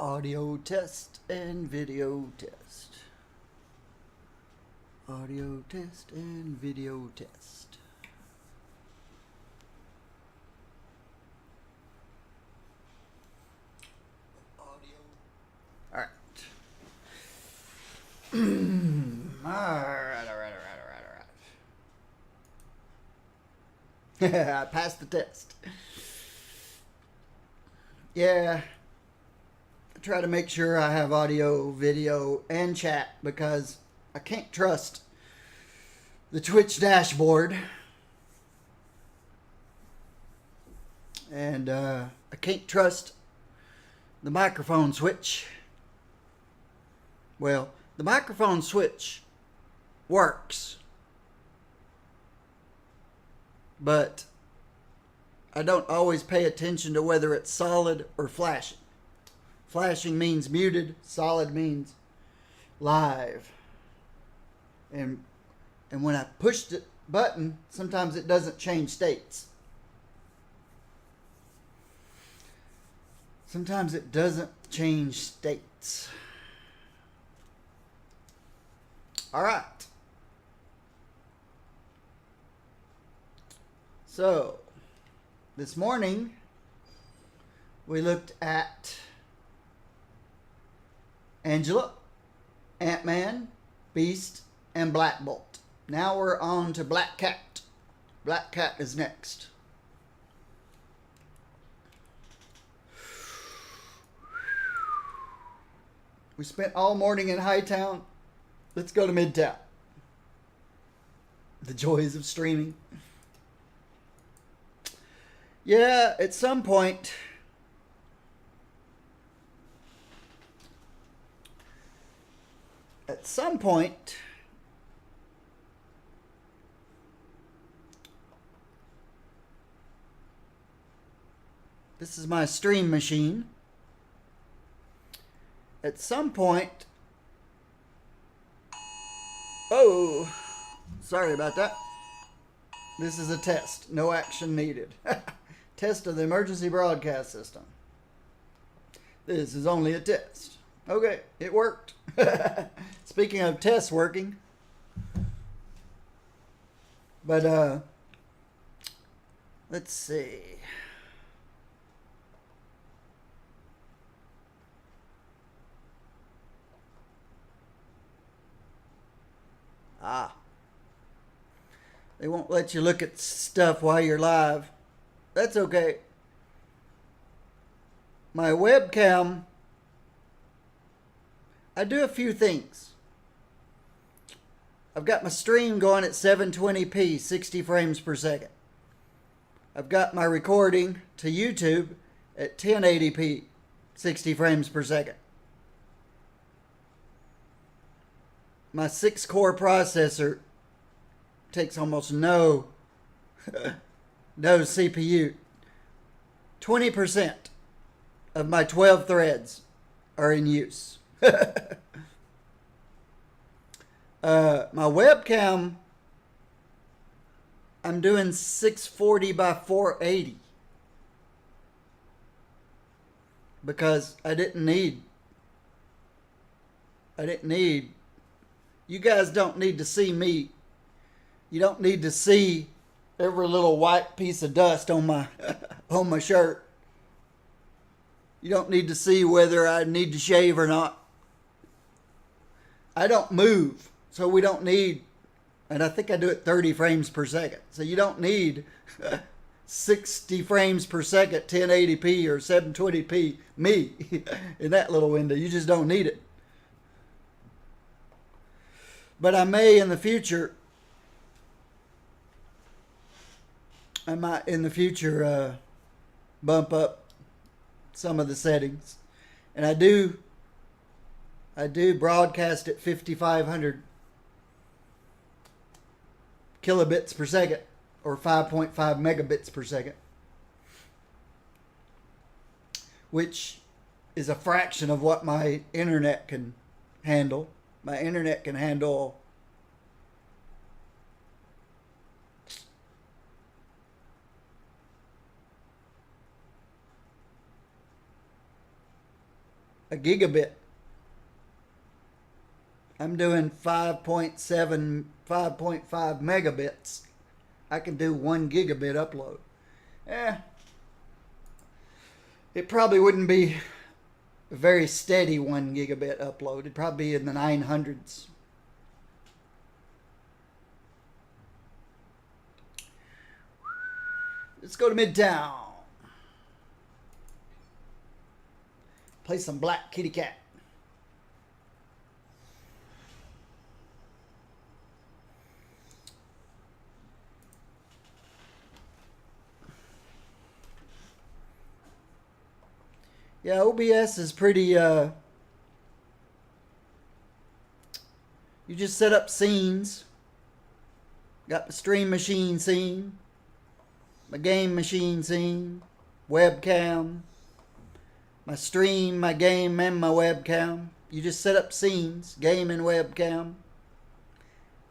Audio test and video test. Audio test and video test. Audio. All right. All right. I passed the test. Yeah. I try to make sure I have audio, video, and chat because I can't trust the Twitch dashboard. And I can't trust the microphone switch. Well, the microphone switch works, but I don't always pay attention to whether it's solid or flashing. Flashing means muted, solid means live. And when I push the button, sometimes it doesn't change states. Sometimes it doesn't change states. All right. So, this morning, we looked at Angela, Ant-Man, Beast, and Black Bolt. Now we're on to Black Cat. Black Cat is next. We spent all morning in Hightown. Let's go to Midtown. The joys of streaming. Yeah, at some point, this is my stream machine. At some point, oh, sorry about that. This is a test. No action needed. Test of the emergency broadcast system. This is only a test. Okay, it worked. Speaking of tests working. But, let's see. They won't let you look at stuff while you're live. That's okay. My webcam, I do a few things. I've got my stream going at 720p, 60 frames per second. I've got my recording to YouTube at 1080p, 60 frames per second. My 6-core processor takes almost no CPU. 20% of my 12 threads are in use. My webcam, I'm doing 640 by 480 because I didn't need, you guys don't need to see me. You don't need to see every little white piece of dust on my on my shirt. You don't need to see whether I need to shave or not. I don't move, so we don't need, and I think I do it 30 frames per second. So you don't need 60 frames per second, 1080p or 720p me in that little window. You just don't need it. But I may in the future, bump up some of the settings. And I do broadcast at 5,500 kilobits per second or 5.5 megabits per second, which is a fraction of what my internet can handle. My internet can handle a gigabit. I'm doing 5.7, 5.5 megabits. I can do 1 gigabit upload. It probably wouldn't be a very steady 1 gigabit upload. It'd probably be in the 900s. Let's go to Midtown. Play some Black Kitty Cat. Yeah, OBS is pretty, you just set up scenes. Got the stream machine scene, my game machine scene, webcam, my stream, my game, and my webcam. You just set up scenes, game and webcam.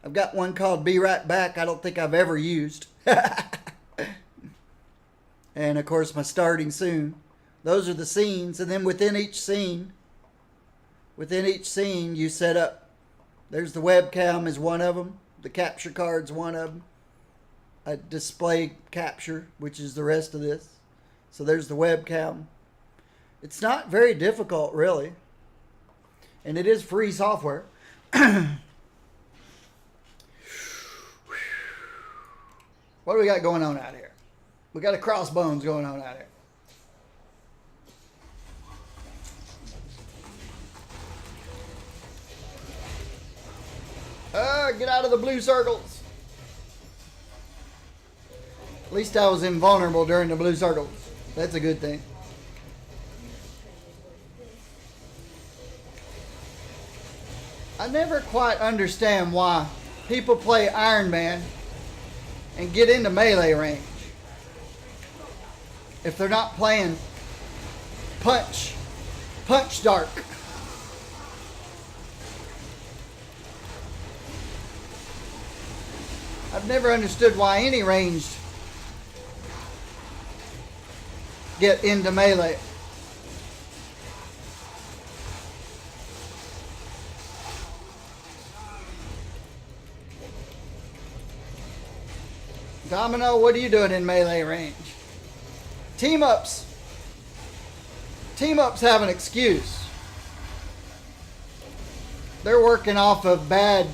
I've got one called Be Right Back I don't think I've ever used. And of course my starting soon. Those are the scenes, and then within each scene you set up, there's the webcam is one of them, the capture card's one of them, a display capture, which is the rest of this. So there's the webcam. It's not very difficult, really, and it is free software. What do we got going on out here? We got a crossbones going on out here. Get out of the blue circles. At least I was invulnerable during the blue circles. That's a good thing. I never quite understand why people play Iron Man and get into melee range if they're not playing Punch Dark. I've never understood why any ranged get into melee. Domino, what are you doing in melee range? Team-ups have an excuse. They're working off of bad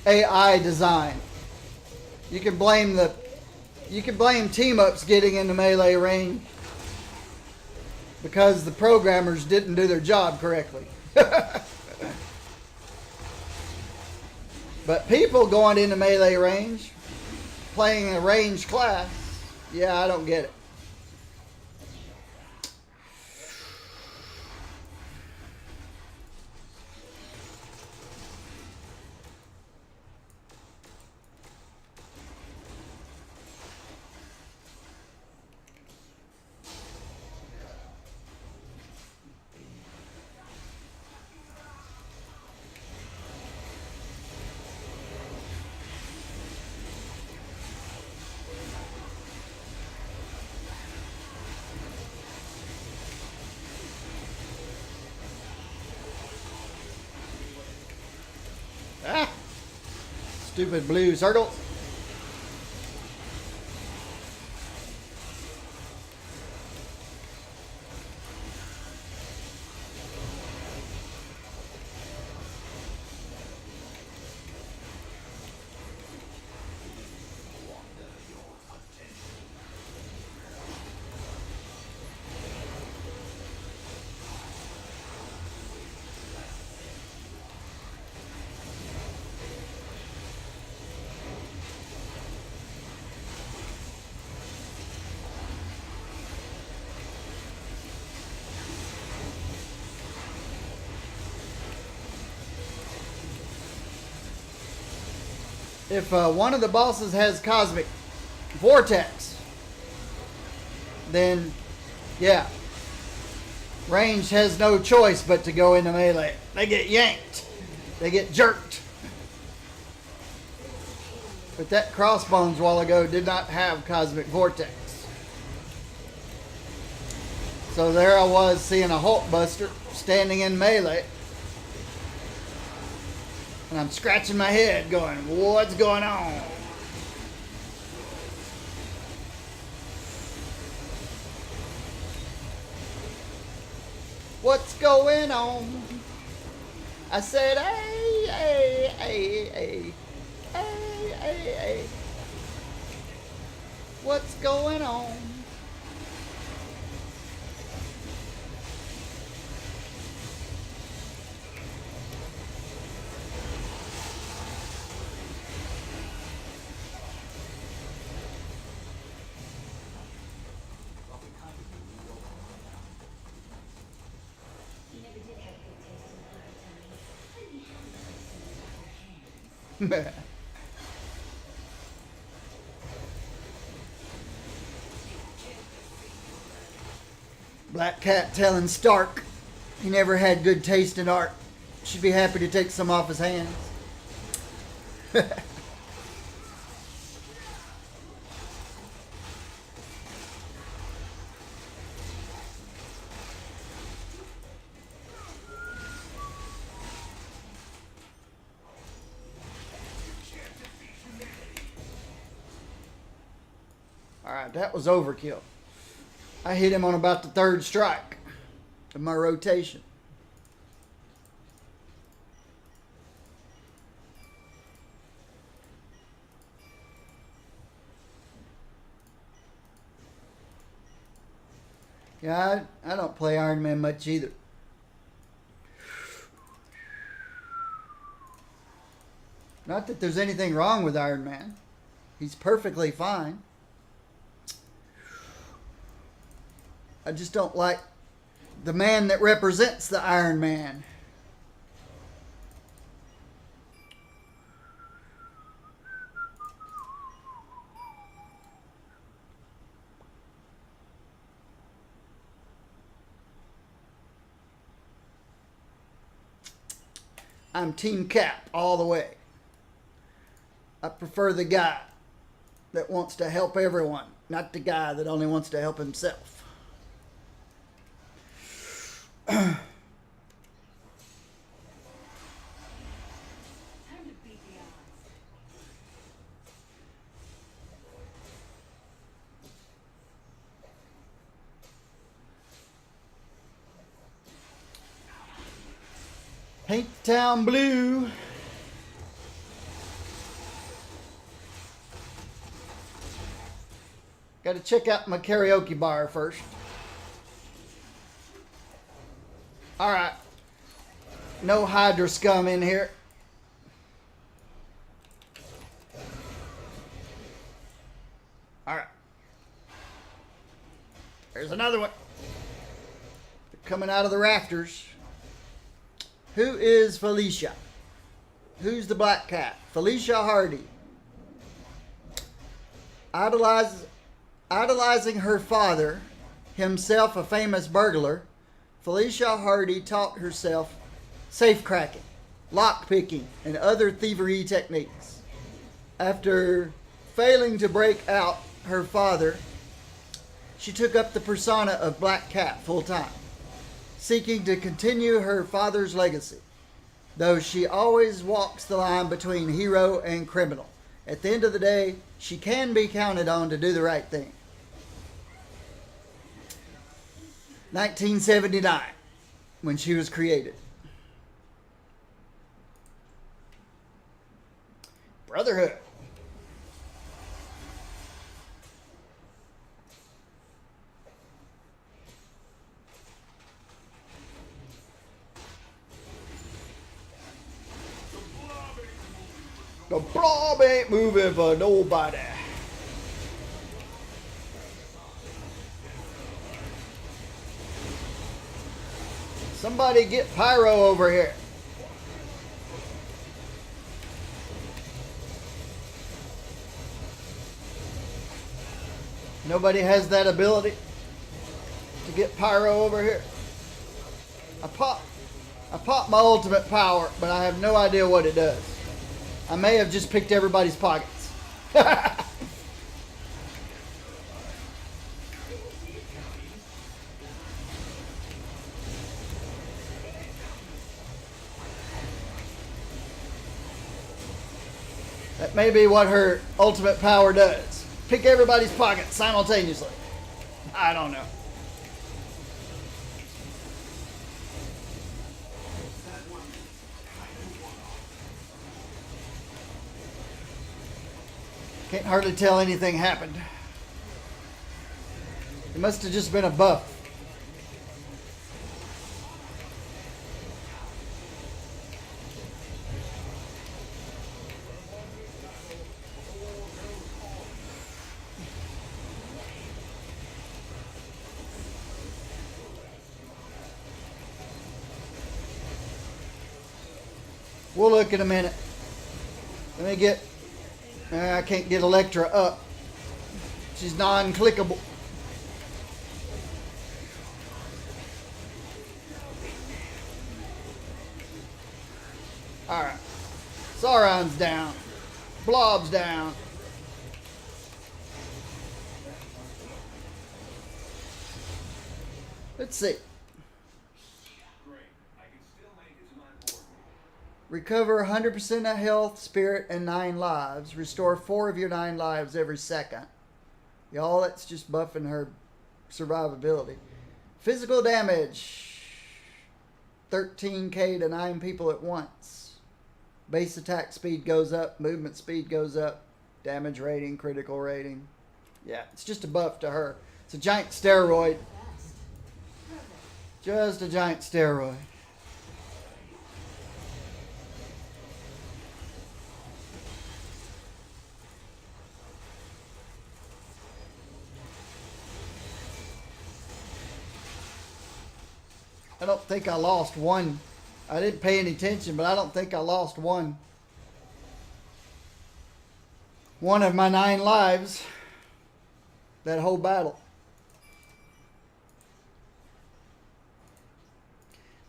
AI design. You can blame team-ups getting into melee range because the programmers didn't do their job correctly. But people going into melee range, playing a ranged class, yeah, I don't get it. Stupid blue circles. If one of the bosses has Cosmic Vortex, then yeah, range has no choice but to go into melee. They get yanked. They get jerked. But that Crossbones a while ago did not have Cosmic Vortex. So there I was seeing a Hulkbuster standing in melee. And I'm scratching my head going, what's going on? What's going on? I said, hey, hey, hey, hey, hey, hey, hey. What's going on? Black Cat telling Stark he never had good taste in art. She'd be happy to take some off his hands. Alright, that was overkill. I hit him on about the third strike of my rotation. Yeah, I don't play Iron Man much either. Not that there's anything wrong with Iron Man. He's perfectly fine. I just don't like the man that represents the Iron Man. I'm Team Cap all the way. I prefer the guy that wants to help everyone, not the guy that only wants to help himself. Paint the town blue. Got to check out my karaoke bar first. All right. No Hydra scum in here. All right. There's another one. They're coming out of the rafters. Who is Felicia? Who's the Black Cat? Felicia Hardy. Idolizing her father, himself a famous burglar, Felicia Hardy taught herself safecracking, lockpicking, and other thievery techniques. After failing to break out her father, she took up the persona of Black Cat full time, seeking to continue her father's legacy, though she always walks the line between hero and criminal. At the end of the day, she can be counted on to do the right thing. 1979, when she was created. Brotherhood. The blob ain't moving for nobody. Somebody get Pyro over here. Nobody has that ability to get Pyro over here. I pop my ultimate power, but I have no idea what it does. I may have just picked everybody's pockets. may be what her ultimate power does. Pick everybody's pocket simultaneously. I don't know. Can't hardly tell anything happened. It must have just been a buff. We'll look in a minute. Let me get... I can't get Electra up. She's non-clickable. Alright. Sauron's down. Blob's down. Let's see. Recover 100% of health, spirit, and 9 lives. Restore 4 of your 9 lives every second. Y'all, that's just buffing her survivability. Physical damage. 13k to 9 people at once. Base attack speed goes up. Movement speed goes up. Damage rating, critical rating. Yeah, it's just a buff to her. It's a giant steroid. Just a giant steroid. I don't think I lost one. I didn't pay any attention, but I don't think I lost one. One of my 9 lives. That whole battle.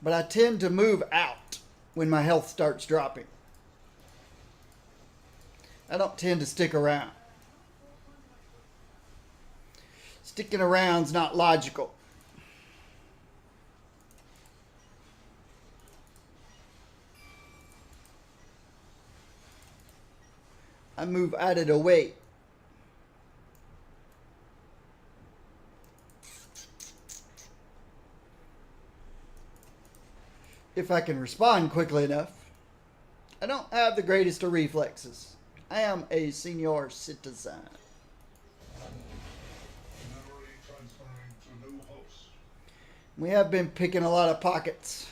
But I tend to move out when my health starts dropping. I don't tend to stick around. Sticking around's not logical. I move out of the way. If I can respond quickly enough. I don't have the greatest of reflexes. I am a senior citizen. We have been picking a lot of pockets.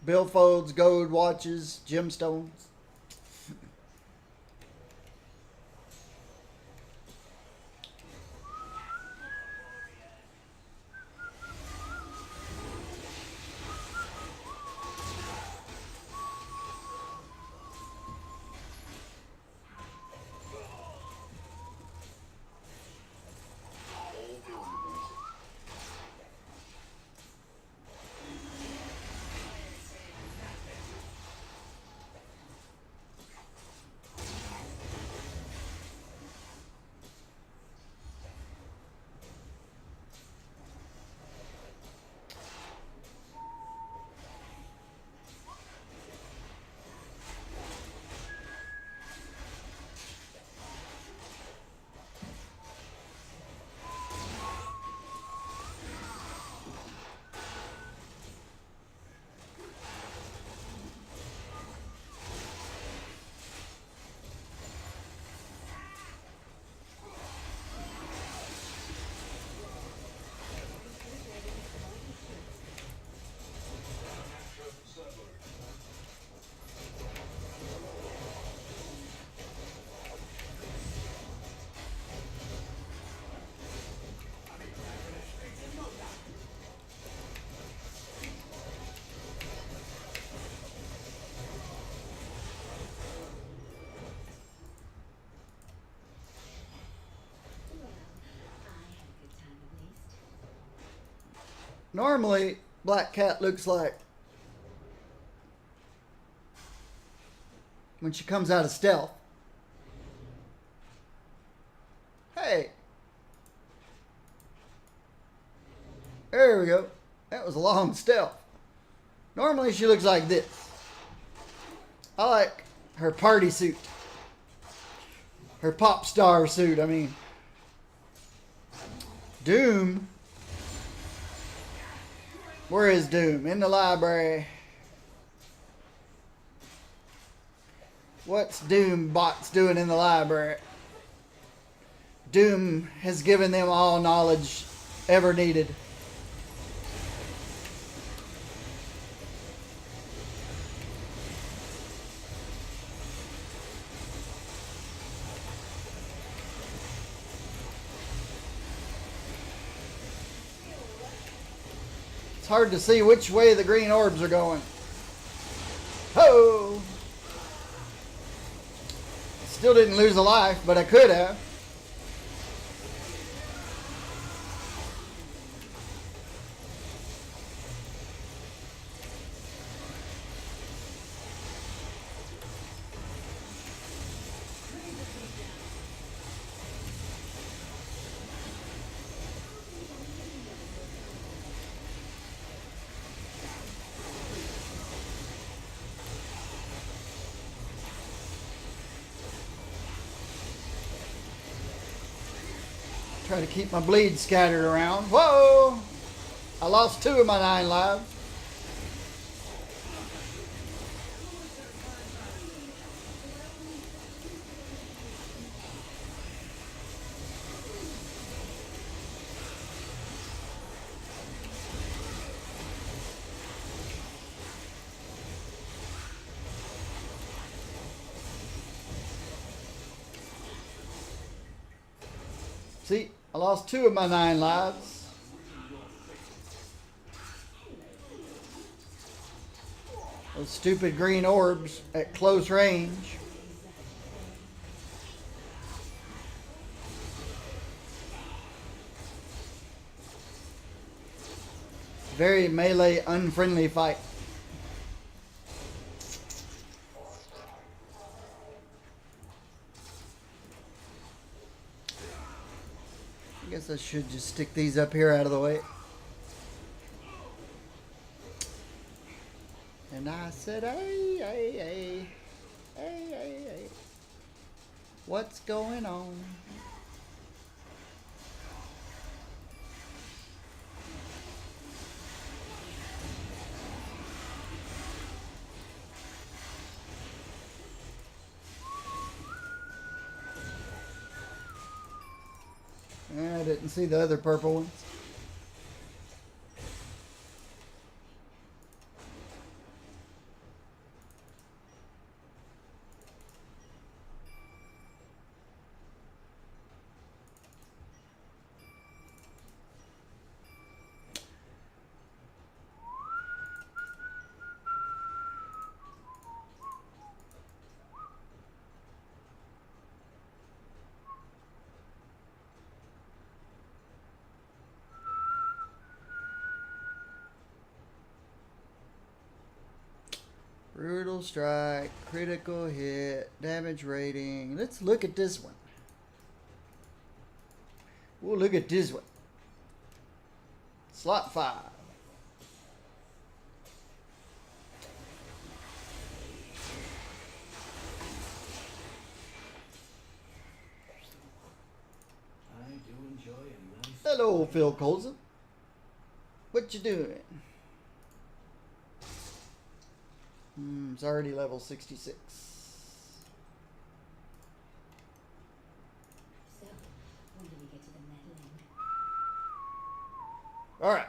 Billfolds, gold watches, gemstones. Normally, Black Cat looks like when she comes out of stealth. Hey. There we go. That was a long stealth. Normally she looks like this. I like her party suit. Her pop star suit, I mean. Doom. Where is Doom? In the library. What's Doom bots doing in the library? Doom has given them all knowledge ever needed. It's hard to see which way the green orbs are going. Ho! Still didn't lose a life, but I could have. Try to keep my bleed scattered around. Whoa! I lost 2 of my 9 lives. See, I lost 2 of my 9 lives. Those stupid green orbs at close range. Very melee unfriendly fight. I guess I should just stick these up here out of the way. And I said, hey, hey, hey, hey, hey, hey. What's going on? I didn't see the other purple ones. Brutal strike, critical hit, damage rating. Let's look at this one. We'll look at this one. Slot 5. I do enjoy a nice. Hello, Phil Colson. What you doing? It's already level 66. So, when do we get to the meddling? Alright.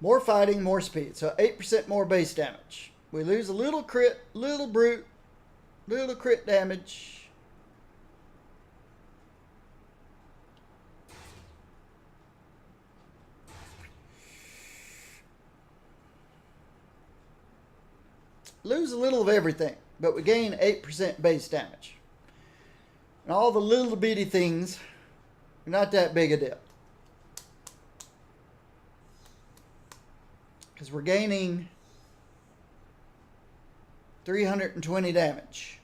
More fighting, more speed. So 8% more base damage. We lose a little crit, little brute, little crit damage. Lose a little of everything, but we gain 8% base damage. And all the little bitty things are not that big a deal. Because we're gaining 320 damage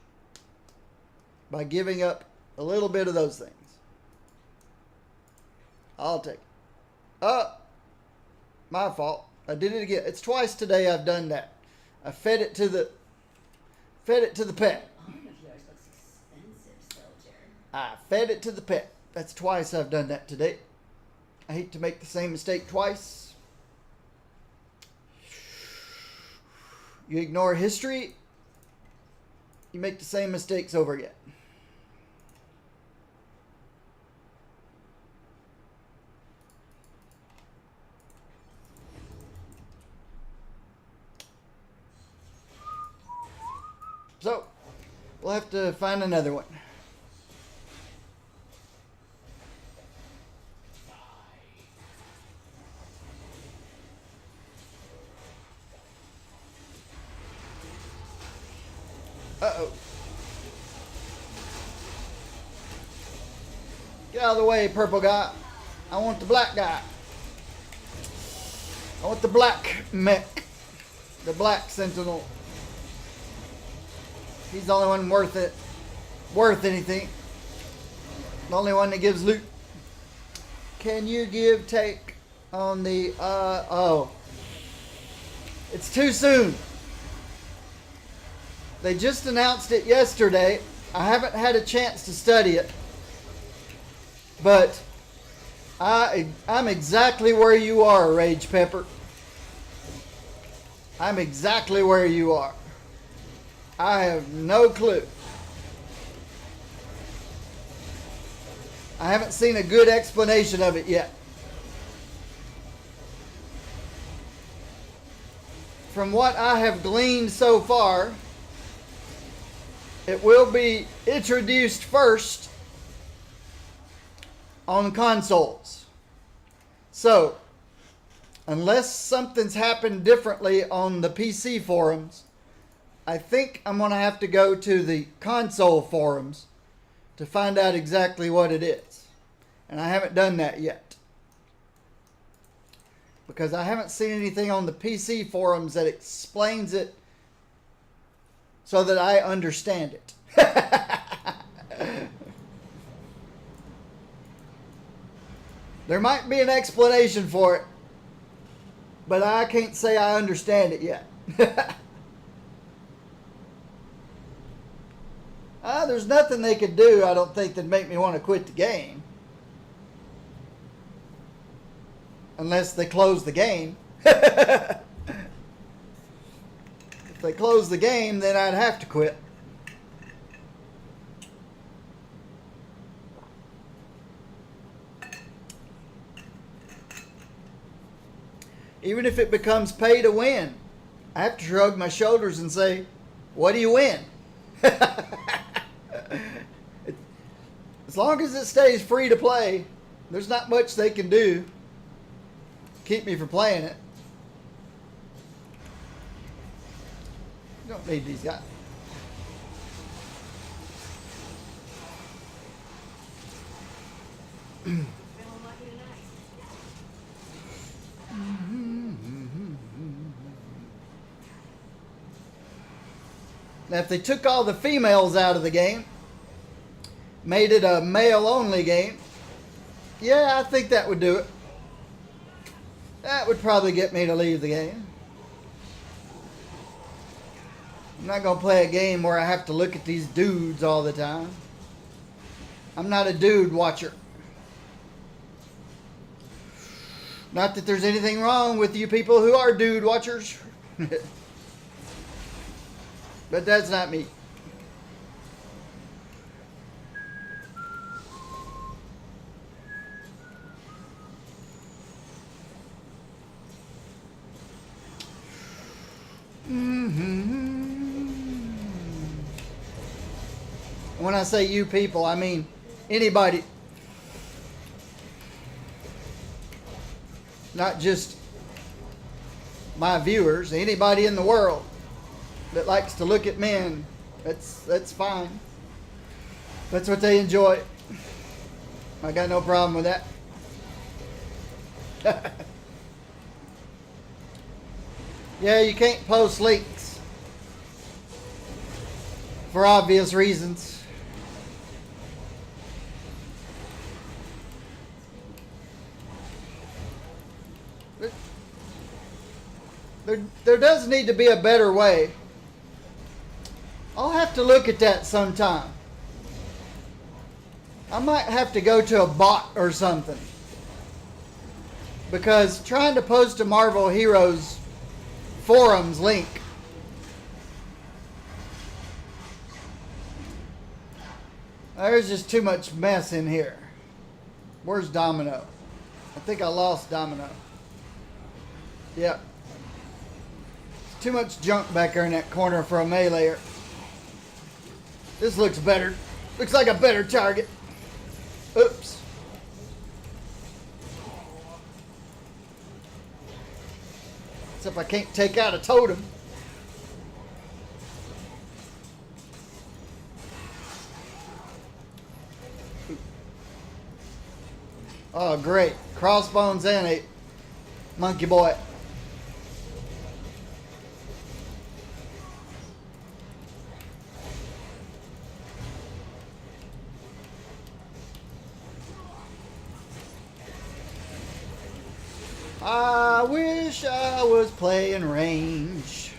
by giving up a little bit of those things. I'll take it. Oh, my fault. I did it again. It's twice today I've done that. I fed it to the pet. Arm of yours looks expensive, soldier. I fed it to the pet. That's twice I've done that today. I hate to make the same mistake twice. You ignore history, you make the same mistakes over again. So, we'll have to find another one. Uh-oh. Get out of the way, purple guy. I want the black guy. I want the black mech. The black sentinel. He's the only one worth anything. The only one that gives loot. Can you give take on the oh. It's too soon. They just announced it yesterday. I haven't had a chance to study it. But I'm exactly where you are, Rage Pepper. I'm exactly where you are. I have no clue. I haven't seen a good explanation of it yet. From what I have gleaned so far, it will be introduced first on consoles. So, unless something's happened differently on the PC forums, I think I'm going to have to go to the console forums to find out exactly what it is. And I haven't done that yet. Because I haven't seen anything on the PC forums that explains it so that I understand it. There might be an explanation for it, but I can't say I understand it yet. There's nothing they could do, I don't think, that'd make me want to quit the game. Unless they close the game. If they close the game, then I'd have to quit. Even if it becomes pay to win, I have to shrug my shoulders and say, what do you win? As long as it stays free to play, there's not much they can do to keep me from playing it. You don't need these guys. Now, if they took all the females out of the game, made it a male-only game, yeah, I think that would do it. That would probably get me to leave the game. I'm not going to play a game where I have to look at these dudes all the time. I'm not a dude watcher. Not that there's anything wrong with you people who are dude watchers. But that's not me. When I say you people, I mean anybody. Not just my viewers, anybody in the world that likes to look at men. That's fine. That's what they enjoy. I got no problem with that. Yeah, you can't post links for obvious reasons. There does need to be a better way. I'll have to look at that sometime. I might have to go to a bot or something. Because trying to post a Marvel Heroes forums link, there's just too much mess in here. Where's Domino? I think I lost Domino. Yep. Too much junk back there in that corner for a meleeer. This looks better. Looks like a better target. Oops. Except I can't take out a totem. Oh, great. Crossbones and a monkey boy. I wish I was playing range.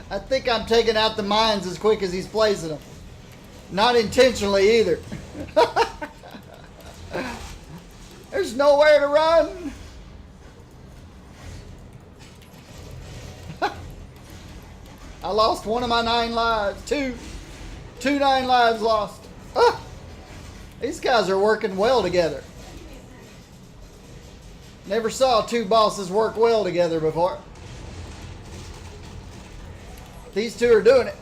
I think I'm taking out the mines as quick as he's placing them. Not intentionally either. There's nowhere to run. I lost one of my 9 lives. Two 9 lives lost. Ah, these guys are working well together. Never saw 2 bosses work well together before. These 2 are doing it.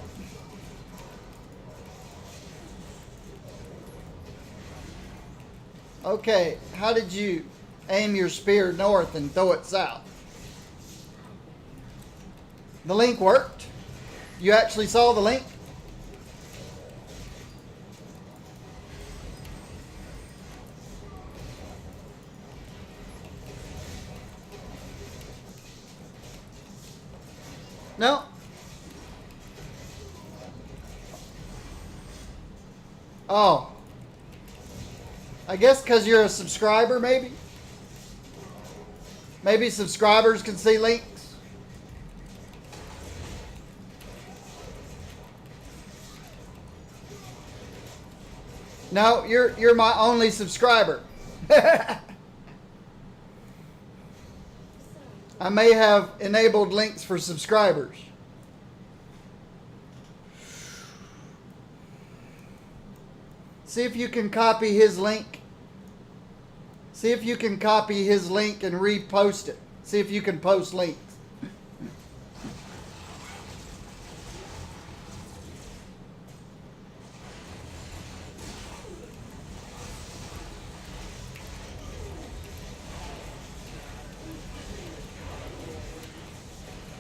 Okay, how did you aim your spear north and throw it south? The link worked? You actually saw the link? No? Oh. I guess because you're a subscriber, maybe? Maybe subscribers can see links? No, you're my only subscriber. I may have enabled links for subscribers. See if you can copy his link. See if you can copy his link and repost it. See if you can post links.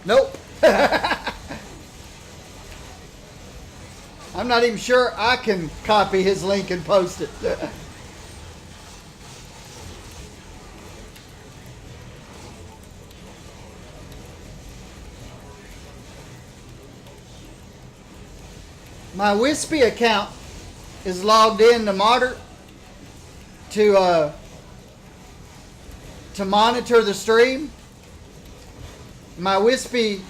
Nope. I'm not even sure I can copy his link and post it. My Wispy account is logged in to Modder to monitor the stream. My Wispy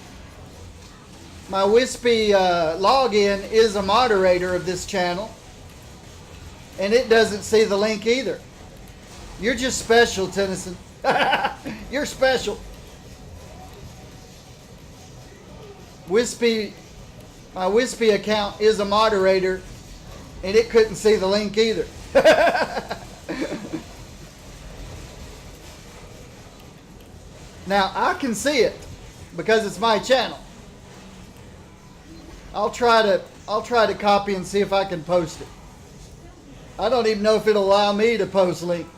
login is a moderator of this channel, and it doesn't see the link either. You're just special, Tennyson. You're special. My Wispy account is a moderator, and it couldn't see the link either. Now I can see it because it's my channel. I'll try to copy and see if I can post it. I don't even know if it'll allow me to post links.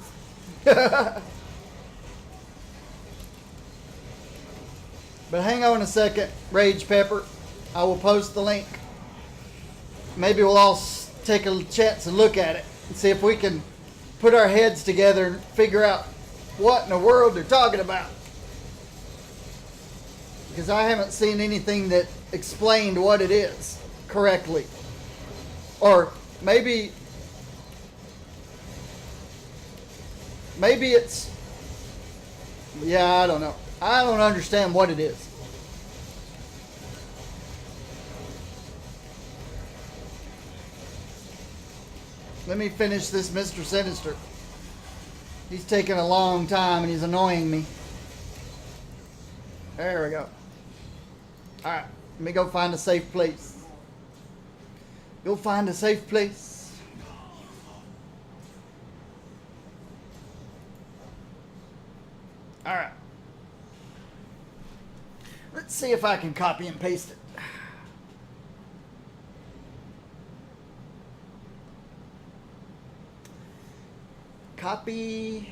But hang on a second, Rage Pepper. I will post the link. Maybe we'll all take a chance and look at it and see if we can put our heads together and figure out what in the world they're talking about. Because I haven't seen anything that explained what it is correctly. Or maybe Maybe it's... Yeah, I don't know. I don't understand what it is. Let me finish this Mr. Sinister. He's taking a long time and he's annoying me. There we go. Alright, let me go find a safe place. Go find a safe place. Alright. Let's see if I can copy and paste it. Copy,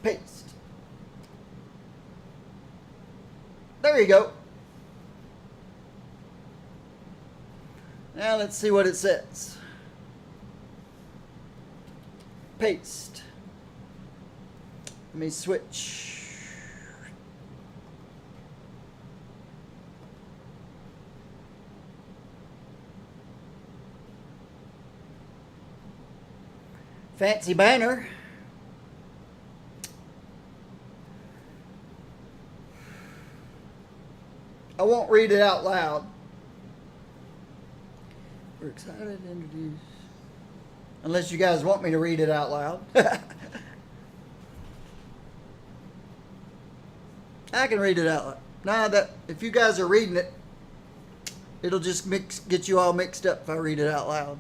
paste. There you go. Now let's see what it says. Paste. Let me switch. Fancy banner. I won't read it out loud. We're excited to introduce. Unless you guys want me to read it out loud. I can read it out loud. Now that if you guys are reading it, it'll just get you all mixed up if I read it out loud.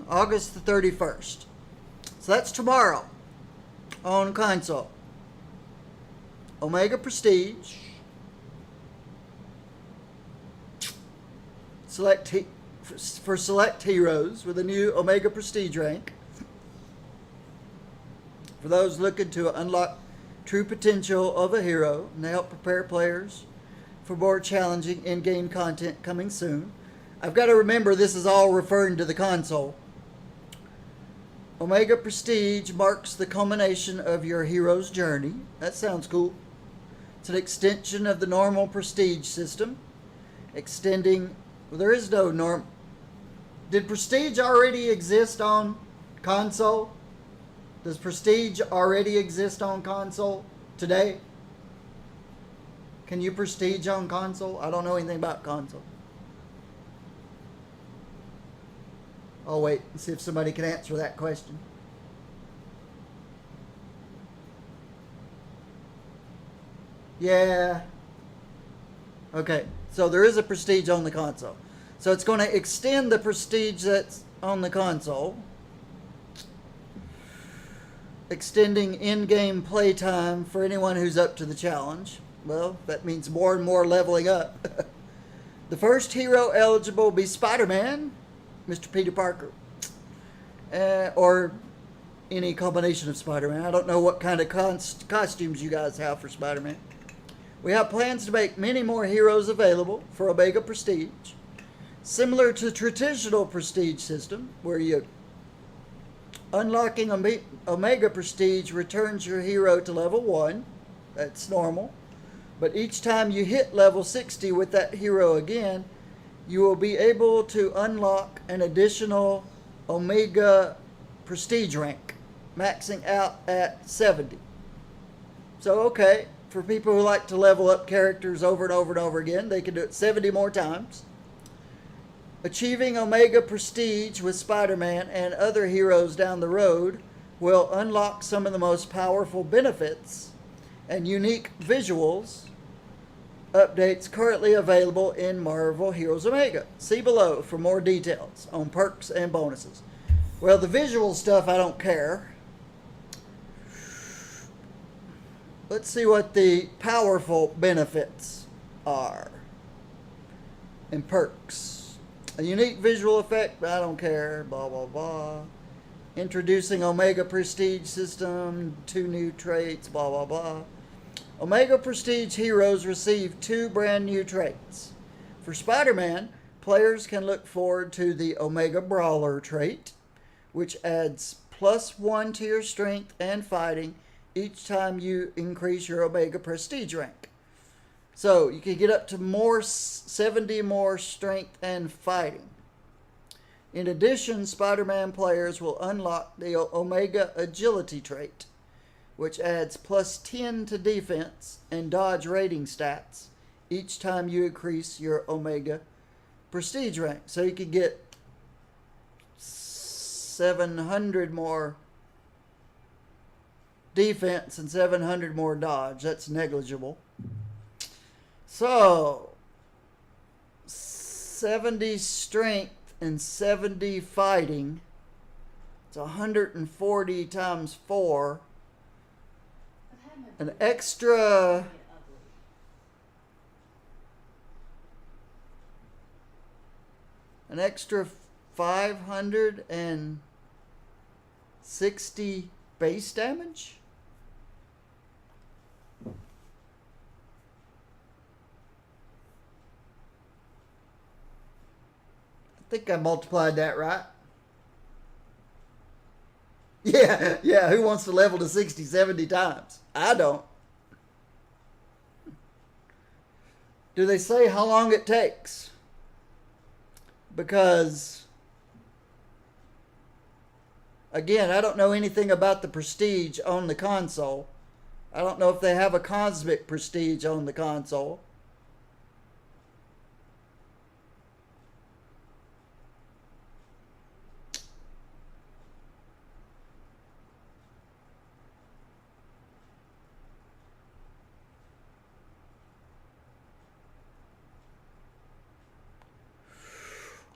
August the 31st. So that's tomorrow on console. Omega Prestige. For select heroes with a new Omega Prestige rank. For those looking to unlock true potential of a hero and to help prepare players for more challenging in-game content coming soon. I've got to remember this is all referring to the console. Omega Prestige marks the culmination of your hero's journey. That sounds cool. It's an extension of the normal Prestige system. Extending... Well, there is no norm... Did Prestige already exist on console? Does Prestige already exist on console today? Can you Prestige on console? I don't know anything about console. I'll wait and see if somebody can answer that question. Yeah. Okay, so there is a Prestige on the console. So it's going to extend the Prestige that's on the console. Extending in-game playtime for anyone who's up to the challenge. Well, that means more and more leveling up. The first hero eligible will be Spider-Man. Mr. Peter Parker, or any combination of Spider-Man. I don't know what kind of costumes you guys have for Spider-Man. We have plans to make many more heroes available for Omega Prestige. Similar to the traditional Prestige system, where you unlocking Omega Prestige returns your hero to level 1. That's normal. But each time you hit level 60 with that hero again, you will be able to unlock an additional Omega Prestige rank, maxing out at 70. So, okay, for people who like to level up characters over and over and over again, they can do it 70 more times. Achieving Omega Prestige with Spider-Man and other heroes down the road will unlock some of the most powerful benefits and unique visuals updates currently available in Marvel Heroes Omega. See below for more details on perks and bonuses. Well, the visual stuff I don't care. Let's see what the powerful benefits are and perks. A unique visual effect, I don't care. Blah, blah, blah. Introducing Omega Prestige system, 2 new traits, blah, blah, blah. Omega Prestige heroes receive 2 brand new traits. For Spider-Man, players can look forward to the Omega Brawler trait, which adds +1 to your strength and fighting each time you increase your Omega Prestige rank. So you can get up to 70 more strength and fighting In addition, Spider-Man players will unlock the Omega Agility trait, which adds plus 10 to defense and dodge rating stats each time you increase your Omega Prestige rank. So you could get 700 more defense and 700 more dodge. That's negligible. So 70 strength and 70 fighting. It's 140 times 4. An extra an extra 560 base damage. I think I multiplied that right. Yeah, who wants to level to 60, 70 times? I don't. Do they say how long it takes? Because, again, I don't know anything about the Prestige on the console. I don't know if they have a Cosmic Prestige on the console.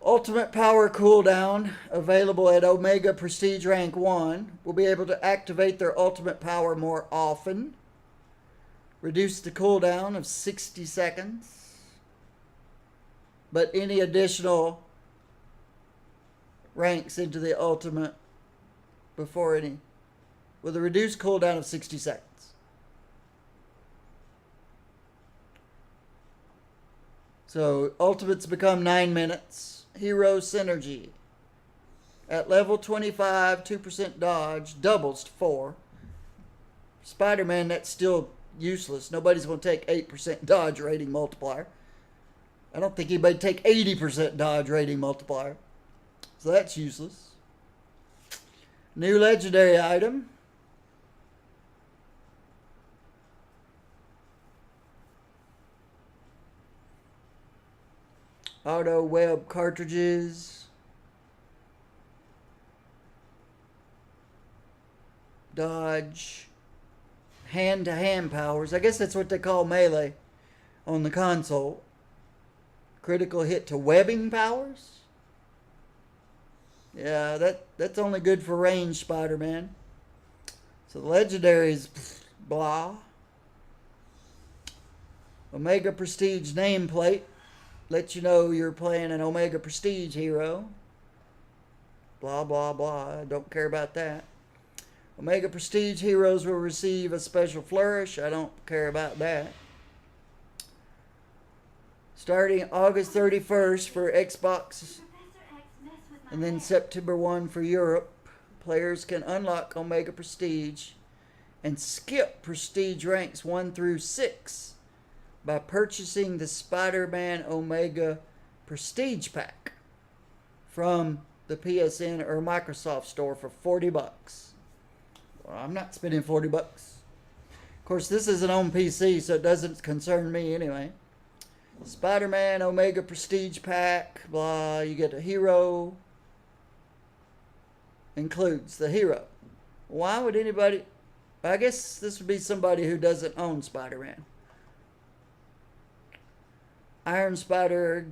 Ultimate power cooldown available at Omega Prestige Rank 1 will be able to activate their ultimate power more often. Reduce the cooldown of 60 seconds. But any additional ranks into the ultimate before any with a reduced cooldown of 60 seconds. So ultimates become 9 minutes. Hero Synergy. At level 25, 2% dodge doubles to 4. Spider-Man, that's still useless. Nobody's going to take 8% dodge rating multiplier. I don't think anybody'd take 80% dodge rating multiplier. So that's useless. New legendary item. Auto web cartridges. Dodge. Hand-to-hand powers. I guess that's what they call melee on the console. Critical hit to webbing powers. Yeah, that's only good for range Spider-Man. So the legendaries, blah. Omega Prestige nameplate. Let you know you're playing an Omega Prestige hero. Blah, blah, blah. I don't care about that. Omega Prestige heroes will receive a special flourish. I don't care about that. Starting August 31st for Xbox and then September 1 for Europe, players can unlock Omega Prestige and skip Prestige ranks 1 through 6 by purchasing the Spider-Man Omega Prestige Pack from the PSN or Microsoft store for $40. Well, I'm not spending $40. Of course, this isn't on PC, so it doesn't concern me anyway. Spider-Man Omega Prestige Pack, blah, you get a hero. Includes the hero. Why would anybody... I guess this would be somebody who doesn't own Spider-Man. Iron Spider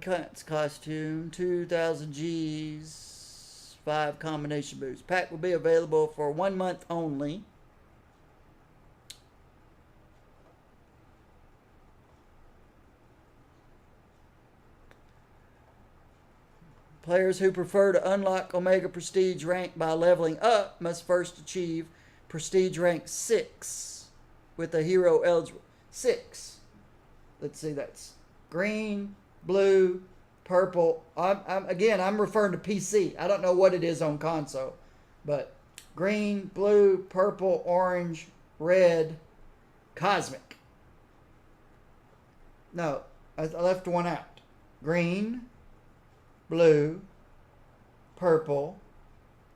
costume, 2,000 Gs, 5 combination boosts. Pack will be available for 1 month only. Players who prefer to unlock Omega Prestige rank by leveling up must first achieve Prestige rank 6 with a hero eligible. 6. Let's see, that's green, blue, purple. I'm referring to PC. I don't know what it is on console. But green, blue, purple, orange, red, cosmic. No, I left one out. Green, blue, purple,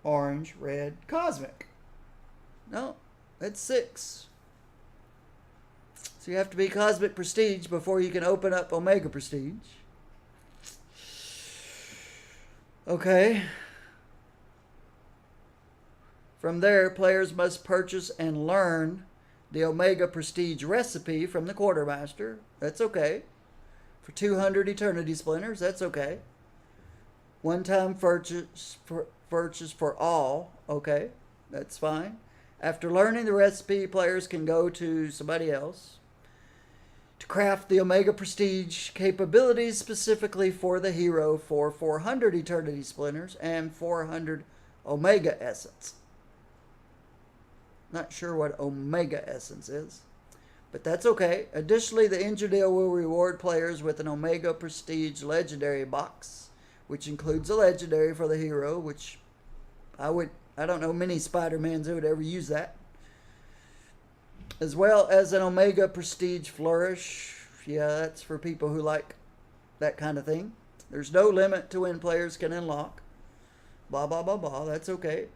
orange, red, cosmic. No, that's 6. So you have to be Cosmic Prestige before you can open up Omega Prestige. Okay. From there, players must purchase and learn the Omega Prestige recipe from the Quartermaster. That's okay. For 200 Eternity Splinters, that's okay. One-time purchase for all, okay, that's fine. After learning the recipe, players can go to somebody else to craft the Omega Prestige capabilities specifically for the hero for 400 Eternity Splinters and 400 Omega Essence. Not sure what Omega Essence is, but that's okay. Additionally, the Engineer will reward players with an Omega Prestige Legendary box, which includes a Legendary for the hero, which I don't know many Spider-Mans who would ever use that. As well as an Omega Prestige Flourish. Yeah, that's for people who like that kind of thing. There's no limit to when players can unlock. Blah, blah, blah, blah. That's okay.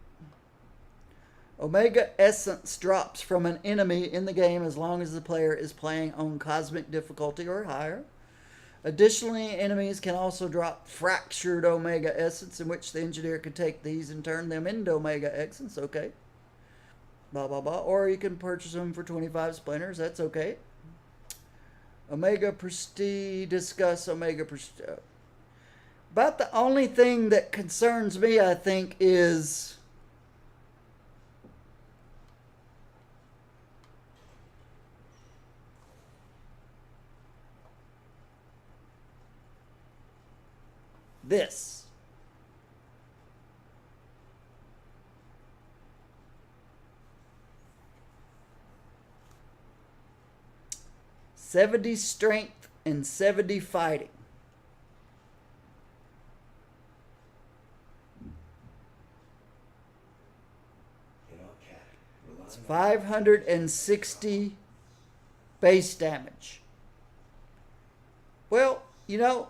Omega Essence drops from an enemy in the game as long as the player is playing on Cosmic difficulty or higher. Additionally, enemies can also drop Fractured Omega Essence, in which the Engineer can take these and turn them into Omega Essence. Okay. Blah, blah, blah. Or you can purchase them for 25 splinters. That's okay. Omega Prestige. Discuss Omega Prestige. About the only thing that concerns me, I think, is this. "70 strength and 70 fighting." You know, cat. It's 560 base damage. Well, you know,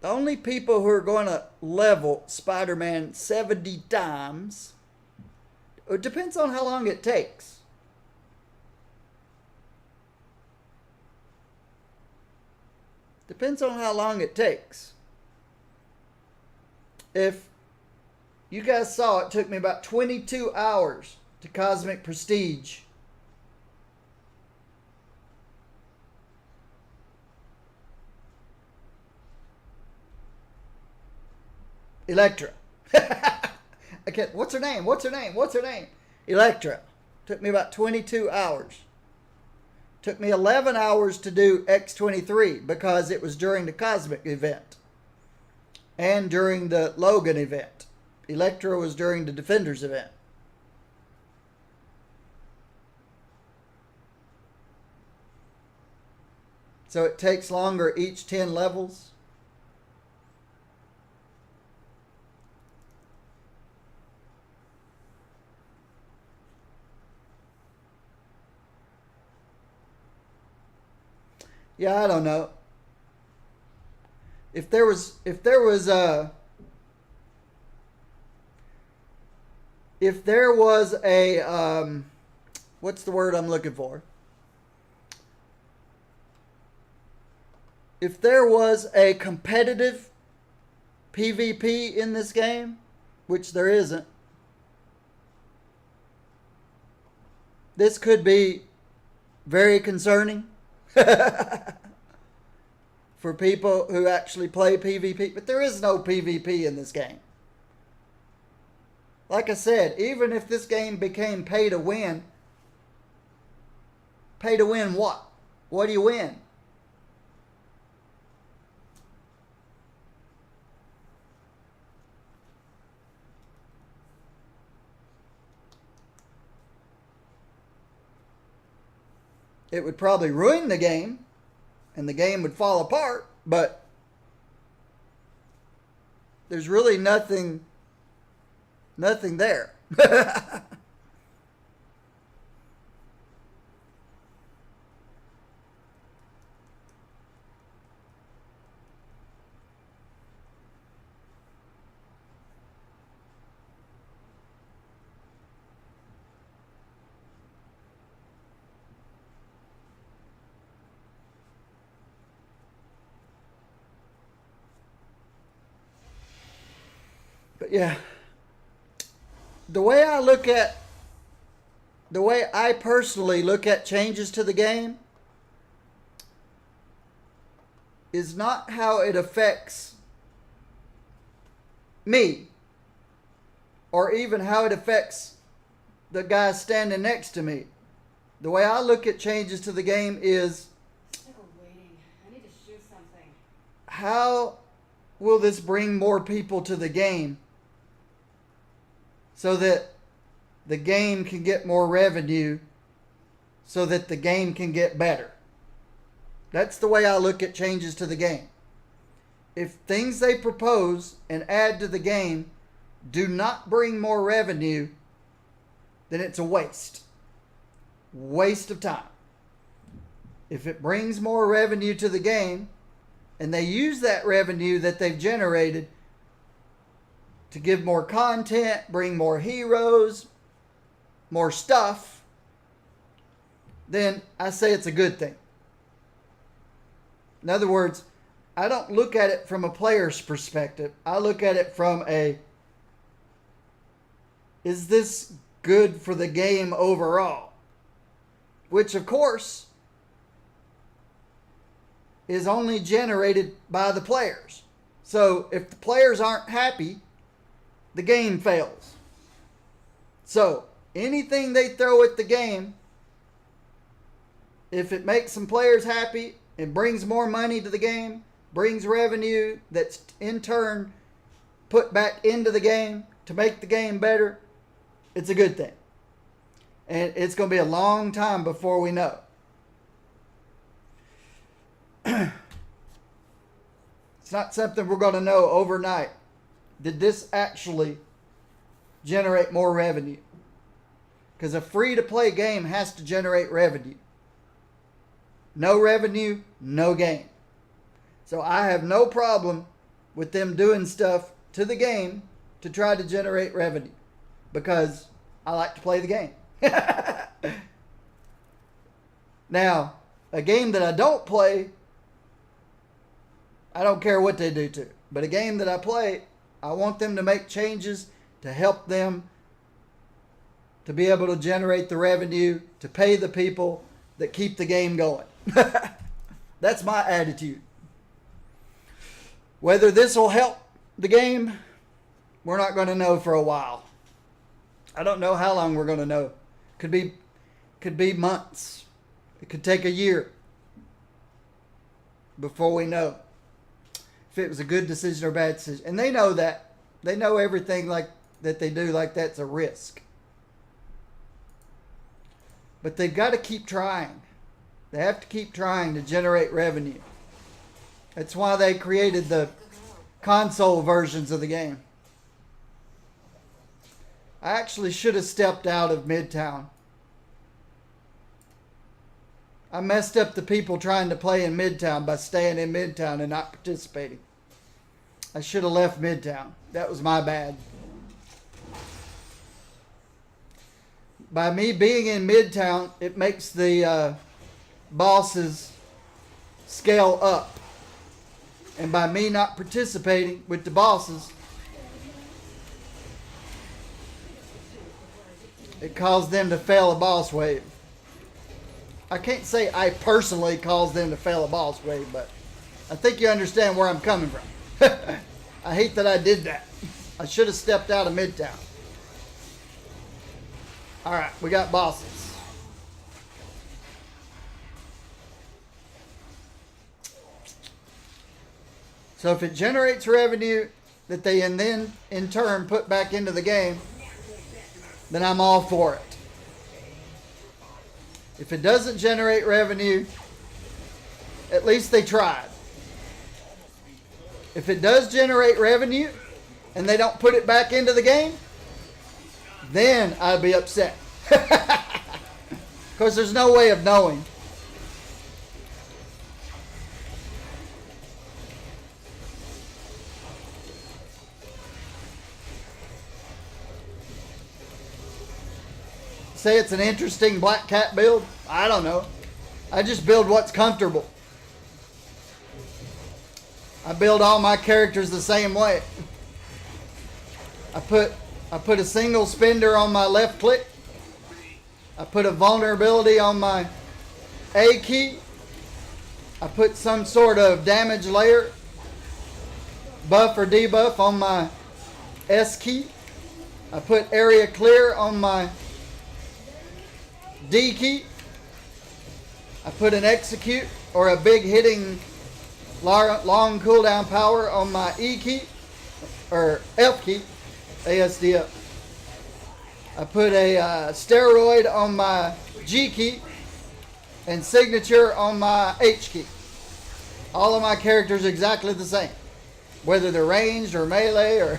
the only people who are going to level Spider-Man 70 times, it depends on how long it takes. Depends on how long it takes. If you guys saw, it took me about 22 hours to Cosmic Prestige. Electra. Okay, what's her name? Electra. Took me about 22 hours. Took me 11 hours to do X-23 because it was during the Cosmic event and during the Logan event. Electra was during the Defenders event. So it takes longer each 10 levels. Yeah, I don't know. If there was a what's the word I'm looking for? If there was a competitive PvP in this game, which there isn't, this could be very concerning. For people who actually play PvP. But there is no PvP in this game. Like I said, even if this game became pay to win what? What do you win? It would probably ruin the game, and the game would fall apart, but there's really nothing there. But yeah, the way I personally look at changes to the game is not how it affects me or even how it affects the guy standing next to me. The way I look at changes to the game is, waiting. I need to shoot something. how will this bring more people to the game so that the game can get more revenue, so that the game can get better? That's the way I look at changes to the game. If things they propose and add to the game do not bring more revenue, then it's a waste. Waste of time. If it brings more revenue to the game, and they use that revenue that they've generated to give more content, bring more heroes, more stuff, then I say it's a good thing. In other words, I don't look at it from a player's perspective. I look at it from is this good for the game overall? Which, of course, is only generated by the players. So if the players aren't happy, the game fails. So anything they throw at the game, if it makes some players happy and brings more money to the game, brings revenue that's in turn put back into the game to make the game better, it's a good thing. And it's going to be a long time before we know. It's not something we're going to know overnight. Did this actually generate more revenue? Because a free-to-play game has to generate revenue. No revenue, no game. So I have no problem with them doing stuff to the game to try to generate revenue, because I like to play the game. Now, a game that I don't play, I don't care what they do to it. But a game that I play, I want them to make changes to help them to be able to generate the revenue, to pay the people that keep the game going. That's my attitude. Whether this will help the game, we're not going to know for a while. I don't know how long we're going to know. Could be months. It could take a year before we know if it was a good decision or a bad decision. And they know that. They know everything like that they do like that's a risk. But they've got to keep trying. They have to keep trying to generate revenue. That's why they created the console versions of the game. I actually should have stepped out of Midtown. I messed up the people trying to play in Midtown by staying in Midtown and not participating. I should have left Midtown. That was my bad. By me being in Midtown, it makes the bosses scale up. And by me not participating with the bosses, it caused them to fail a boss wave. I can't say I personally caused them to fail a boss wave, but I think you understand where I'm coming from. I hate that I did that. I should have stepped out of Midtown. Alright, we got bosses. So if it generates revenue that they and then in turn put back into the game, then I'm all for it. If it doesn't generate revenue, at least they tried. If it does generate revenue and they don't put it back into the game, then I'd be upset. Because there's no way of knowing. Say it's an interesting Black Cat build. I don't know. I just build what's comfortable. I build all my characters the same way. I put a single spender on my left click. I put a vulnerability on my A key. I put some sort of damage layer, buff or debuff on my S key. I put area clear on my D key. I put an execute or a big hitting long cooldown power on my E key or F key, ASDF. I put a steroid on my G key and signature on my H key. All of my characters are exactly the same, whether they're ranged or melee or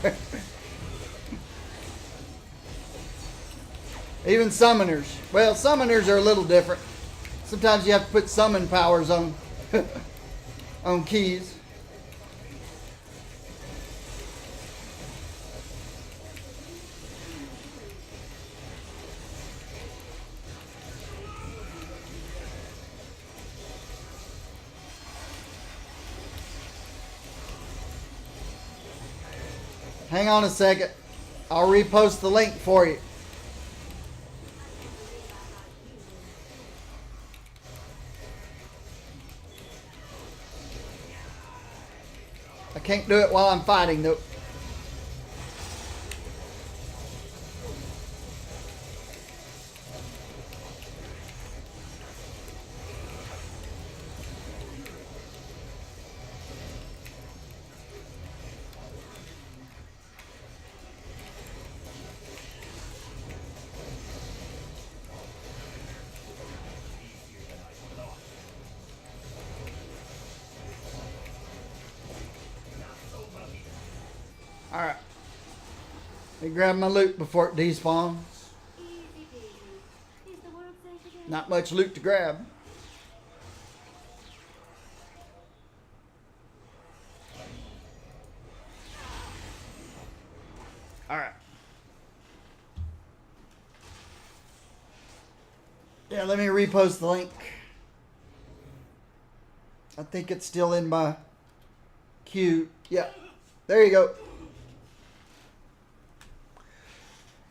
even summoners. Well, summoners are a little different. Sometimes you have to put summon powers on on keys. Hang on a second. I'll repost the link for you. I can't do it while I'm fighting though. Alright. Let me grab my loot before it despawns. Not much loot to grab. Alright. Yeah, let me repost the link. I think it's still in my queue. Yeah. There you go.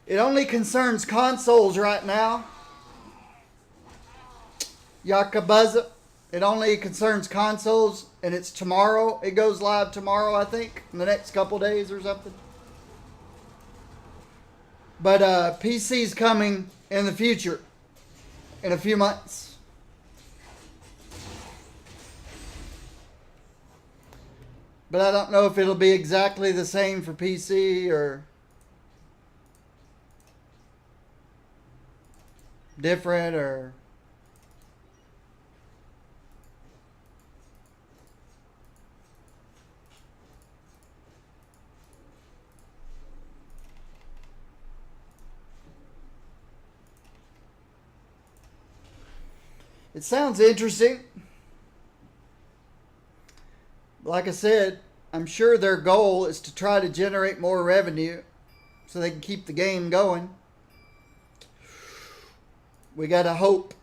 It only concerns consoles right now. Yakabaza. It only concerns consoles, and it's tomorrow. It goes live tomorrow, I think, in the next couple days or something. But PC's coming in the future, in a few months. But I don't know if it'll be exactly the same for PC or different or it sounds interesting. Like I said, I'm sure their goal is to try to generate more revenue so they can keep the game going. We got to hope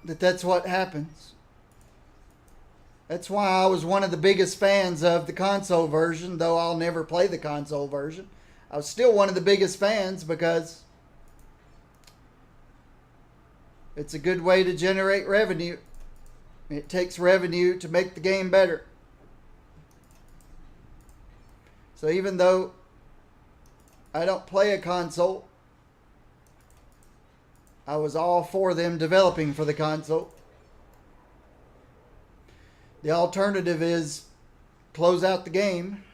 that that's what happens. That's why I was one of the biggest fans of the console version, though I'll never play the console version. I was still one of the biggest fans because it's a good way to generate revenue. It takes revenue to make the game better. So even though I don't play a console, I was all for them developing for the console. The alternative is close out the game.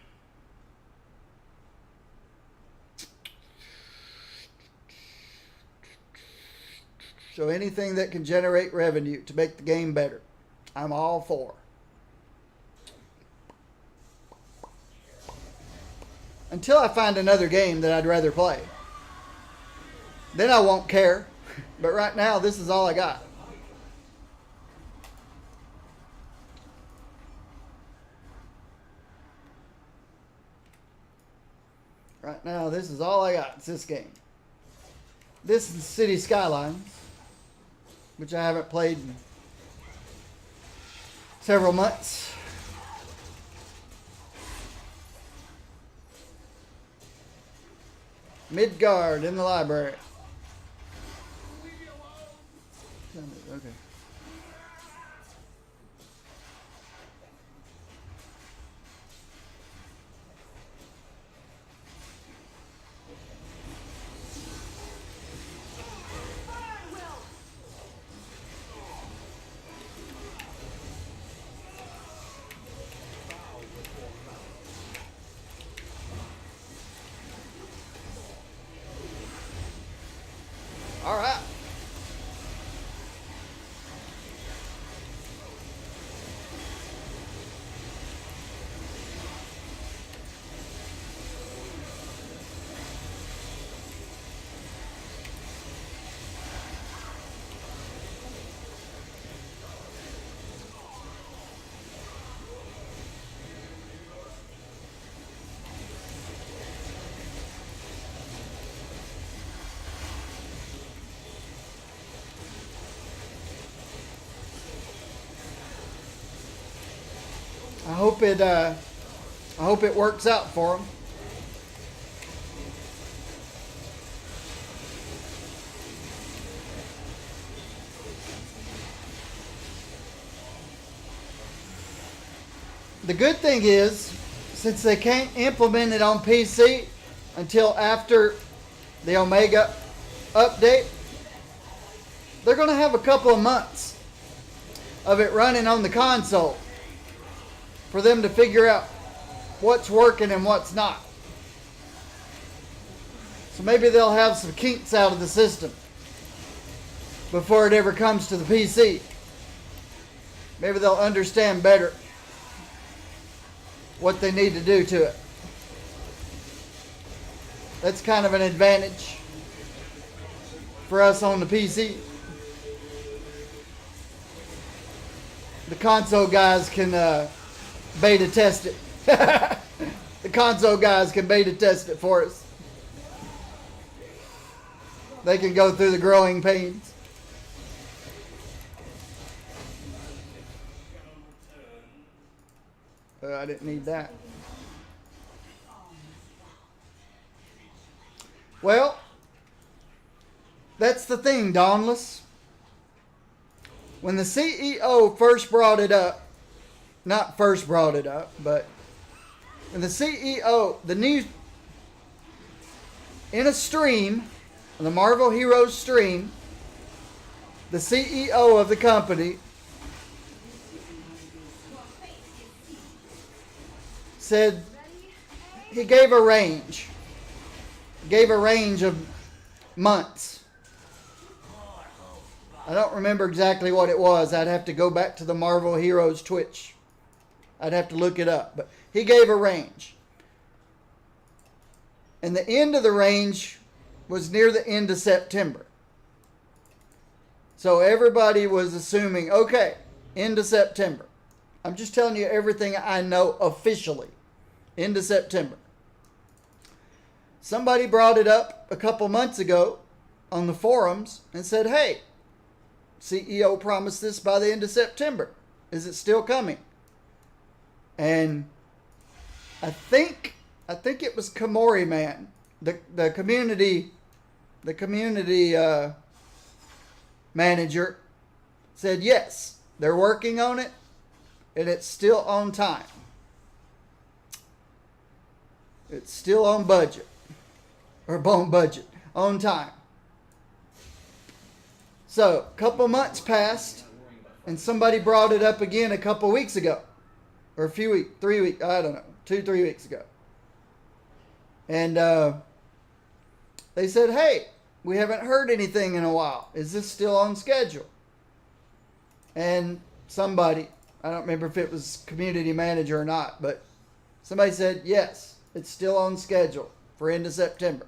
So anything that can generate revenue to make the game better, I'm all for. Until I find another game that I'd rather play. Then I won't care. But right now, this is all I got. Right now, this is all I got. It's this game. This is City Skylines, which I haven't played in several months. Midgard in the library. Okay. All right. I hope it works out for them. The good thing is, since they can't implement it on PC until after the Omega update, they're going to have a couple of months of it running on the console for them to figure out what's working and what's not. So maybe they'll have some kinks out of the system before it ever comes to the PC. Maybe they'll understand better what they need to do to it. That's kind of an advantage for us on the PC. The console guys can beta test it. The console guys can beta test it for us. They can go through the growing pains. I didn't need that. Well, that's the thing, Dawnless. When the CEO first brought it up, not first brought it up, but when the CEO, in a stream, the Marvel Heroes stream, the CEO of the company said he gave a range. Gave a range of months. I don't remember exactly what it was. I'd have to go back to the Marvel Heroes Twitch. I'd have to look it up. But he gave a range. And the end of the range was near the end of September. So everybody was assuming, okay, end of September. I'm just telling you everything I know officially. End of September. Somebody brought it up a couple months ago on the forums and said, hey, CEO promised this by the end of September. Is it still coming? And I think it was Kamori Man, the community manager, said yes, they're working on it and it's still on time. It's still on budget. Or on budget. On time. So, a couple months passed, and somebody brought it up again a couple weeks ago. Or a few weeks, 3 weeks, I don't know, 2-3 weeks ago. And they said, hey, we haven't heard anything in a while. Is this still on schedule? And somebody, I don't remember if it was community manager or not, but somebody said, yes, it's still on schedule for end of September.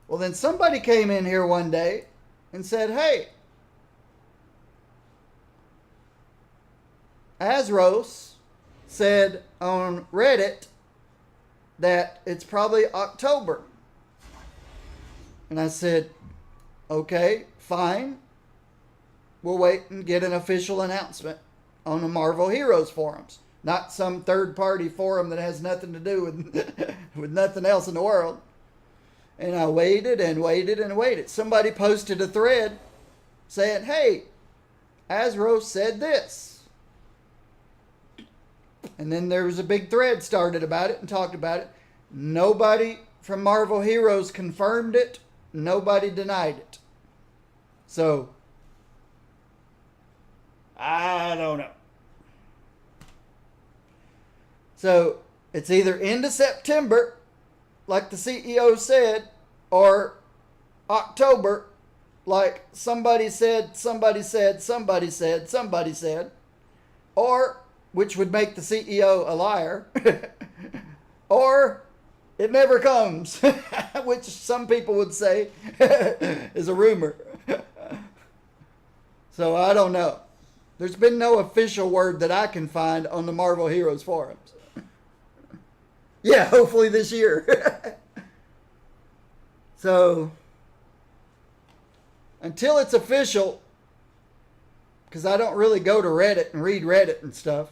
Well, then somebody came in here one day and said, hey, Azros said on Reddit that it's probably October. And I said, okay, fine. We'll wait and get an official announcement on the Marvel Heroes forums. Not some third-party forum that has nothing to do with, with nothing else in the world. And I waited and waited and waited. Somebody posted a thread saying, hey, Asro said this. And then there was a big thread started about it and talked about it. Nobody from Marvel Heroes confirmed it. Nobody denied it. So, I don't know. So, it's either end of September, like the CEO said, or October, like somebody said, somebody said, somebody said, somebody said, or, which would make the CEO a liar, or it never comes, which some people would say is a rumor. So I don't know. There's been no official word that I can find on the Marvel Heroes forums. Yeah, hopefully this year. So, until it's official, because I don't really go to Reddit and read Reddit and stuff,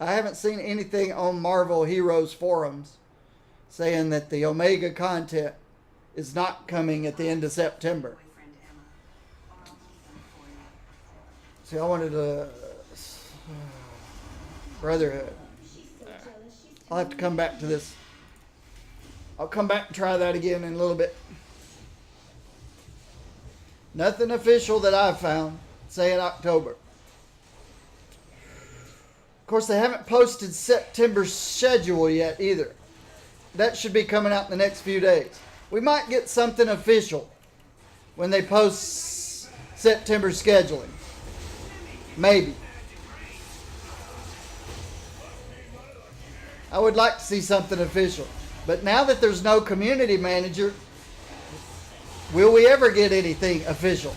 I haven't seen anything on Marvel Heroes forums saying that the Omega content is not coming at the end of September. See, I wanted to... Brotherhood. I'll have to come back to this. I'll come back and try that again in a little bit. Nothing official that I've found saying October. Of course, they haven't posted September's schedule yet either. That should be coming out in the next few days. We might get something official when they post September scheduling. Maybe. I would like to see something official. But now that there's no community manager, will we ever get anything official?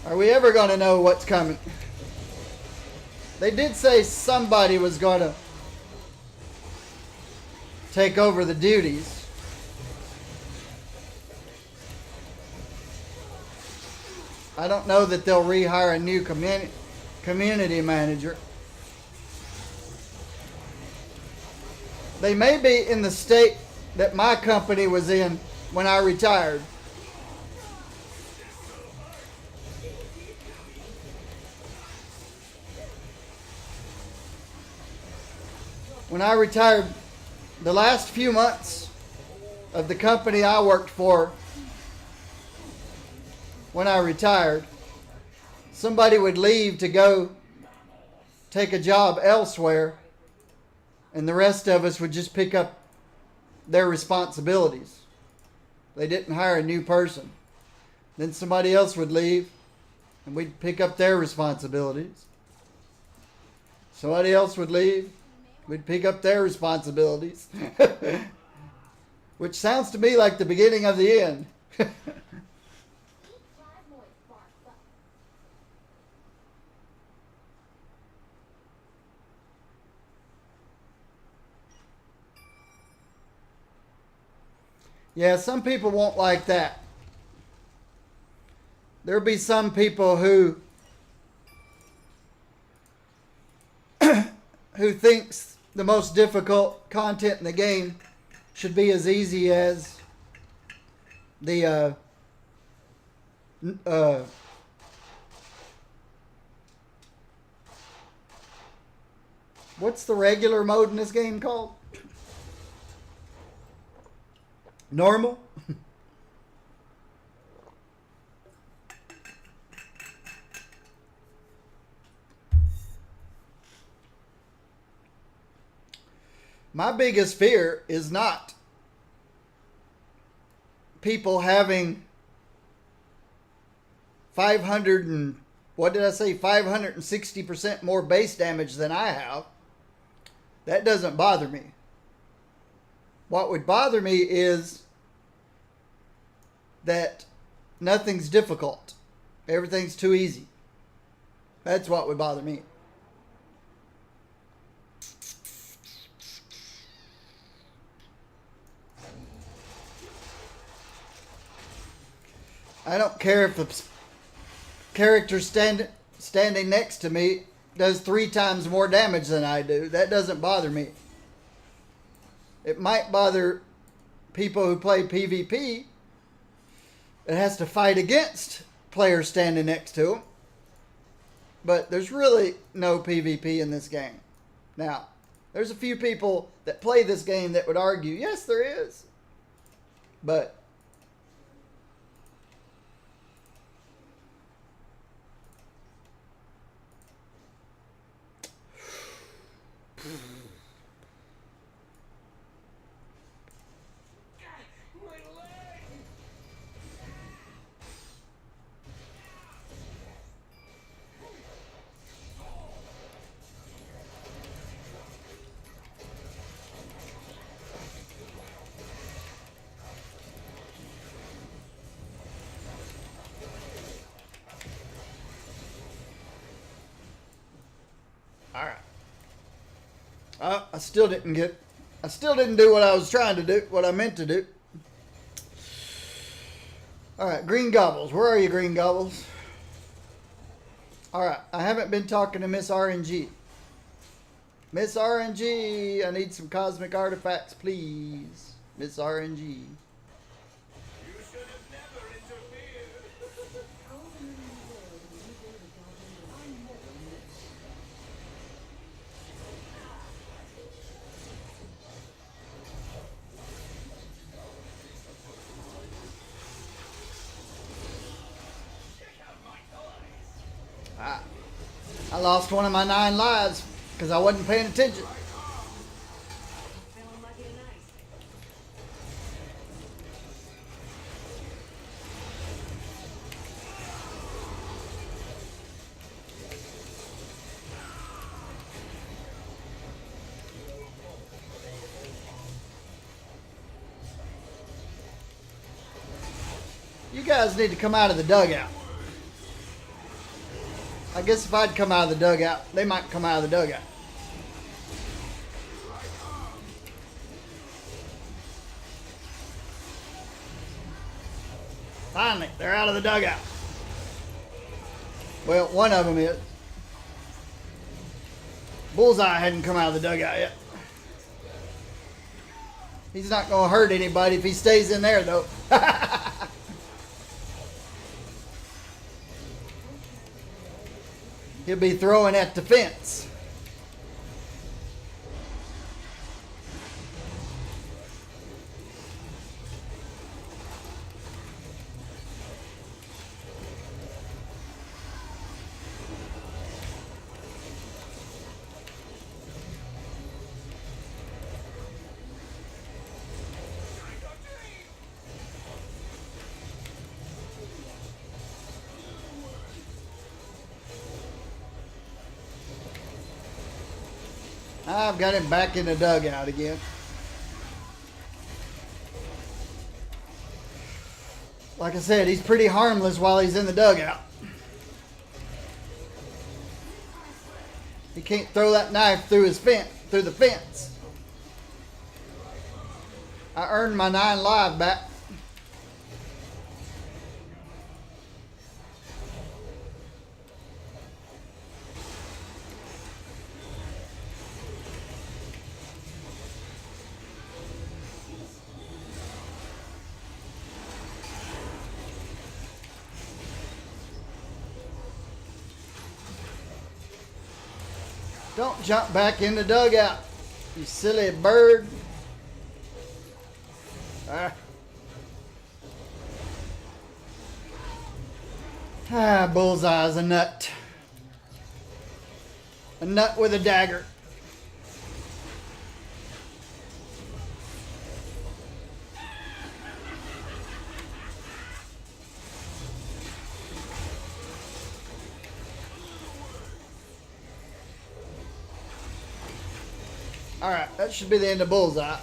Are we ever going to know what's coming? They did say somebody was going to take over the duties. I don't know that they'll rehire a new community manager. They may be in the state that my company was in when I retired. When I retired, the last few months of the company I worked for, when I retired, somebody would leave to go take a job elsewhere, and the rest of us would just pick up their responsibilities. They didn't hire a new person. Then somebody else would leave, and we'd pick up their responsibilities. Somebody else would leave, we'd pick up their responsibilities. Which sounds to me like the beginning of the end. Yeah, some people won't like that. There'll be some people who thinks the most difficult content in the game should be as easy as the what's the regular mode in this game called? Normal? My biggest fear is not people having 500 and, what did I say, 560% more base damage than I have. That doesn't bother me. What would bother me is that nothing's difficult. Everything's too easy. That's what would bother me. I don't care if the character's standing next to me does 3 times more damage than I do. That doesn't bother me. It might bother people who play PvP. It has to fight against players standing next to them. But there's really no PvP in this game. Now, there's a few people that play this game that would argue, yes, there is. But all right. I still didn't do what I was trying to do, what I meant to do. All right, Green Gobbles. Where are you, Green Gobbles? All right, I haven't been talking to Miss RNG. Miss RNG, I need some cosmic artifacts, please. Miss RNG. You should have never interfered. I lost one of my 9 lives because I wasn't paying attention. Feeling lucky tonight. You guys need to come out of the dugout. I guess if I'd come out of the dugout, they might come out of the dugout. Finally, they're out of the dugout. Well, one of them is. Bullseye hadn't come out of the dugout yet. He's not going to hurt anybody if he stays in there, though. He'll be throwing at the fence. I've got him back in the dugout again. Like I said, he's pretty harmless while he's in the dugout. He can't throw that knife through the fence. I earned my 9 lives back. Don't jump back in the dugout, you silly bird. Bullseye's a nut. A nut with a dagger. Alright, that should be the end of Bullseye.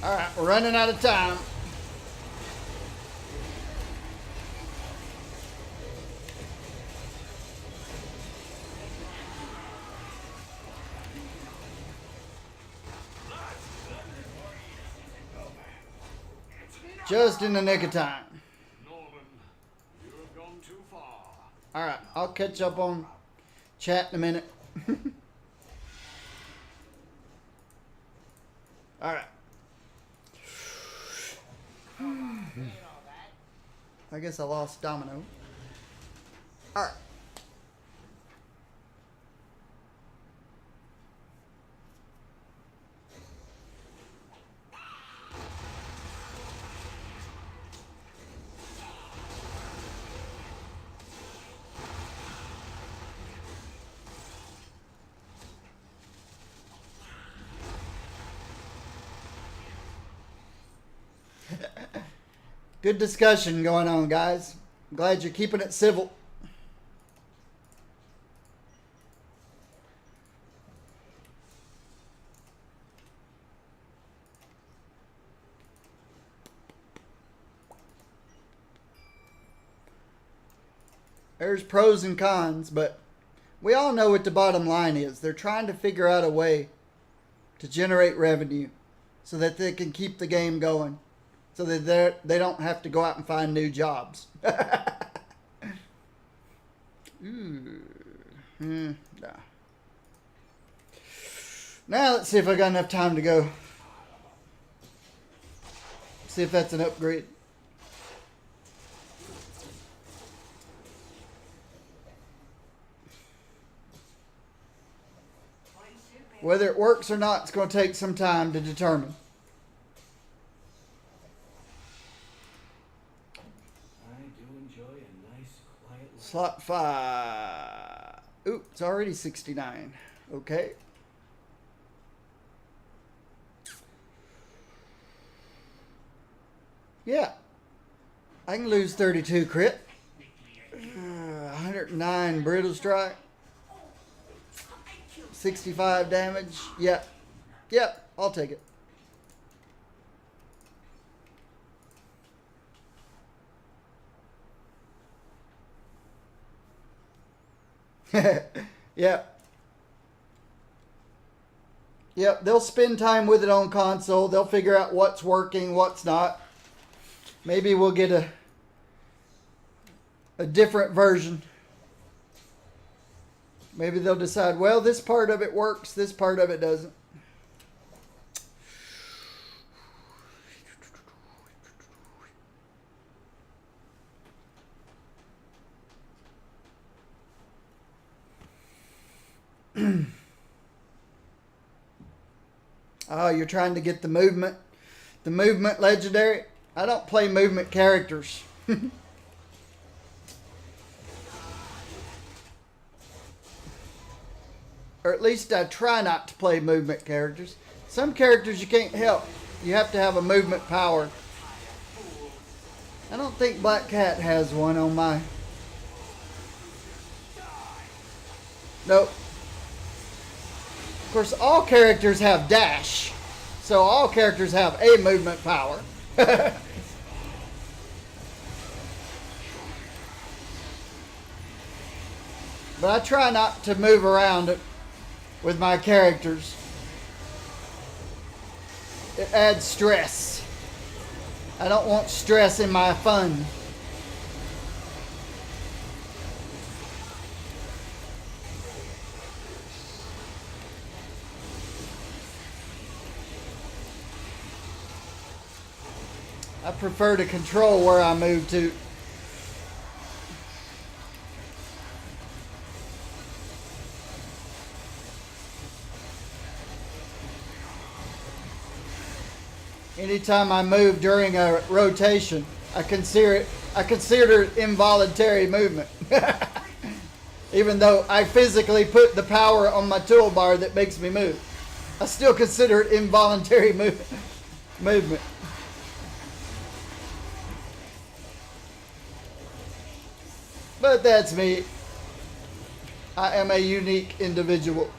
Alright, we're running out of time. Just in the nick of time. Norman, you have gone too far. Alright, I'll catch up on chat in a minute. Alright. I guess I lost Domino. Alright. Good discussion going on, guys. I'm glad you're keeping it civil. There's pros and cons, but we all know what the bottom line is. They're trying to figure out a way to generate revenue so that they can keep the game going, so that they don't have to go out and find new jobs. Nah. Now let's see if I got enough time to go. See if that's an upgrade. Whether it works or not, it's going to take some time to determine. I do enjoy a nice, quiet life. Slot 5. Ooh, it's already 69. Okay. Yeah. I can lose 32 crit. 109 brittle strike. 65 damage. Yep. Yep. I'll take it. Yep. Yep. They'll spend time with it on console. They'll figure out what's working, what's not. Maybe we'll get a different version. Maybe they'll decide, well, this part of it works, this part of it doesn't. Oh, you're trying to get the movement legendary? I don't play movement characters. Or at least I try not to play movement characters. Some characters you can't help. You have to have a movement power. I don't think Black Cat has one on my... Nope. Of course, all characters have dash. So all characters have a movement power. But I try not to move around with my characters. It adds stress. I don't want stress in my fun. I prefer to control where I move to. Anytime I move during a rotation, I consider it involuntary movement. Even though I physically put the power on my toolbar that makes me move, I still consider it involuntary movement. But that's me. I am a unique individual.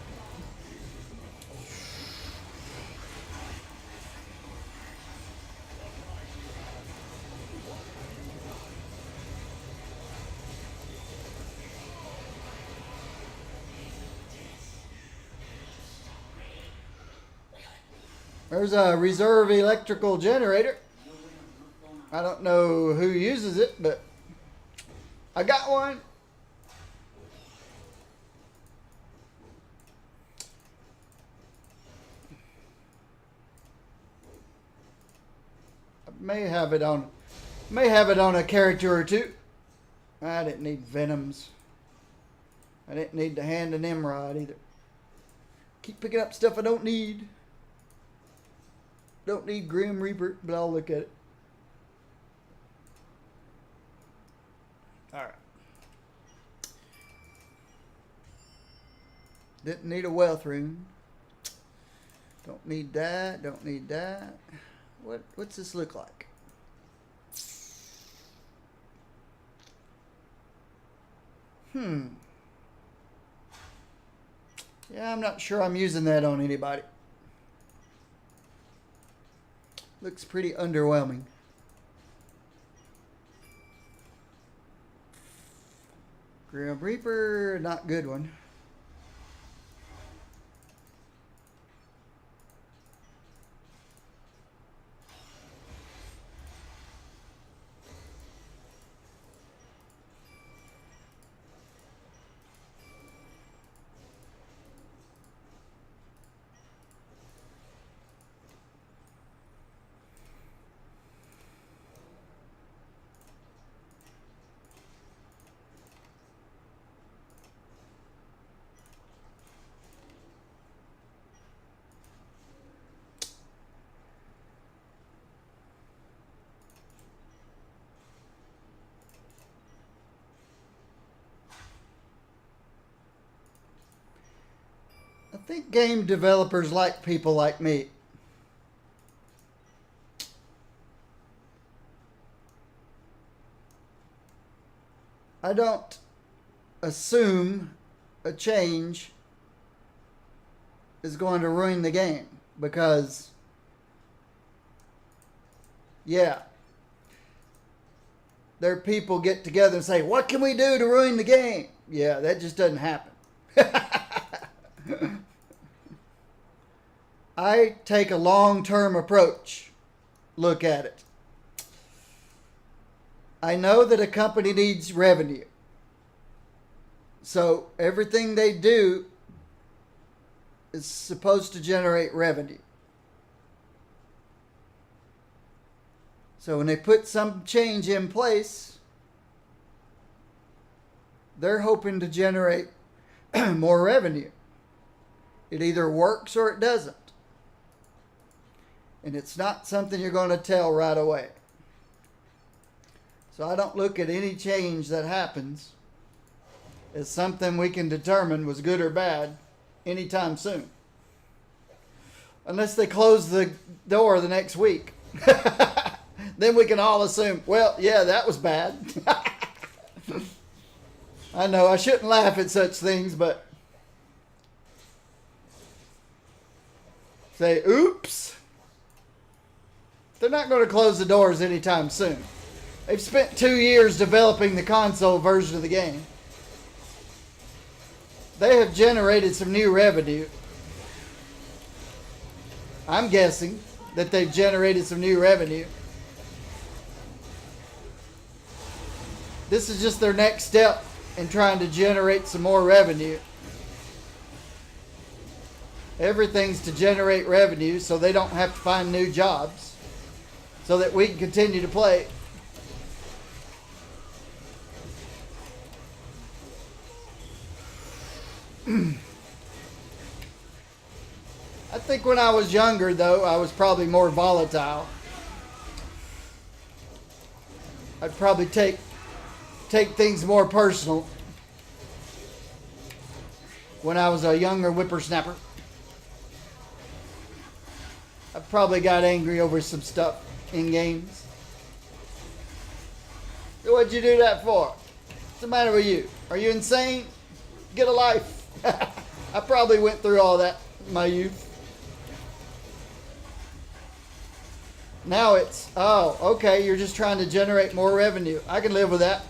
There's a reserve electrical generator. I don't know who uses it, but I got one. I may have it on a character or two. I didn't need Venoms. I didn't need the Hand and Nimrod either. Keep picking up stuff I don't need. Don't need Grim Reaper, but I'll look at it. Alright. Didn't need a wealth rune. Don't need that. Don't need that. What's this look like? Yeah, I'm not sure I'm using that on anybody. Looks pretty underwhelming. Grim Reaper, not good one. I think game developers like people like me. I don't assume a change is going to ruin the game because, yeah, their people get together and say, what can we do to ruin the game? Yeah, that just doesn't happen. I take a long-term approach. Look at it. I know that a company needs revenue. So everything they do is supposed to generate revenue. So when they put some change in place, they're hoping to generate more revenue. It either works or it doesn't. And it's not something you're going to tell right away. So I don't look at any change that happens as something we can determine was good or bad anytime soon. Unless they close the door the next week. Then we can all assume, well, yeah, that was bad. I know I shouldn't laugh at such things, but say, oops. They're not going to close the doors anytime soon. They've spent 2 years developing the console version of the game. They have generated some new revenue. I'm guessing that they've generated some new revenue. This is just their next step in trying to generate some more revenue. Everything's to generate revenue so they don't have to find new jobs. So that we can continue to play. I think when I was younger, though, I was probably more volatile. I'd probably take things more personal when I was a younger whippersnapper. I probably got angry over some stuff in games. What'd you do that for? What's the matter with you? Are you insane? Get a life. I probably went through all that in my youth. Now it's, oh, okay, you're just trying to generate more revenue. I can live with that.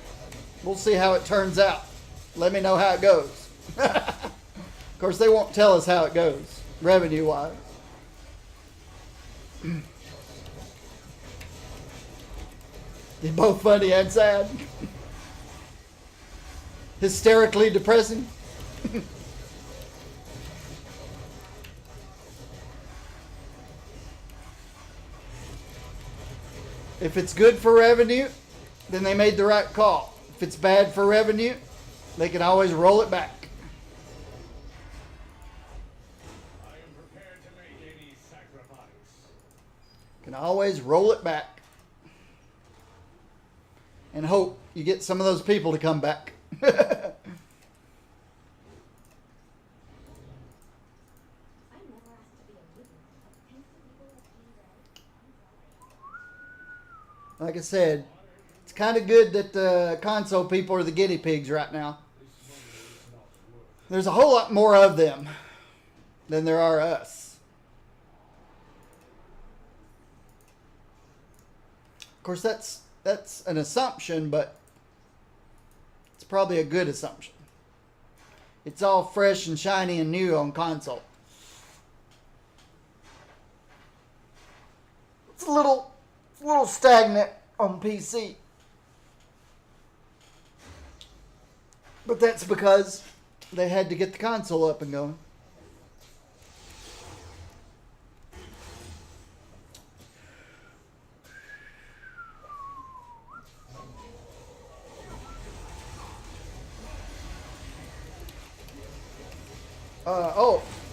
We'll see how it turns out. Let me know how it goes. Of course, they won't tell us how it goes, revenue-wise. They're both funny and sad. Hysterically depressing. If it's good for revenue, then they made the right call. If it's bad for revenue, they can always roll it back. I am prepared to make any sacrifice. Can always roll it back. And hope you get some of those people to come back. I never asked to be a mutant, but can some people like you, right? Like I said, it's kind of good that the console people are the guinea pigs right now. There's a whole lot more of them than there are us. Of course, that's an assumption, but it's probably a good assumption. It's all fresh and shiny and new on console. It's a little stagnant on PC. But that's because they had to get the console up and going.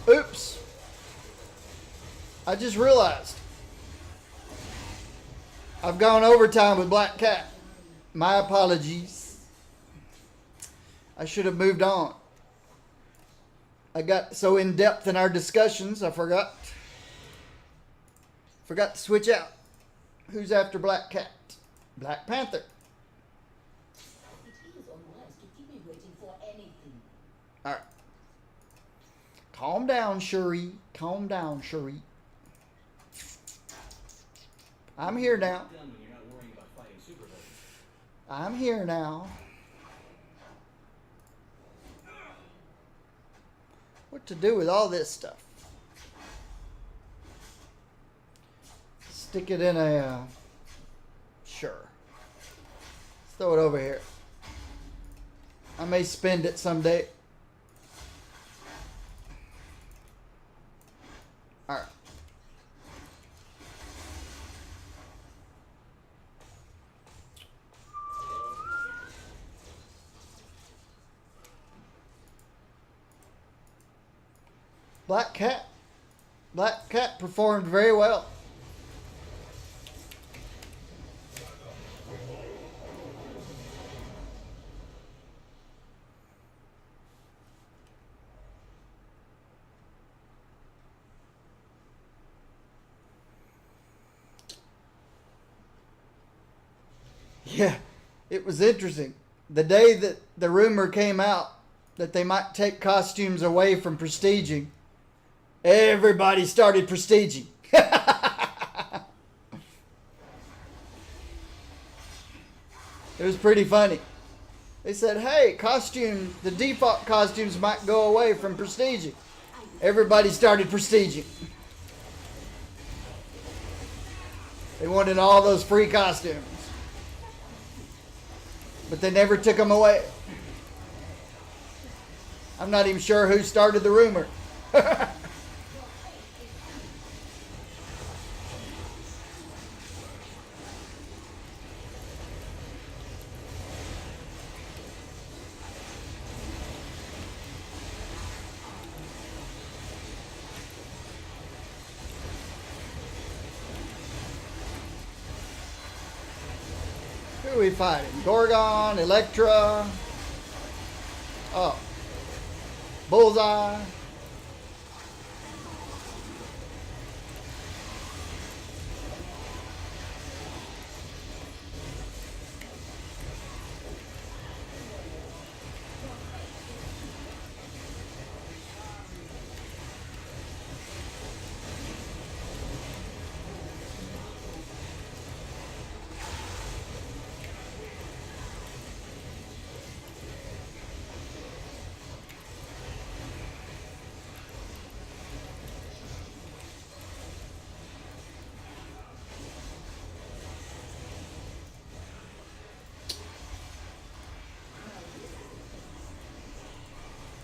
Oops. I just realized I've gone overtime with Black Cat. My apologies. I should have moved on. I got so in depth in our discussions, I forgot to switch out. Who's after Black Cat? Black Panther. It is unwise to keep me waiting for anything. All right. Calm down, Shuri. Calm down, Shuri. I'm here now. Done when you're not worrying about fighting supervillains. I'm here now. What to do with all this stuff? Stick it in a... sure. Let's throw it over here. I may spend it someday. Alright. Black Cat. Black Cat performed very well. Yeah, it was interesting. The day that the rumor came out that they might take costumes away from prestiging, everybody started prestiging. It was pretty funny. They said, hey, the default costumes might go away from prestiging. Everybody started prestiging. They wanted all those free costumes. But they never took them away. I'm not even sure who started the rumor. Who are we fighting? Gorgon, Electra. Oh. Bullseye.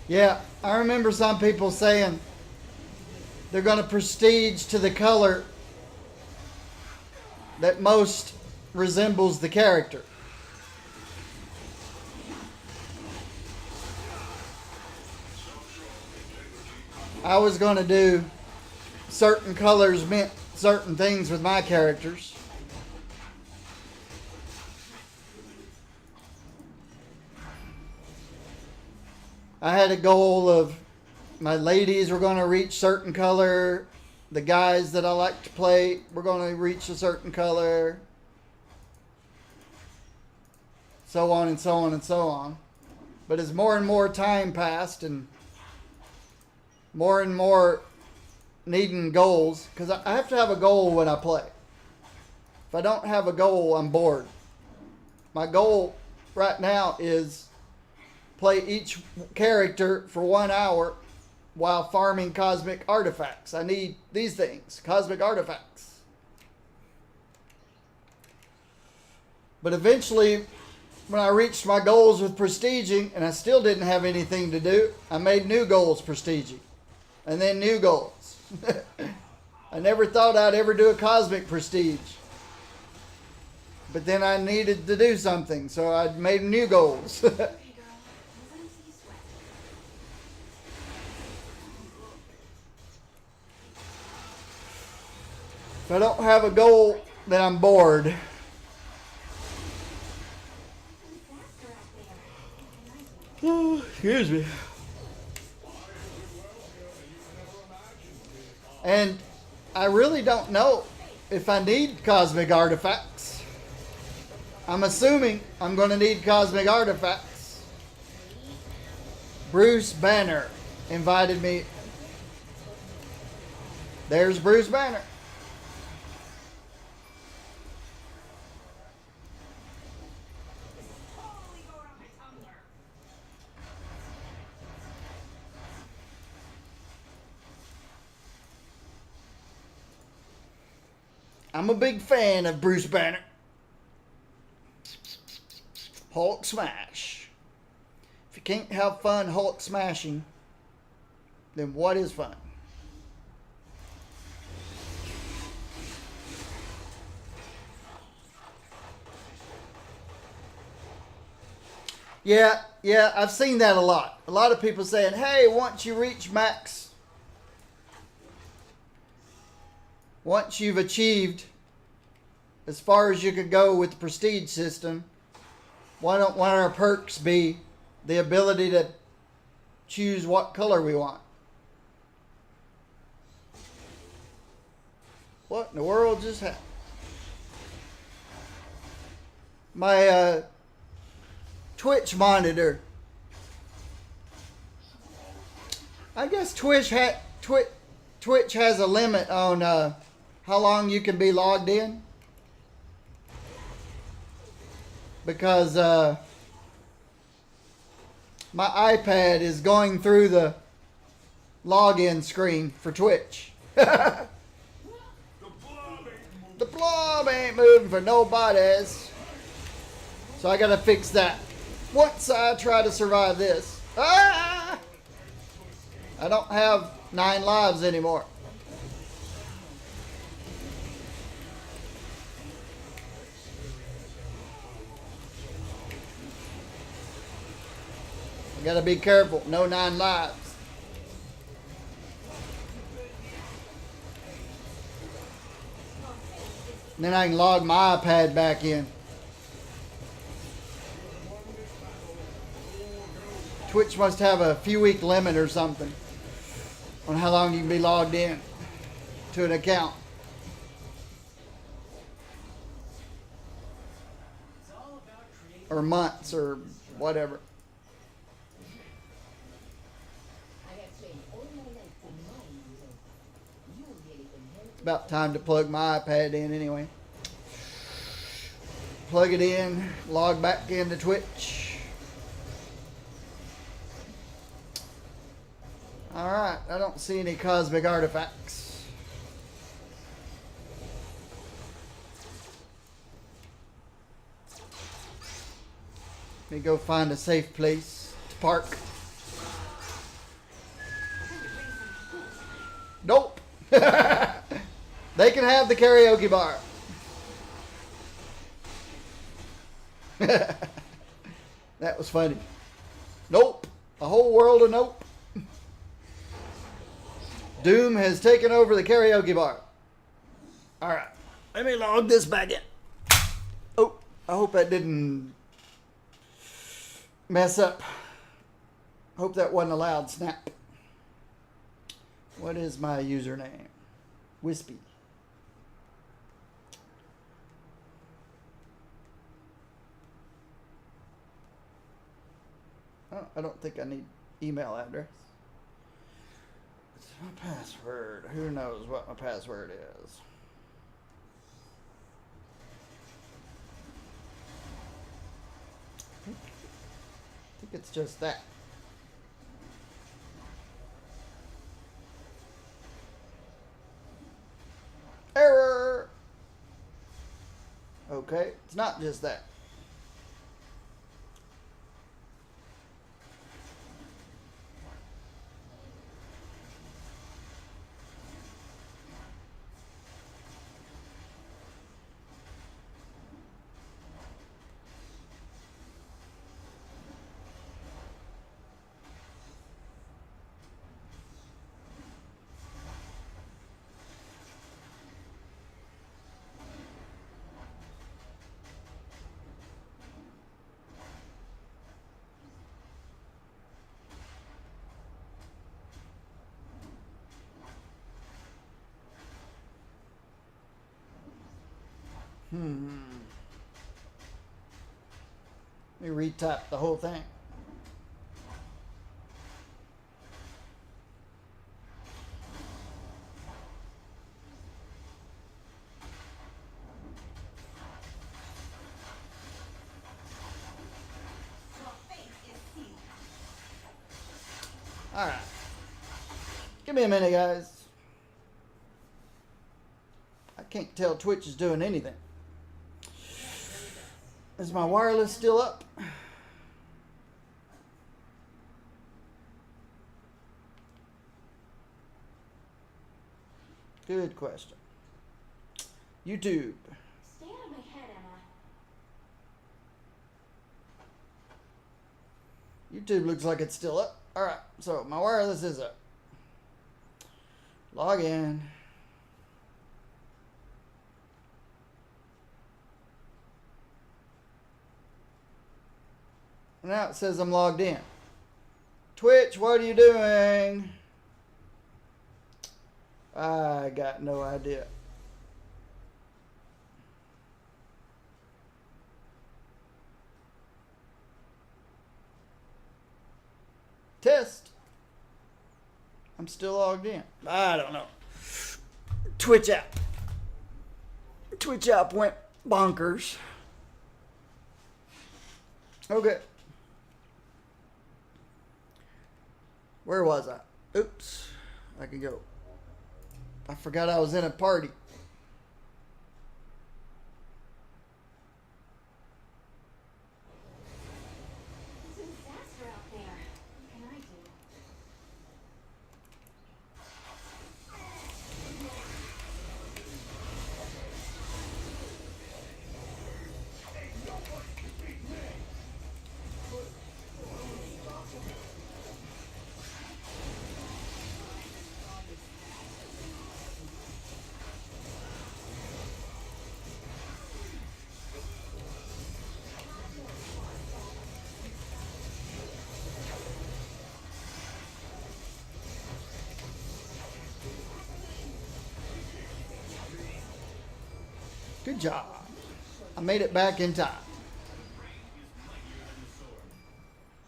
Yeah, I remember some people saying they're going to prestige to the color that most resembles the character. I was going to do certain colors meant certain things with my characters. I had a goal of my ladies were going to reach certain color. The guys that I like to play were going to reach a certain color. So on and so on and so on. But as more and more time passed and more needing goals, because I have to have a goal when I play. If I don't have a goal, I'm bored. My goal right now is play each character for 1 hour while farming cosmic artifacts. I need these things, cosmic artifacts. But eventually, when I reached my goals with prestiging, and I still didn't have anything to do, I made new goals prestiging. And then new goals. I never thought I'd ever do a cosmic prestige. But then I needed to do something, so I made new goals. Hey girl, nobody see you sweat. If I don't have a goal, then I'm bored. Be faster out there. Excuse me. And I really don't know if I need cosmic artifacts. I'm assuming I'm going to need cosmic artifacts. Bruce Banner invited me. There's Bruce Banner. Totally going on my Tumblr. I'm a big fan of Bruce Banner. Hulk smash. If you can't have fun Hulk smashing, then what is fun? Yeah, I've seen that a lot. A lot of people saying, hey, once you reach max, once you've achieved as far as you could go with the prestige system, why don't one of our perks be the ability to choose what color we want? What in the world just happened? My Twitch monitor. I guess Twitch has a limit on how long you can be logged in. Because my iPad is going through the login screen for Twitch. The blob ain't moving for nobody's. So I gotta fix that. Once I try to survive this. I don't have 9 lives anymore. I gotta be careful. No 9 lives. And then I can log my iPad back in. Twitch must have a few week limit or something on how long you can be logged in to an account. It's all about creating. Or months or whatever. I have spent all my life for mine, so you really inherit. It's about time to plug my iPad in anyway. Plug it in, log back into Twitch. Alright, I don't see any cosmic artifacts. Let me go find a safe place to park. have the karaoke bar. That was funny. Nope. A whole world of nope. Doom has taken over the karaoke bar. Alright. Let me log this back in. Oh, I hope that didn't mess up. Hope that wasn't a loud snap. What is my username? Wispy. Oh, I don't think I need email address. It's my password. Who knows what my password is? I think it's just that. Error! Okay, it's not just that. Let me retap the whole thing. Alright. Give me a minute, guys. I can't tell Twitch is doing anything. Is my wireless still up? Good question. YouTube. Stay out of my head, Emma. YouTube looks like it's still up. Alright, so my wireless is up. Log in. Now it says I'm logged in. Twitch, what are you doing? I got no idea. Test. I'm still logged in. I don't know. Twitch app. Twitch app went bonkers. Okay. Where was I? Oops. I can go. I forgot I was in a party. It's a disaster out there. What can I do? Good job. I made it back in time.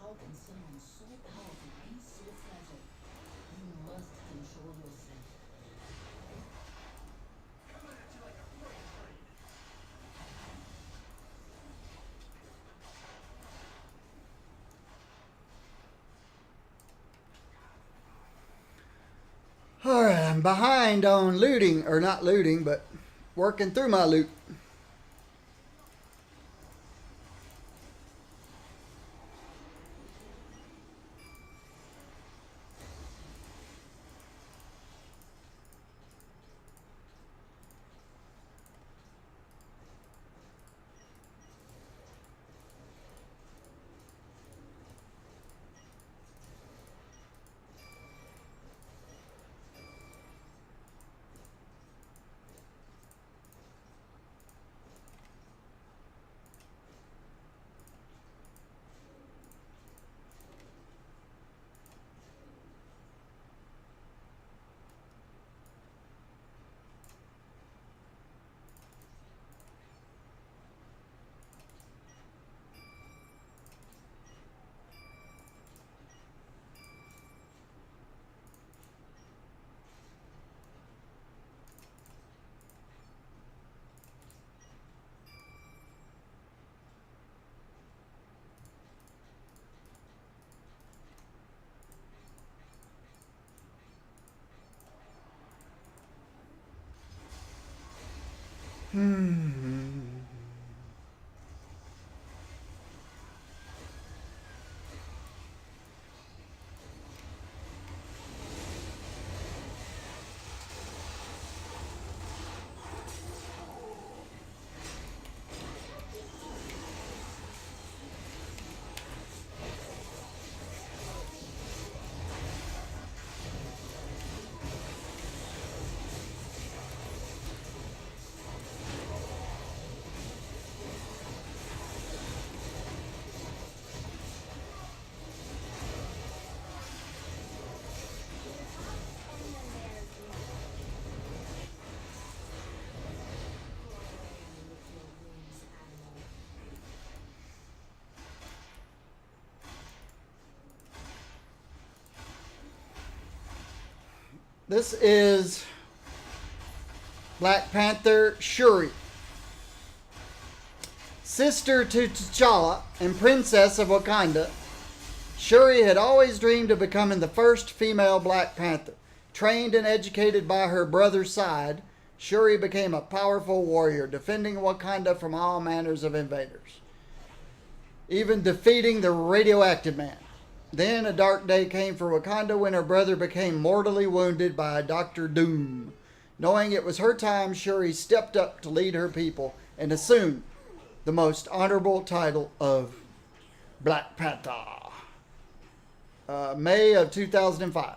How can someone so powerful be so fragile? You must control yourself. Alright, I'm behind on looting, or not looting, but working through my loot. This is Black Panther Shuri, sister to T'Challa and princess of Wakanda. Shuri had always dreamed of becoming the first female Black Panther. Trained and educated by her brother's side, Shuri became a powerful warrior, defending Wakanda from all manners of invaders, even defeating the radioactive man. Then a dark day came for Wakanda when her brother became mortally wounded by Dr. Doom. Knowing it was her time, Shuri stepped up to lead her people and assumed the most honorable title of Black Panther. May of 2005.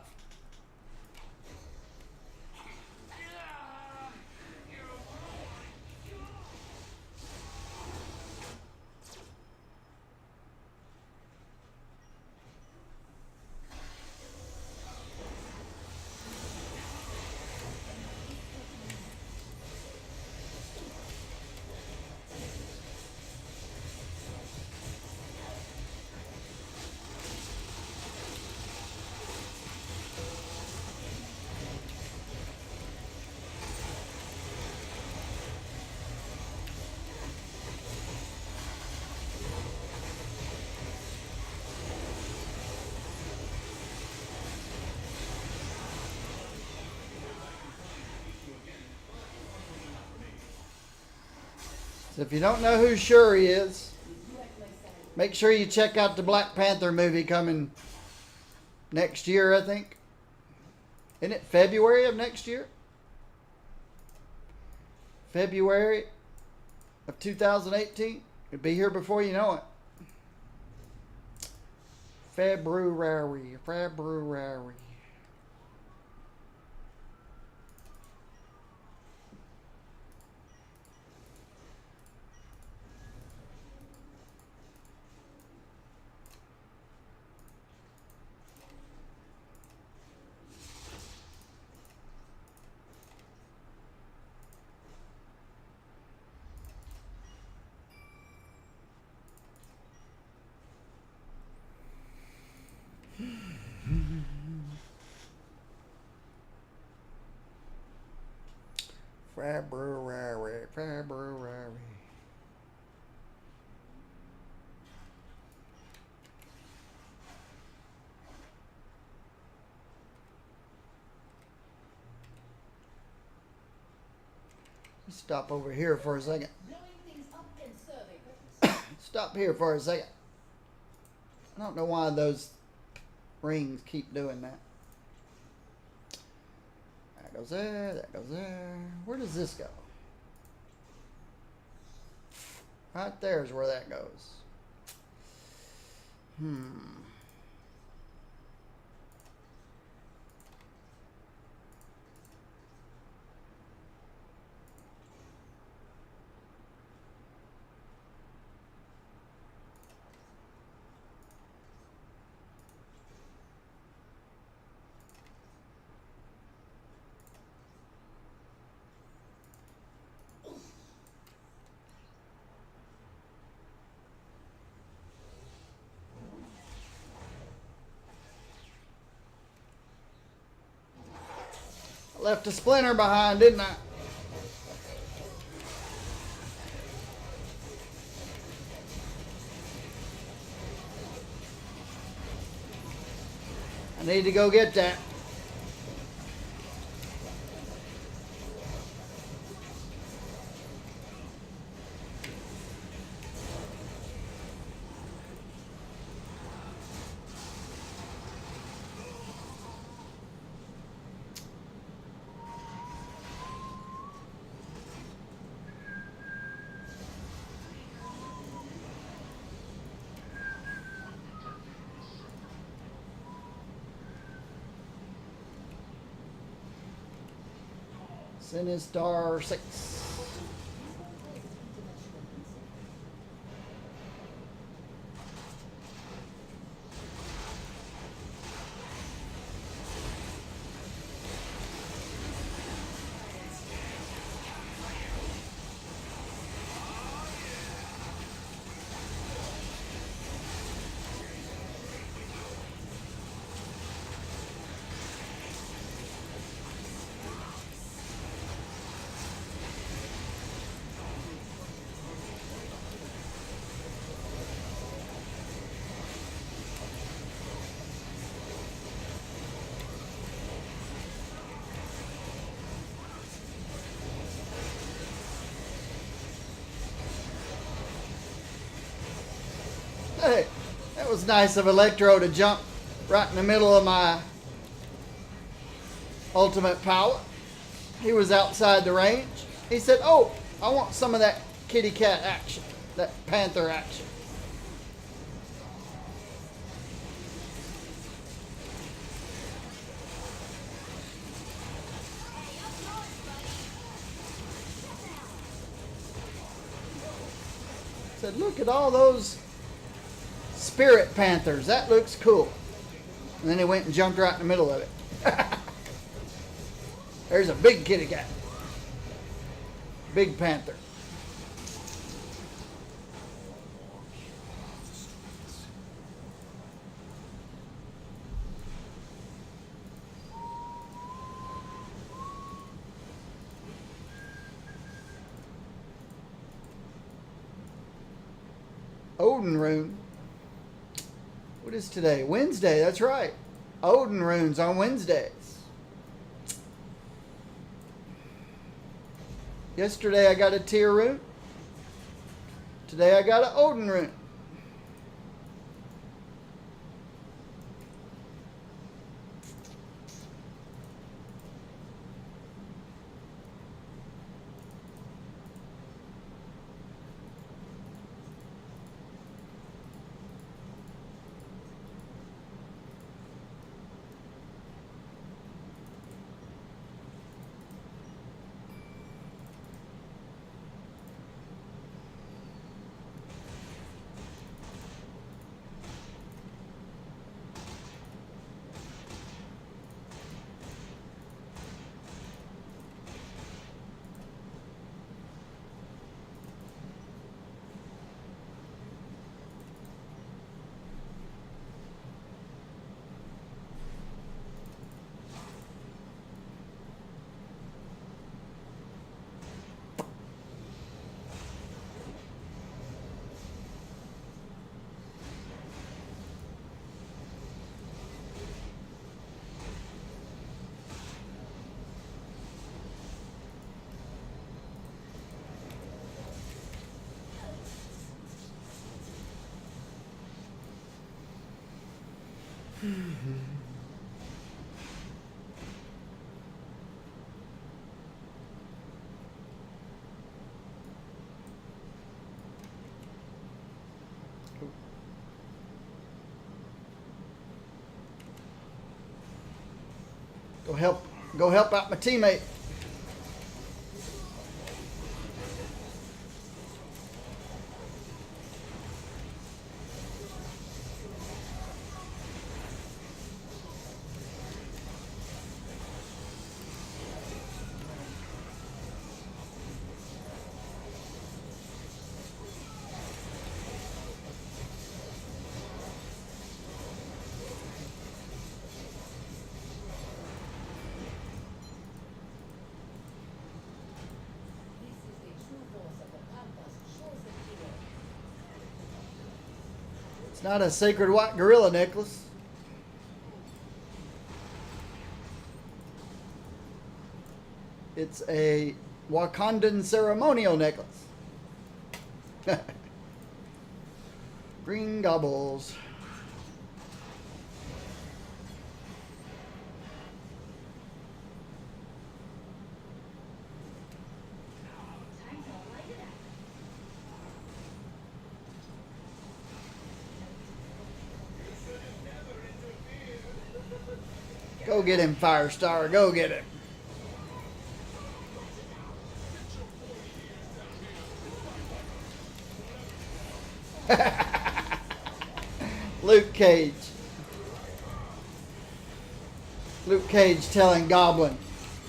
So if you don't know who Shuri is, make sure you check out the Black Panther movie coming next year, I think. Isn't it February of next year? February of 2018. It'll be here before you know it. February. February. Stop over here for a second. Blowing things up and survey purpose. Stop here for a second. I don't know why those rings keep doing that. That goes there, that goes there. Where does this go? Right there is where that goes. Left a splinter behind, didn't I? I need to go get that. Sinistar 6. Hey, that was nice of Electro to jump right in the middle of my ultimate power. He was outside the range. He said, "Oh, I want some of that kitty cat action, that Panther action." Said, "Look at all those spirit panthers. That looks cool." And then he went and jumped right in the middle of it. There's a big kitty cat. Big panther. Odin rune. What is today? Wednesday, that's right. Odin runes on Wednesdays. Yesterday I got a Tyr rune. Today I got an Odin rune. Go help out my teammate. This is the true force of the Panther's chosen hero. It's not a sacred white gorilla necklace. It's a Wakandan ceremonial necklace. Green gobbles. Time to light it up. Go get him, Firestar. Go get him. Luke Cage. Luke Cage telling Goblin,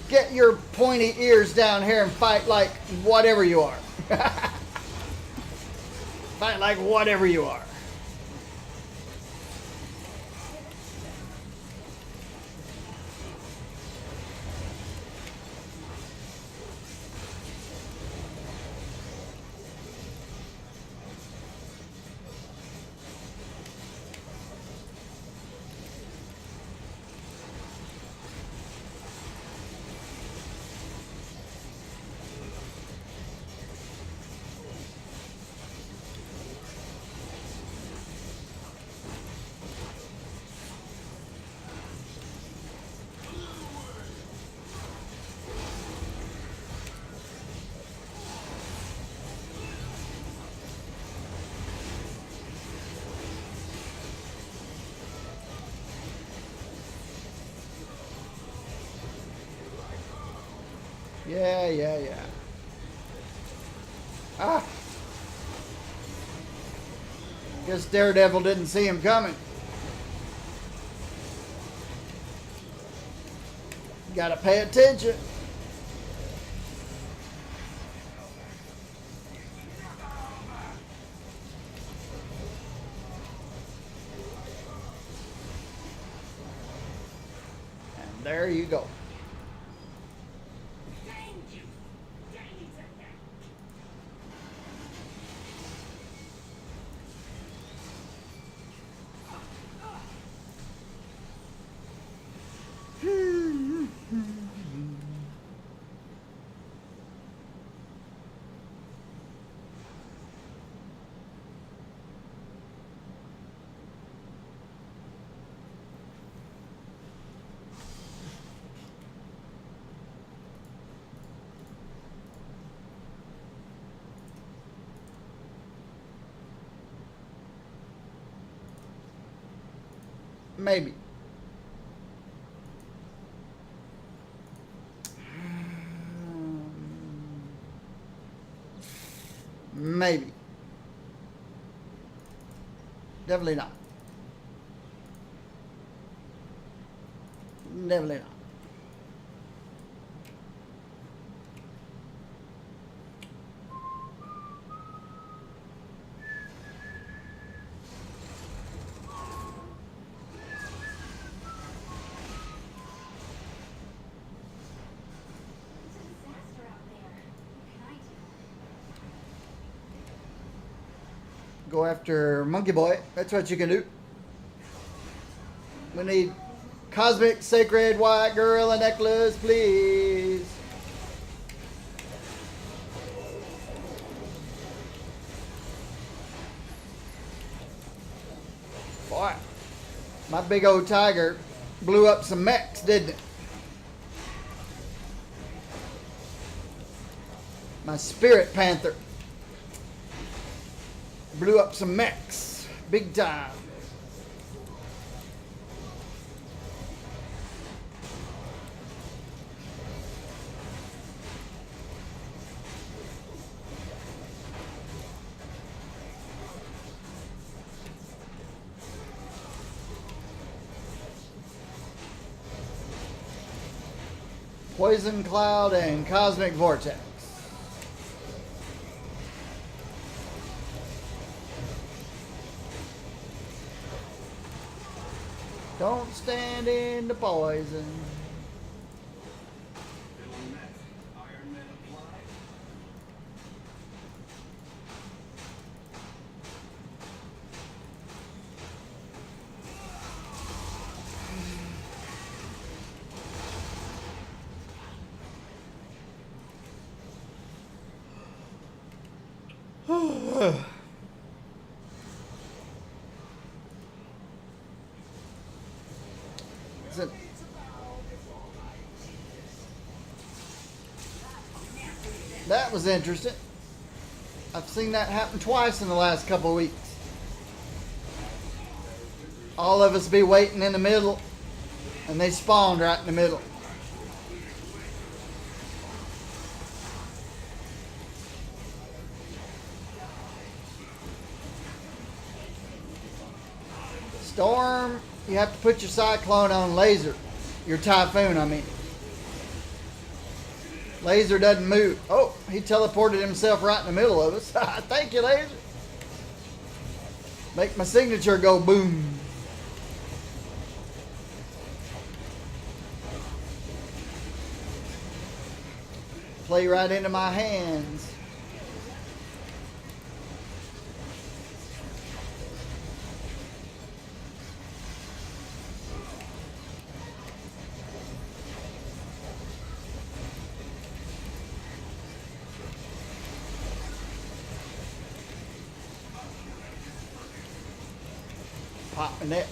get your pointy ears down here and fight like whatever you are. Fight like whatever you are. Yeah. Ah. Guess Daredevil didn't see him coming. Gotta pay attention. And there you go. Maybe. Maybe. Definitely not. Definitely not. It's a disaster out there. What can I do? Go after Monkey Boy. That's what you can do. We need cosmic sacred white gorilla necklace, please. Boy, my big old tiger blew up some mechs, didn't it? My spirit panther blew up some mechs, big time. Poison Cloud and Cosmic Vortex. Don't stand in the poison. Bill met. Iron Man applied. So- That was interesting. I've seen that happen twice in the last couple of weeks. All of us be waiting in the middle, and they spawned right in the middle. Storm, you have to put your cyclone on laser. Your typhoon, I mean. Laser doesn't move. Oh, he teleported himself right in the middle of us. Thank you, Laser. Make my signature go boom. Play right into my hands. Pop my neck.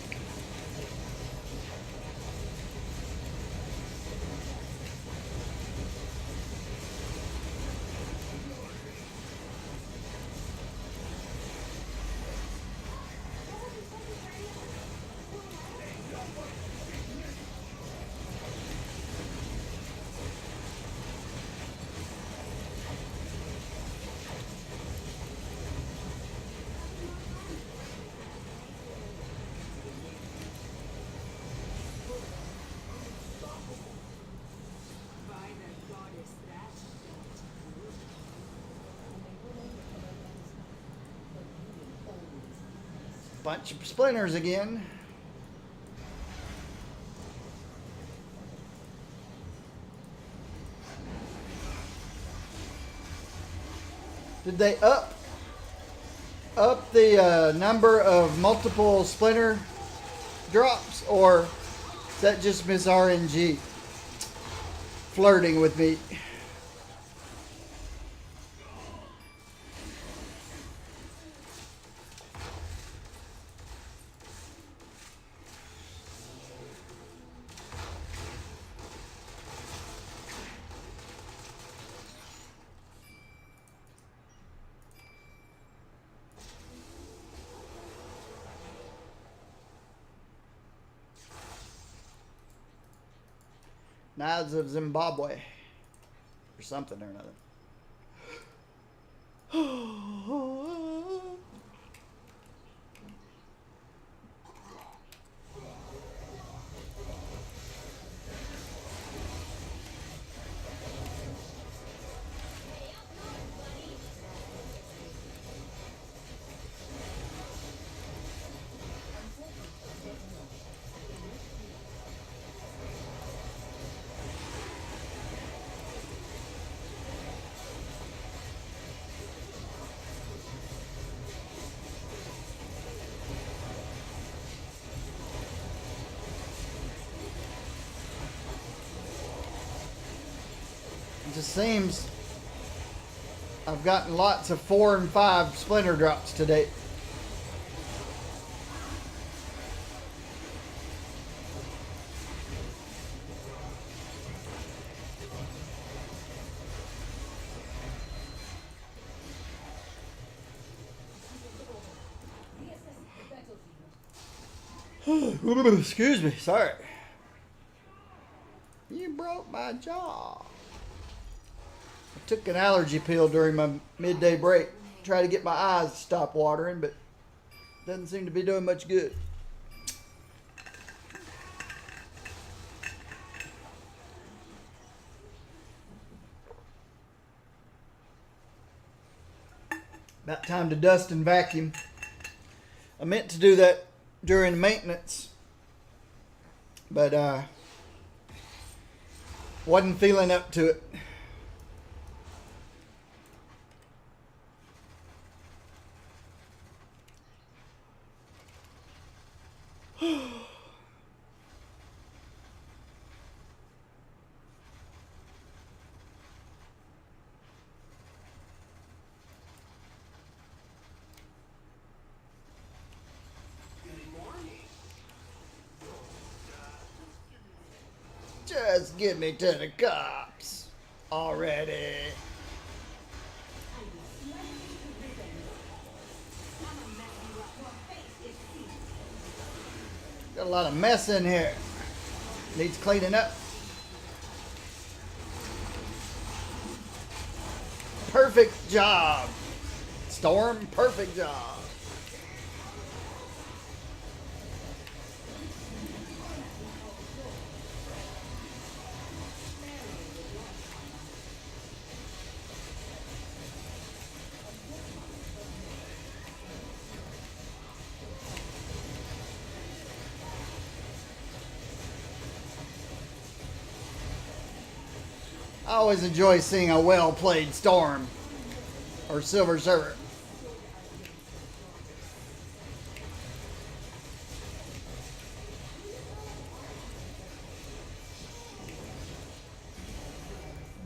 Bunch of splinters again. Did they up the number of multiple splinter drops, or is that just Miss RNG flirting with me? Knives of Zimbabwe. Or something or another. It just seems I've gotten lots of 4 and 5 splinter drops today. Excuse me, sorry. You broke my jaw. I took an allergy pill during my midday break. Try to get my eyes to stop watering, but doesn't seem to be doing much good. About time to dust and vacuum. I meant to do that during maintenance, but wasn't feeling up to it. Just get me to the cops already. Got a lot of mess in here. Needs cleaning up. Perfect job. Storm, perfect job. I always enjoy seeing a well-played Storm or Silver Surfer.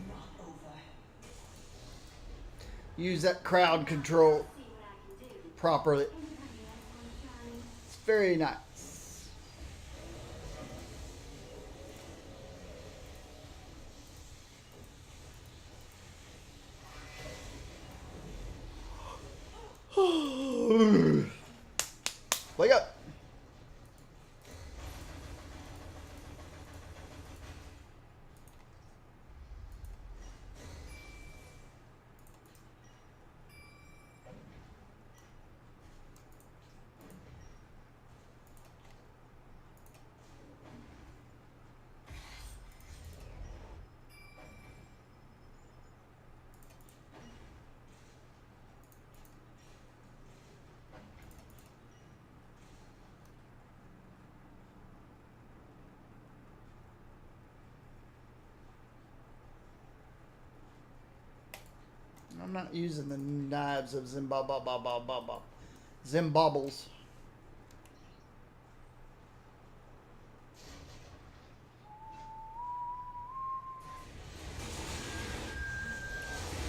Not over. Use that crowd control properly. It's very nice. Wake up. I'm not using the knives of Zimbabbles.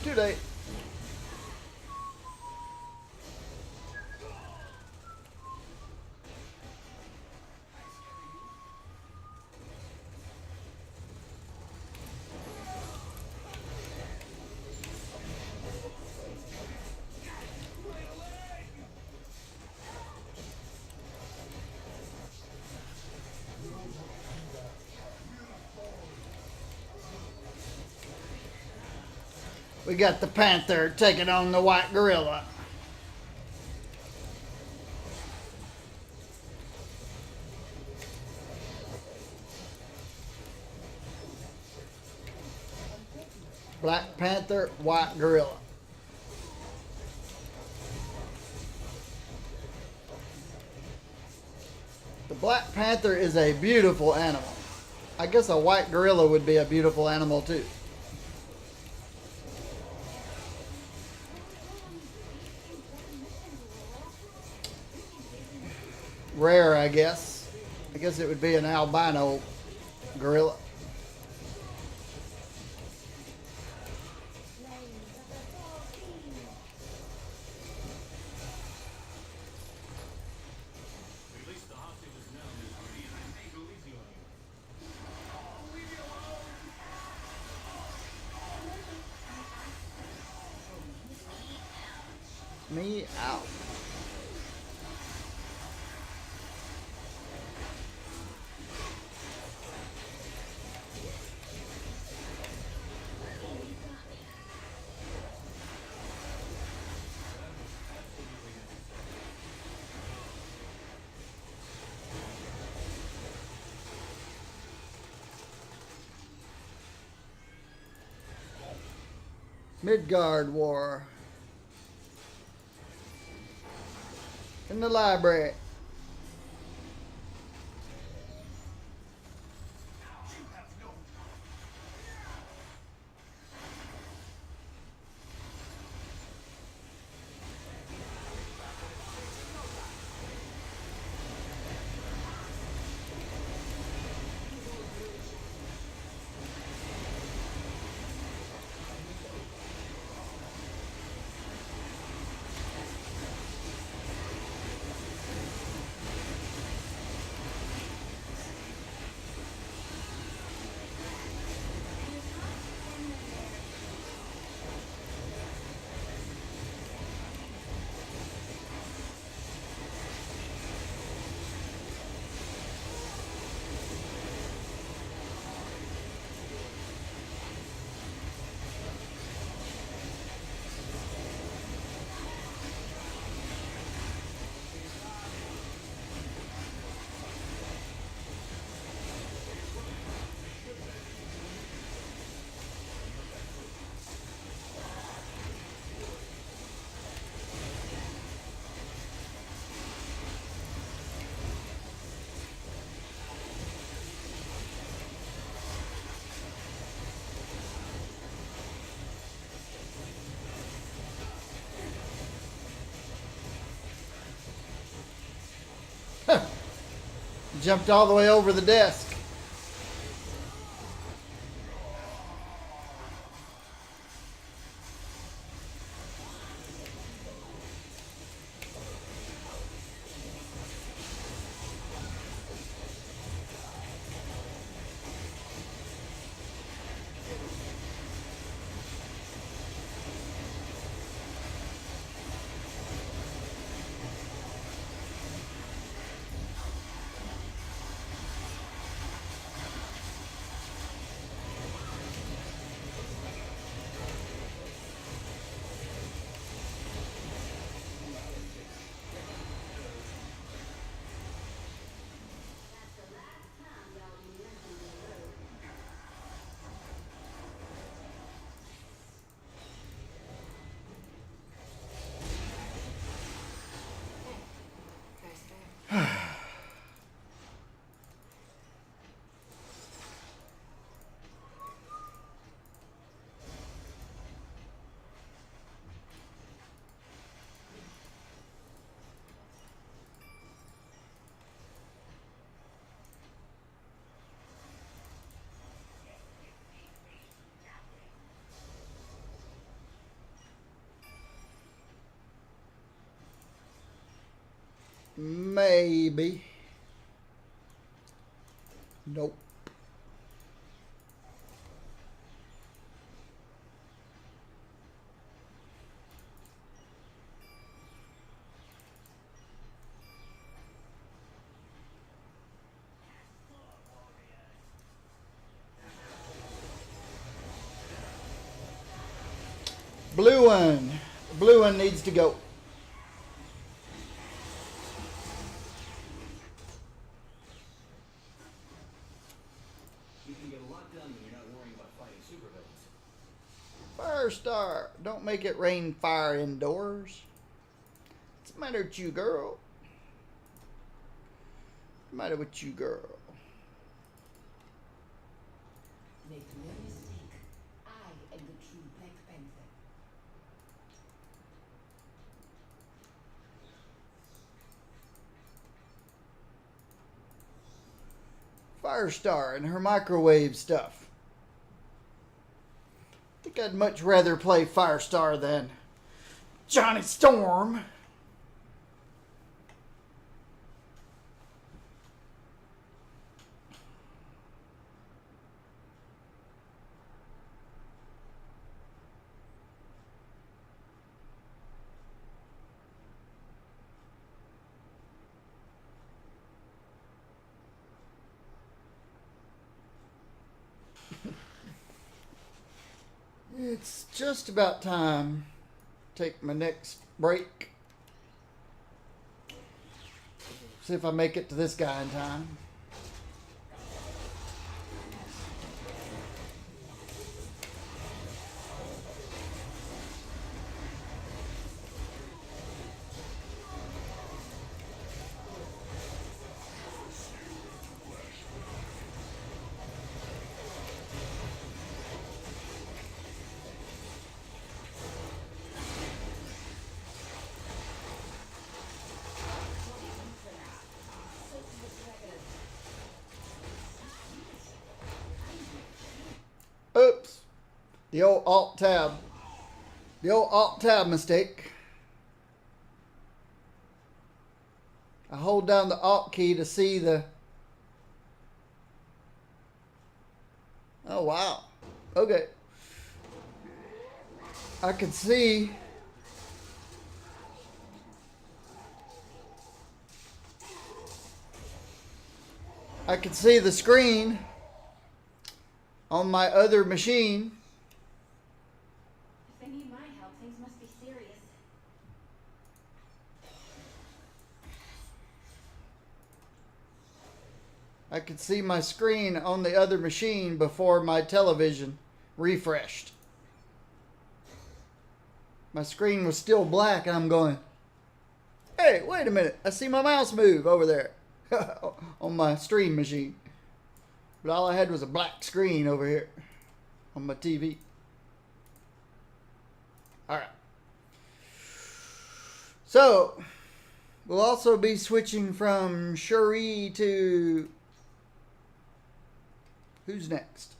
Too late. We got the Panther taking on the white gorilla. Black Panther, white gorilla. The Black Panther is a beautiful animal. I guess a white gorilla would be a beautiful animal too. Rare, I guess. I guess it would be an albino gorilla. Release the hostages now, Miss Rudy, and I may go easy on you. Me out. Midgard War. In the library. Jumped all the way over the desk. Maybe. Nope. Blue one. Blue one needs to go. You can get a lot done when you're not worrying about fighting supervillains. Fire star. Don't make it rain fire indoors. What's the matter with you, girl? What's the matter with you, girl? Make no mistake, I am the true Black Panther. Firestar and her microwave stuff. I think I'd much rather play Firestar than Johnny Storm. It's just about time to take my next break. See if I make it to this guy in time. Oops. The old Alt Tab. The old Alt Tab mistake. I hold down the Alt key to see the... Oh, wow. Okay. I can see... I can see the screen on my other machine. If they need my help, things must be serious. I could see my screen on the other machine before my television refreshed. My screen was still black and I'm going, hey, wait a minute. I see my mouse move over there on my stream machine. But all I had was a black screen over here on my TV. All right. So, We'll also be switching from Shuri to... Who's next?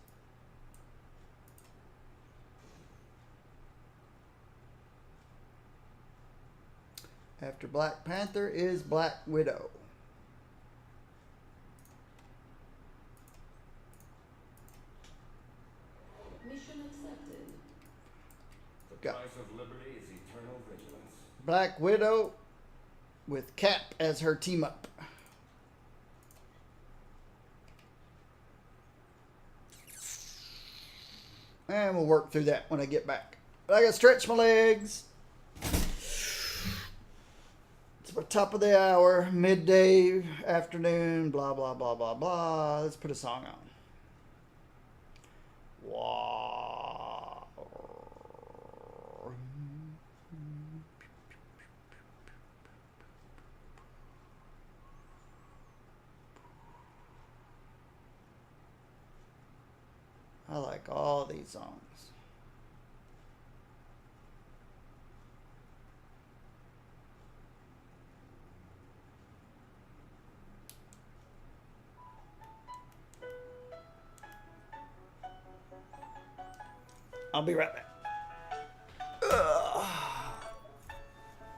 After Black Panther is Black Widow. Mission accepted. The Got- price of liberty is eternal vigilance. Black Widow with Cap as her team up. And we'll work through that when I get back. But I gotta stretch my legs. It's the top of the hour, midday, afternoon, blah, blah, blah, blah, blah. Let's put a song on. Wow. I like all these songs. I'll be right back. Ugh.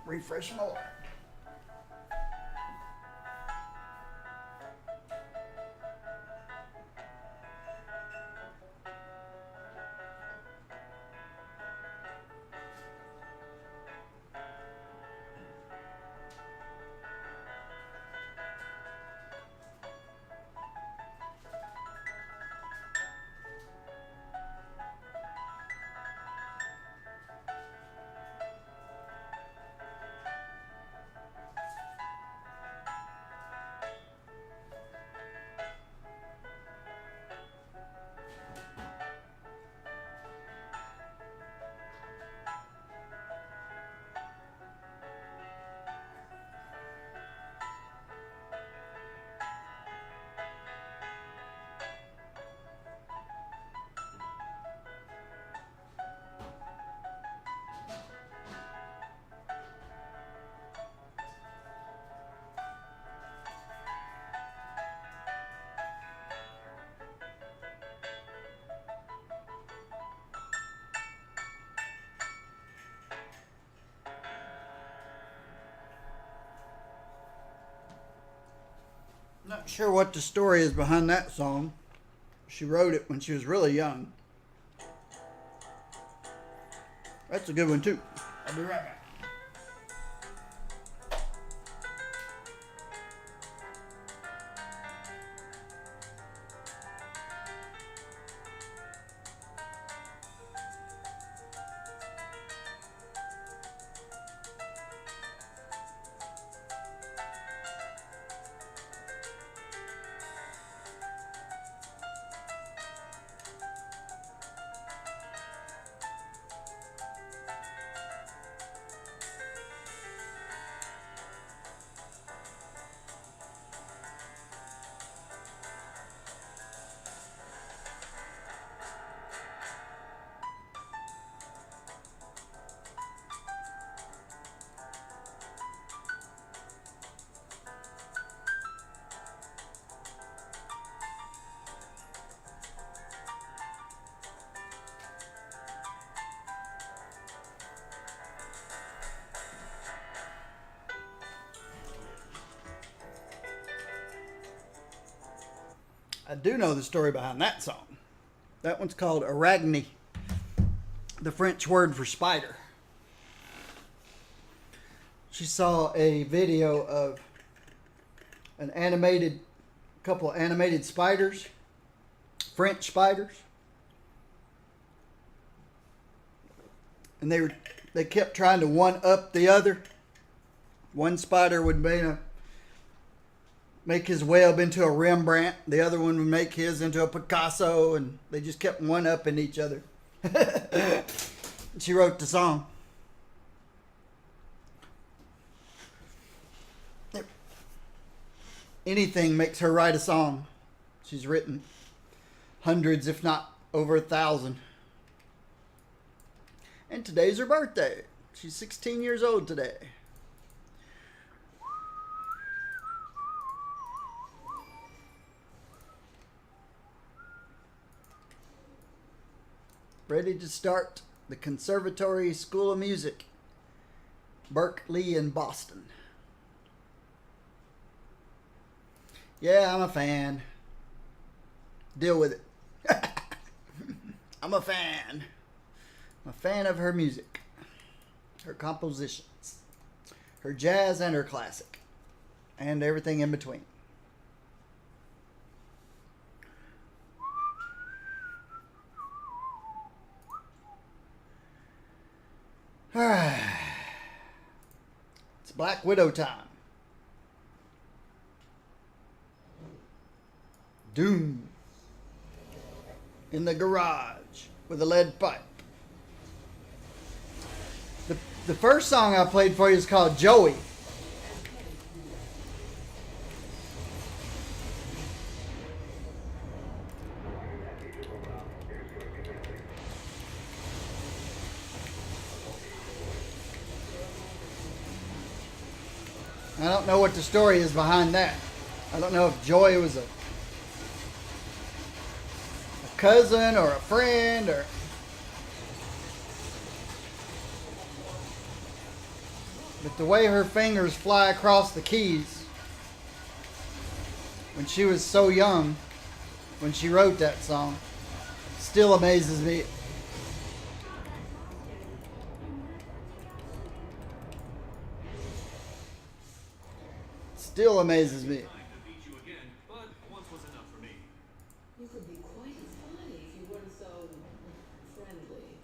Refresh my water. Not sure what the story is behind that song. She wrote it when she was really young. That's a good one too. I'll be right back. I do know the story behind that song. That one's called Arachne, the French word for spider. She saw a video of couple of animated spiders, French spiders, and they kept trying to one up the other. One spider would make his web into a Rembrandt. The other one would make his into a Picasso, and they just kept one upping each other. She wrote the song. Anything makes her write a song. She's written hundreds, if not over 1,000. And today's her birthday. She's 16 years old today. ready to start the Conservatory School of Music, Berkeley in Boston. Yeah, I'm a fan. Deal with it. I'm a fan. I'm a fan of her music, her compositions, her jazz and her classic, and everything in between. It's Black Widow time. Doom in the garage with a lead pipe. The first song I played for you is called Joey. I don't know what the story is behind that. I don't know if Joy was a cousin or a friend or... But the way her fingers fly across the keys when she was so young, when she wrote that song, still amazes me. Still amazes me. Time to beat you again, but once was enough for me. You could be quite as funny if you weren't so friendly.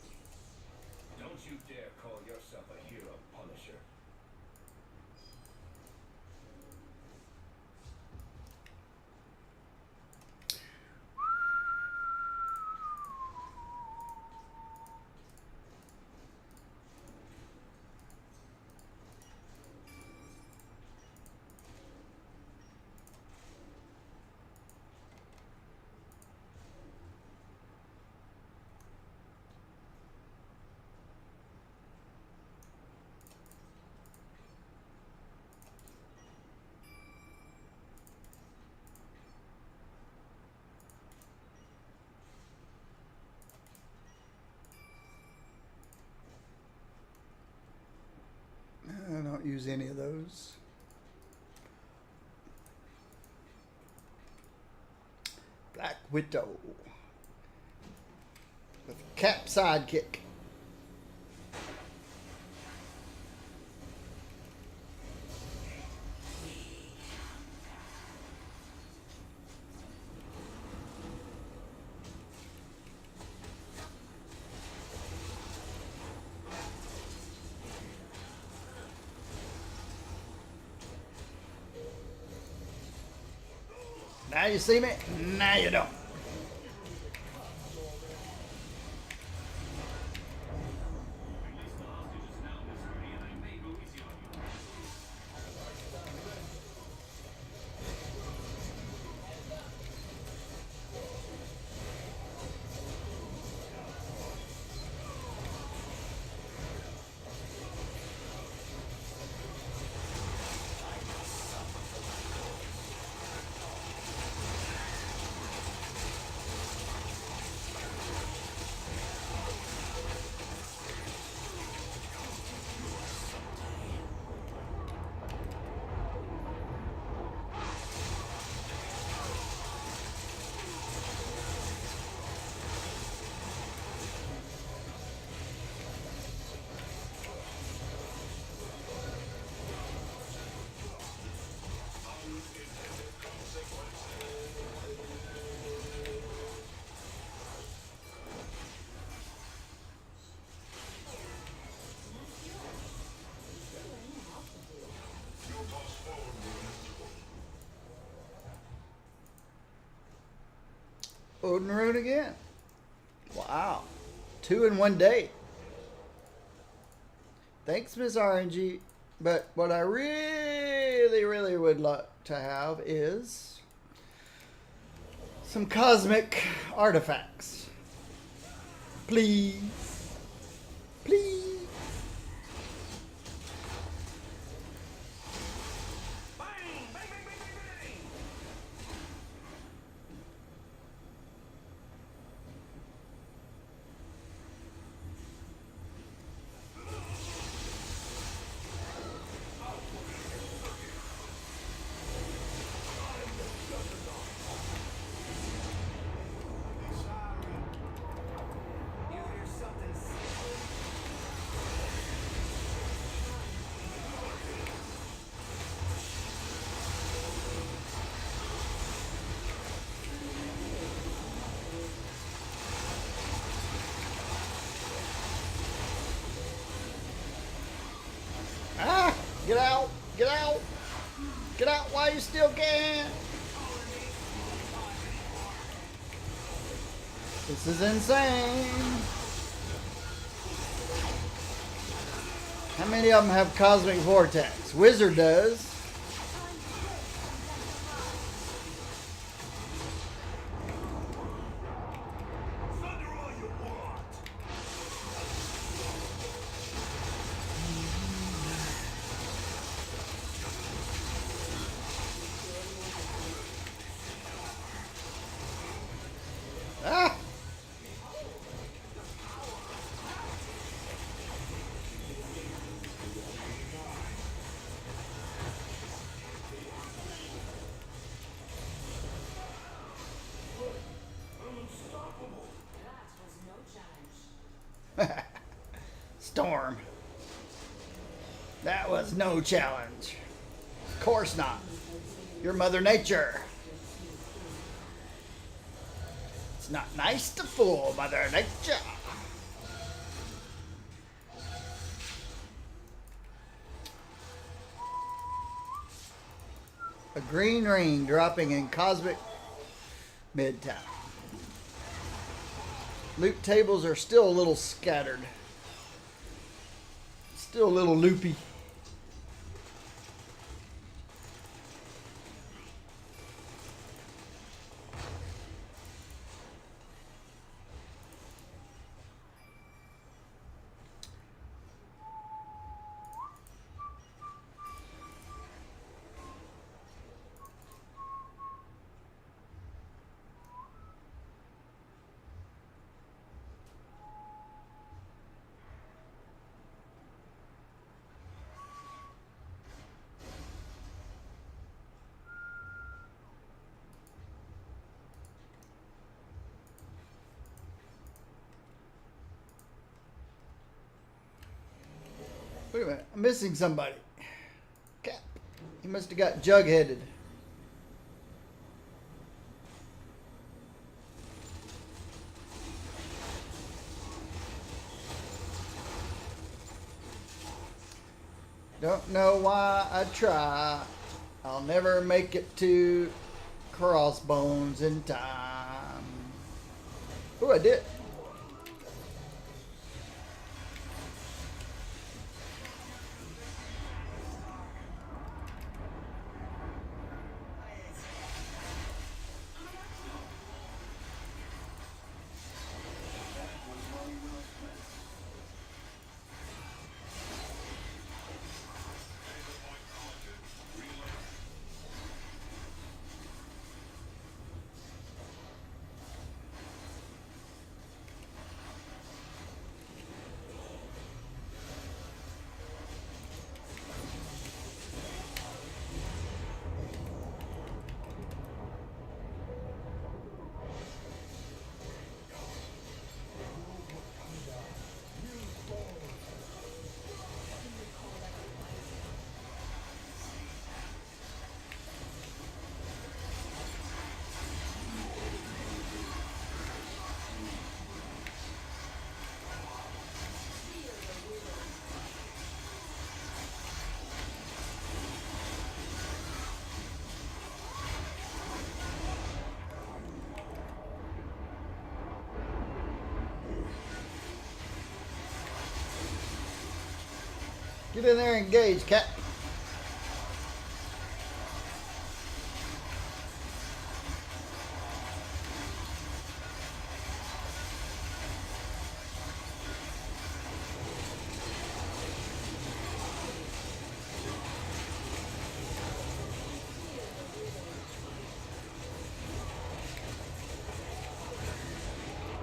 Don't you dare call yourself a hero, Punisher. I don't use any of those. Black Widow with Cap sidekick. Now you see me, now you don't. Release the hostages now, Miss Hardy, and I may go easy on you. Odin Road again. Wow. 2 in 1 day. Thanks, Miss RNG. But what I really would like to have is some cosmic artifacts. Please. Please. Bang! Bang, bang, bang, bang, bang! Get out! Get out while you still can! This is insane! How many of them have Cosmic Vortex? Wizard does. Thunder all you want. Ah! That was no challenge. Storm. That was no challenge. Of course not. You're Mother Nature. It's not nice to fool Mother Nature. A green ring dropping in Cosmic Midtown. Loot tables are still a little scattered. Still a little loopy. Wait a minute, I'm missing somebody. Cap. He must have got jug-headed. Don't know why I try. I'll never make it to Crossbones in time. Ooh, I did. Get in there and engage, Cap.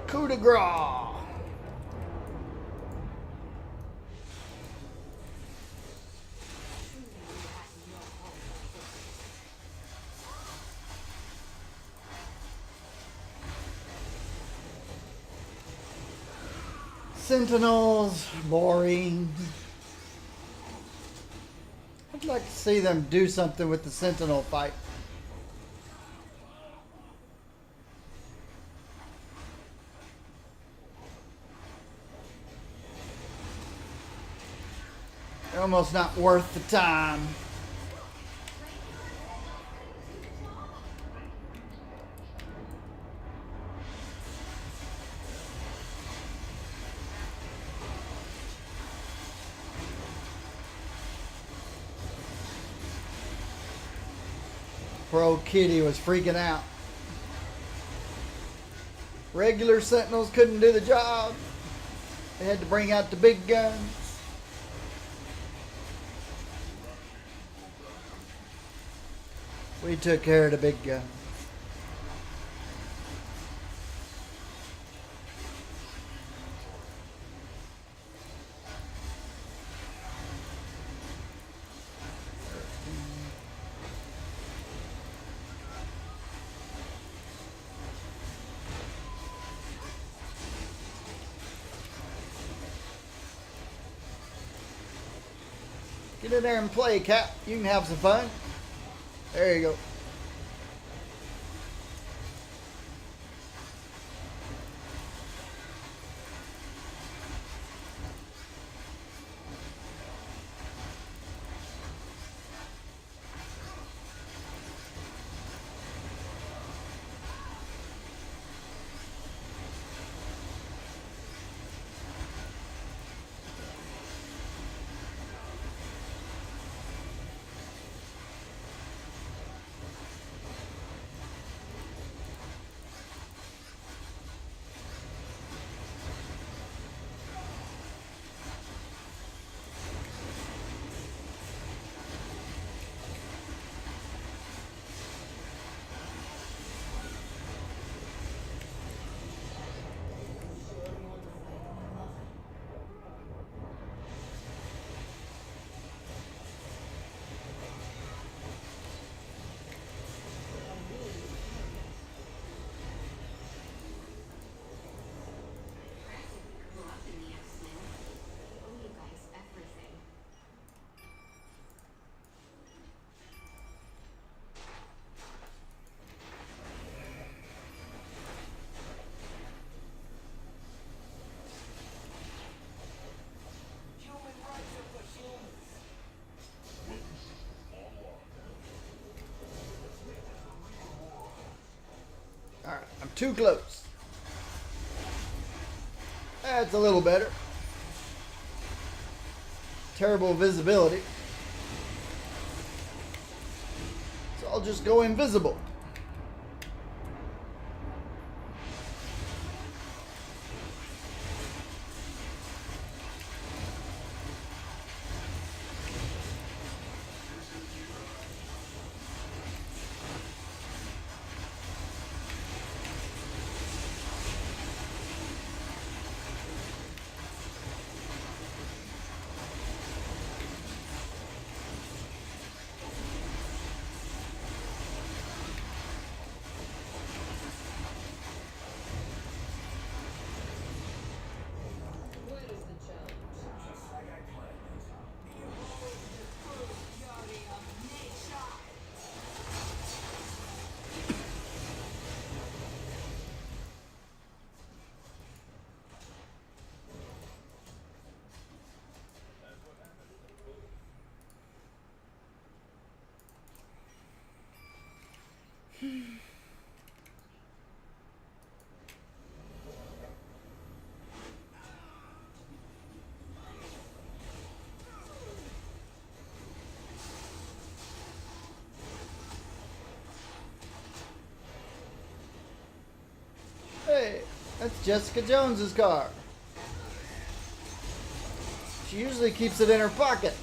Coup de grace. Sentinels, boring. I'd like to see them do something with the Sentinel fight. They're almost not worth the time. Poor old kitty was freaking out. Regular sentinels couldn't do the job. They had to bring out the big guns. We took care of the big guns. Get in there and play, Cap. You can have some fun. There you go. Grew up in the X-Men. We owe you guys everything. Human rights are for humans. Alright, I'm too close. That's a little better. Terrible visibility. So I'll just go invisible. What is the challenge? Just like I planned it. The evolved fury of nature. Hey, that's Jessica Jones's car. She usually keeps it in her pocket.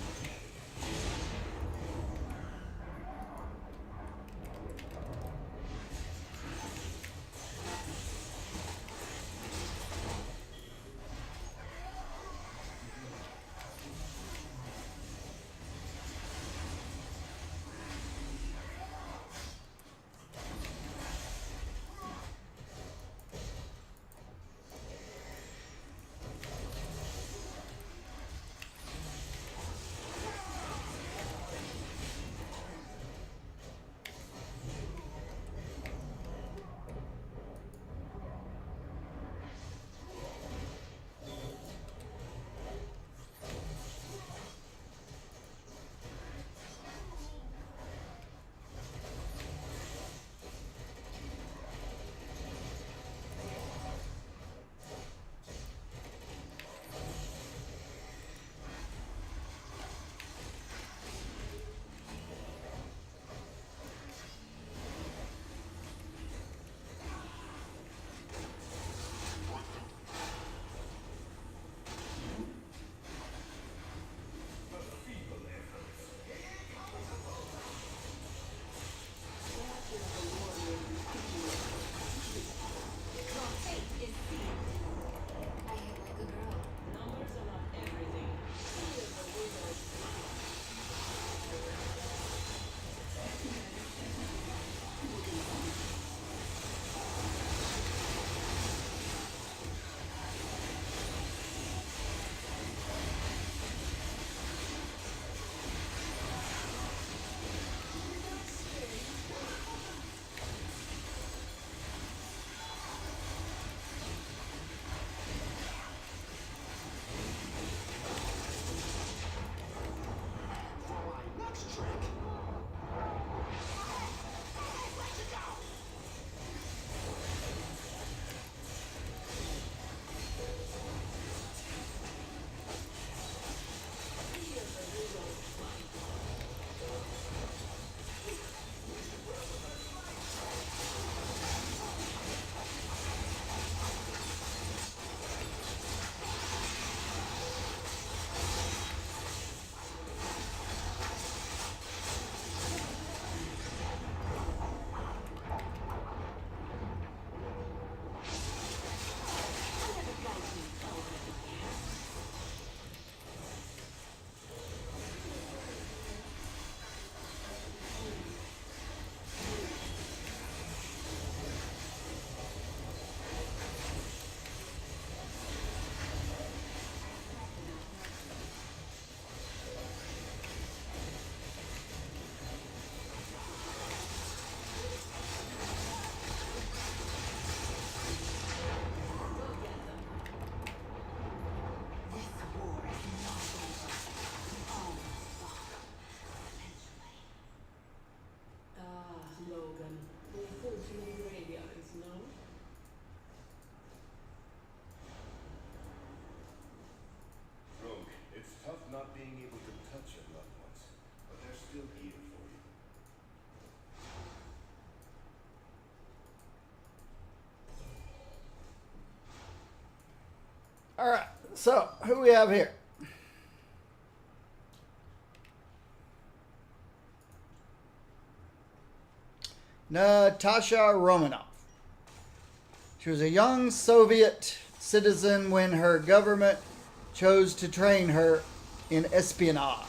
All right. So who we have here? Natasha Romanoff. She was a young Soviet citizen when her government chose to train her in espionage.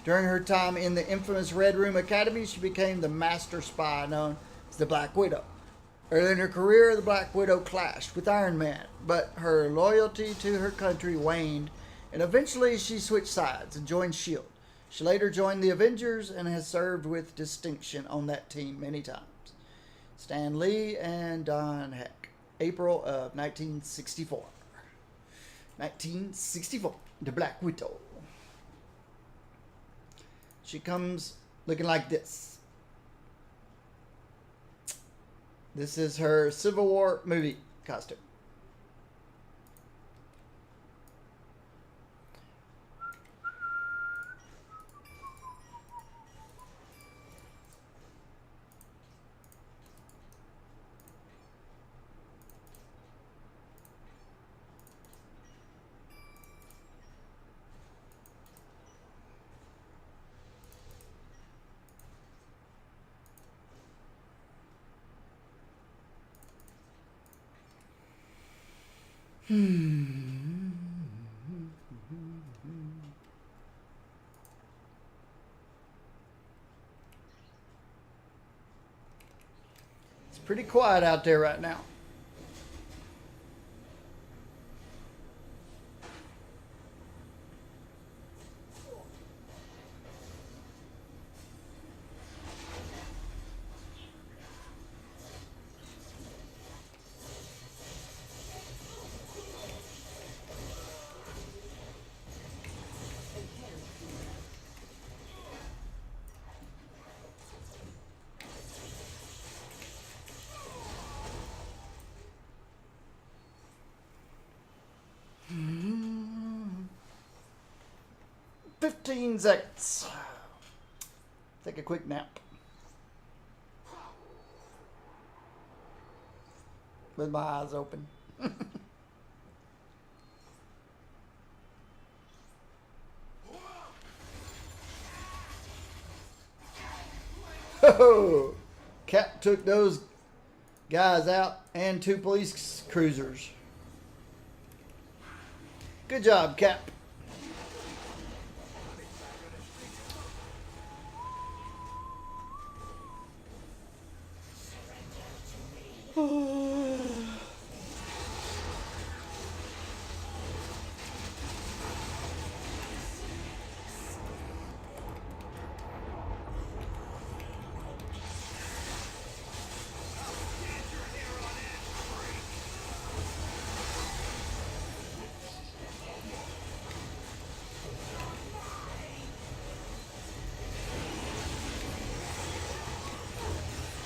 During her time in the infamous Red Room Academy, she became the master spy known as the Black Widow. Early in her career, the Black Widow clashed with Iron Man, but her loyalty to her country waned, and eventually she switched sides and joined S.H.I.E.L.D. She later joined the Avengers and has served with distinction on that team many times. Stan Lee and Don Heck. April of 1964. 1964. The Black Widow. She comes looking like this. This is her Civil War movie costume. It's pretty quiet out there right now. Mm-hmm. 15 seconds. Take a quick nap. With my eyes open. Oh, Cap took those guys out and 2 police cruisers. Good job, Cap.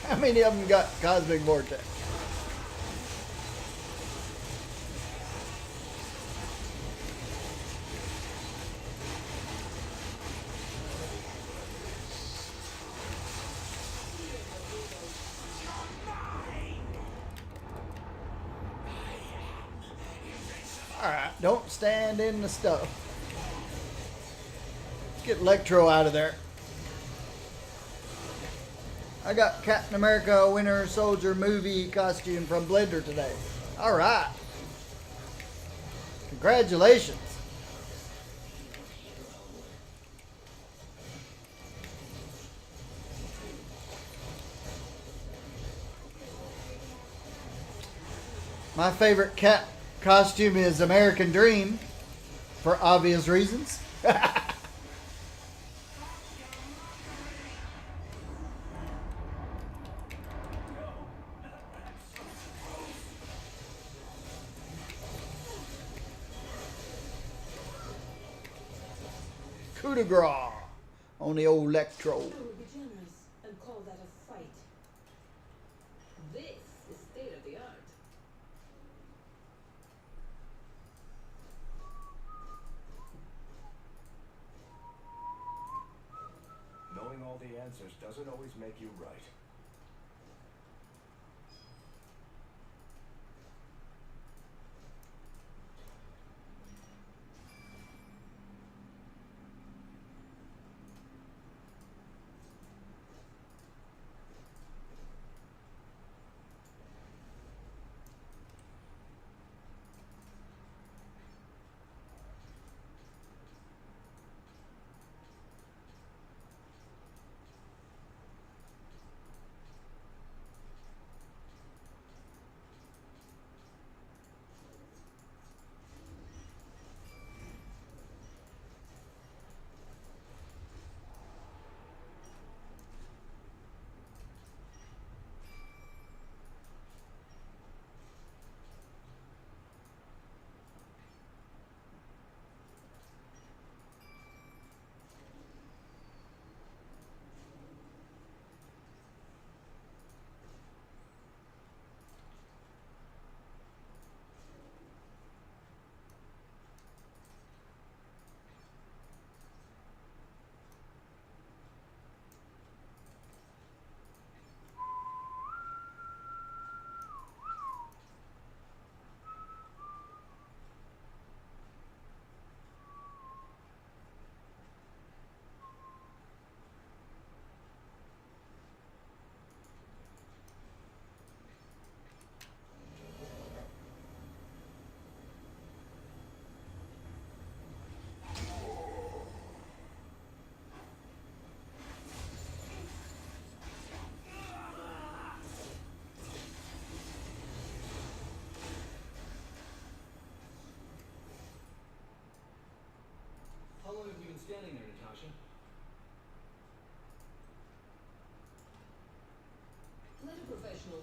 How many of them got Cosmic Vortex? Alright, don't stand in the stuff. Let's get Electro out of there. I got Captain America Winter Soldier movie costume from Blender today. Alright. Congratulations. My favorite Cap costume is American Dream, for obvious reasons. Coup de grace on the old Electro. I would be generous and call that a fight. This is state of the art. Knowing all the answers doesn't always make you right.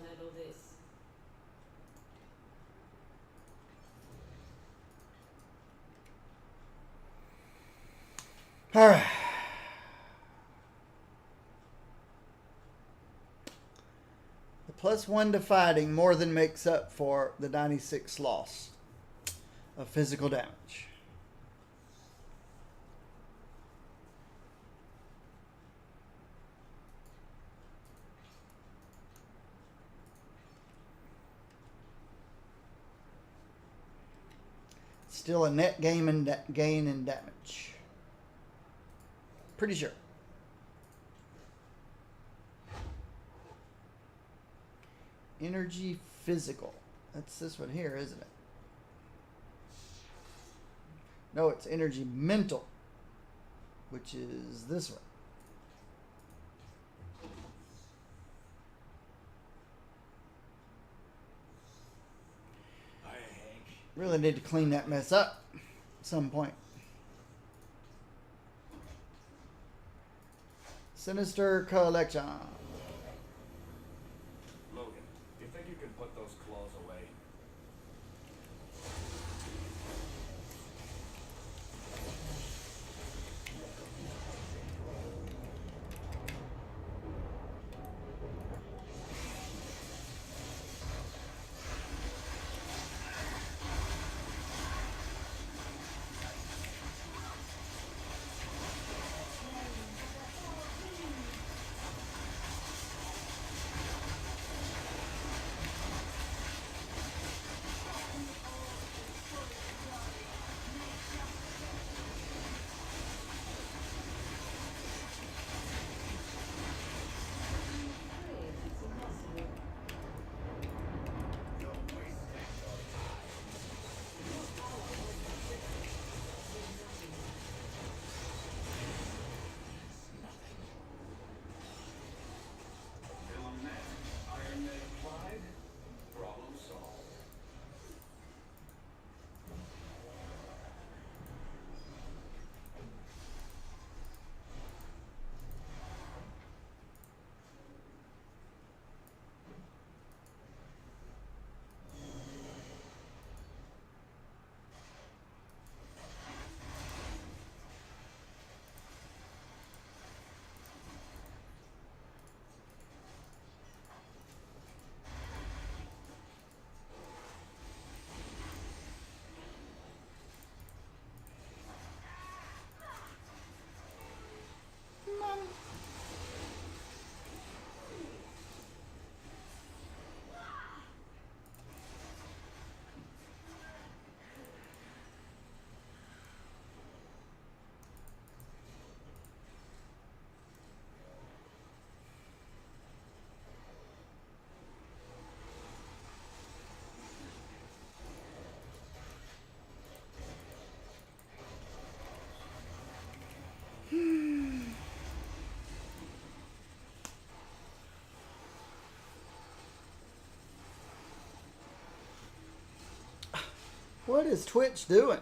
handle this. All right. The +1 to fighting more than makes up for the 96 loss of physical damage. Still a net gain in damage. Pretty sure. Energy physical. That's this one here, isn't it? No, it's energy mental, which is this one. Hi, Hank. Really need to clean that mess up at some point. Sinister Collection. Logan, do you think you can put those claws away? Film net. Iron net applied. Problem solved. What is Twitch doing?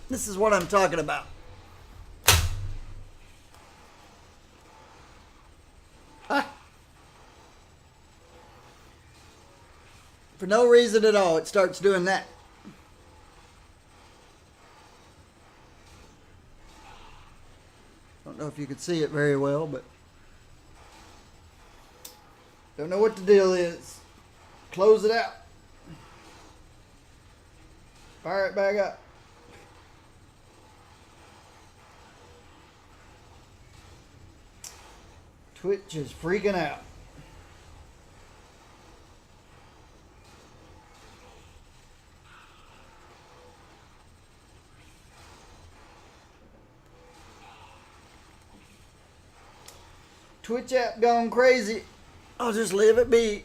This is what I'm talking about. Ah. For no reason at all, it starts doing that. Don't know if you could see it very well, but don't know what the deal is. Close it out. Fire it back up. Twitch is freaking out. Twitch app gone crazy. I'll just leave it be.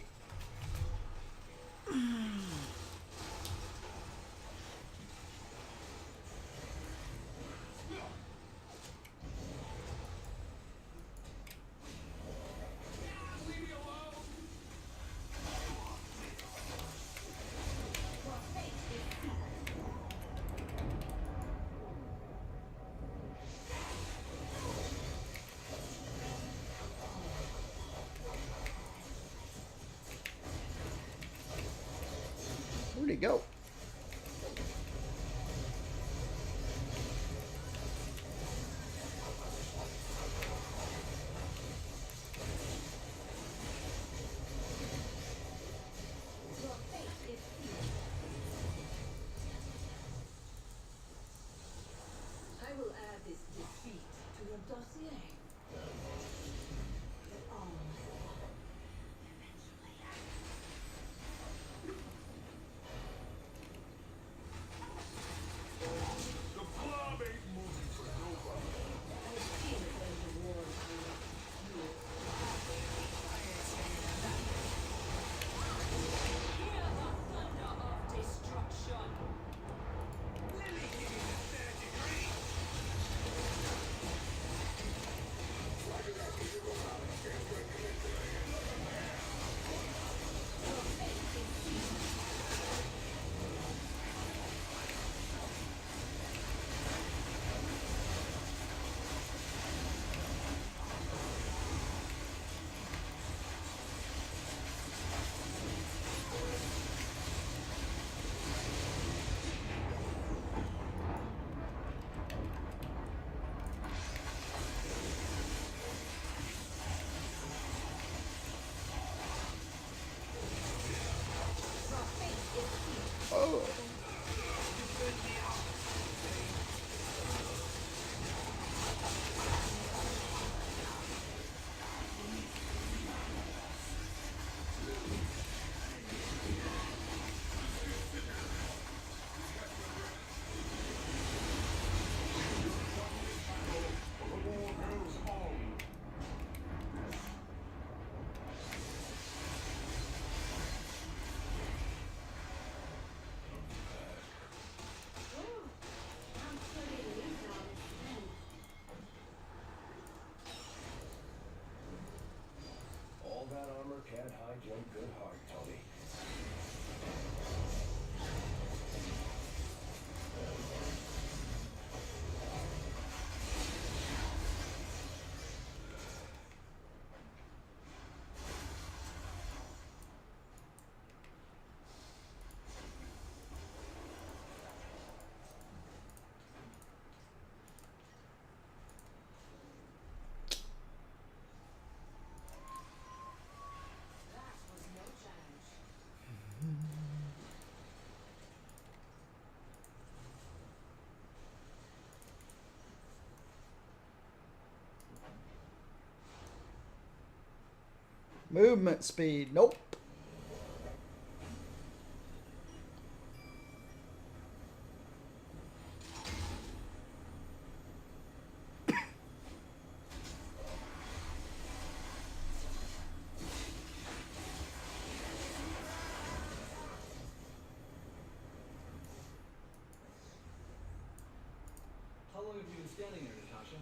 go. Your fate is sealed. I will add this defeat to your dossier. It all must fall. Eventually. The blob ain't moving for nobody. I've seen it when the war is fuel. Hear the thunder of destruction. Let me give you the third degree. Oh. I'm pretty relieved now this is end. All that armor can't hide your good heart, Tony. That was no challenge. Movement speed. Nope. How long have you been standing there, Natasha?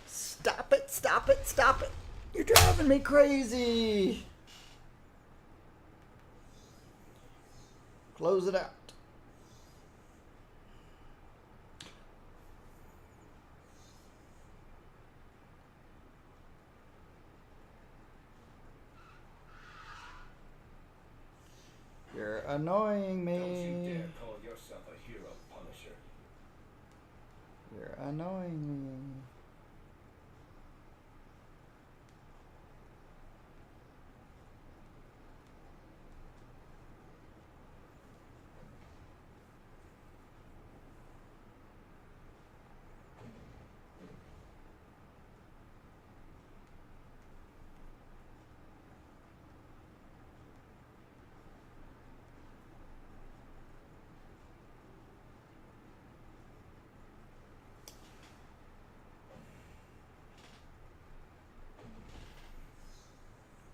Stop it, stop it, stop it. You're driving me crazy. Close it out. You're annoying Don't you me. dare call yourself a hero, Punisher. You're annoying me.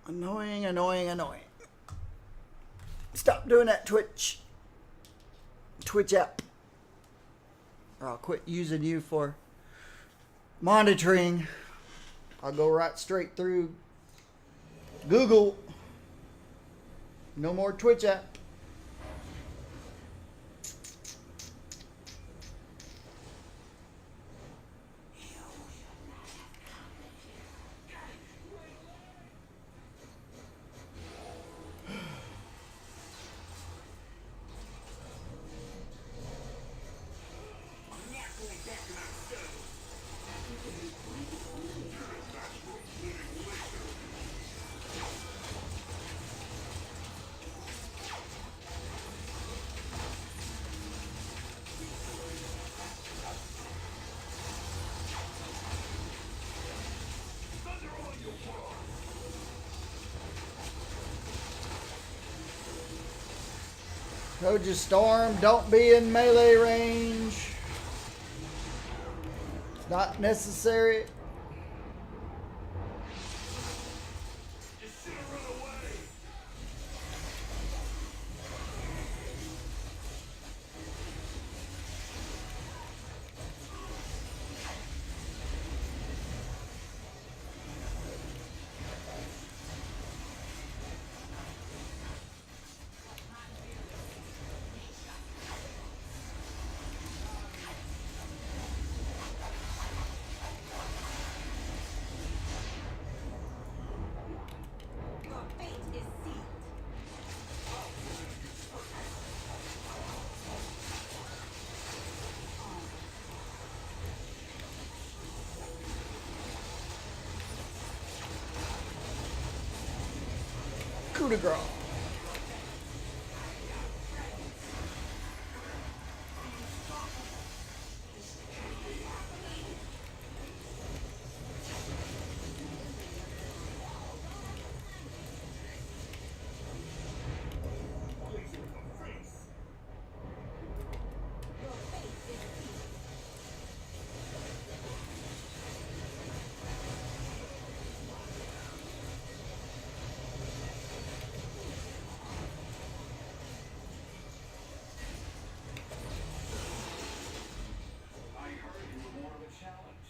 Annoying, annoying, annoying. Stop doing that, Twitch. Twitch app. Or I'll quit using you for monitoring. I'll go right straight through Google. No more Twitch app. Told you, Storm, don't be in melee range. It's not necessary. Your fate is sealed. Coup de grace. I heard you were more of a challenge.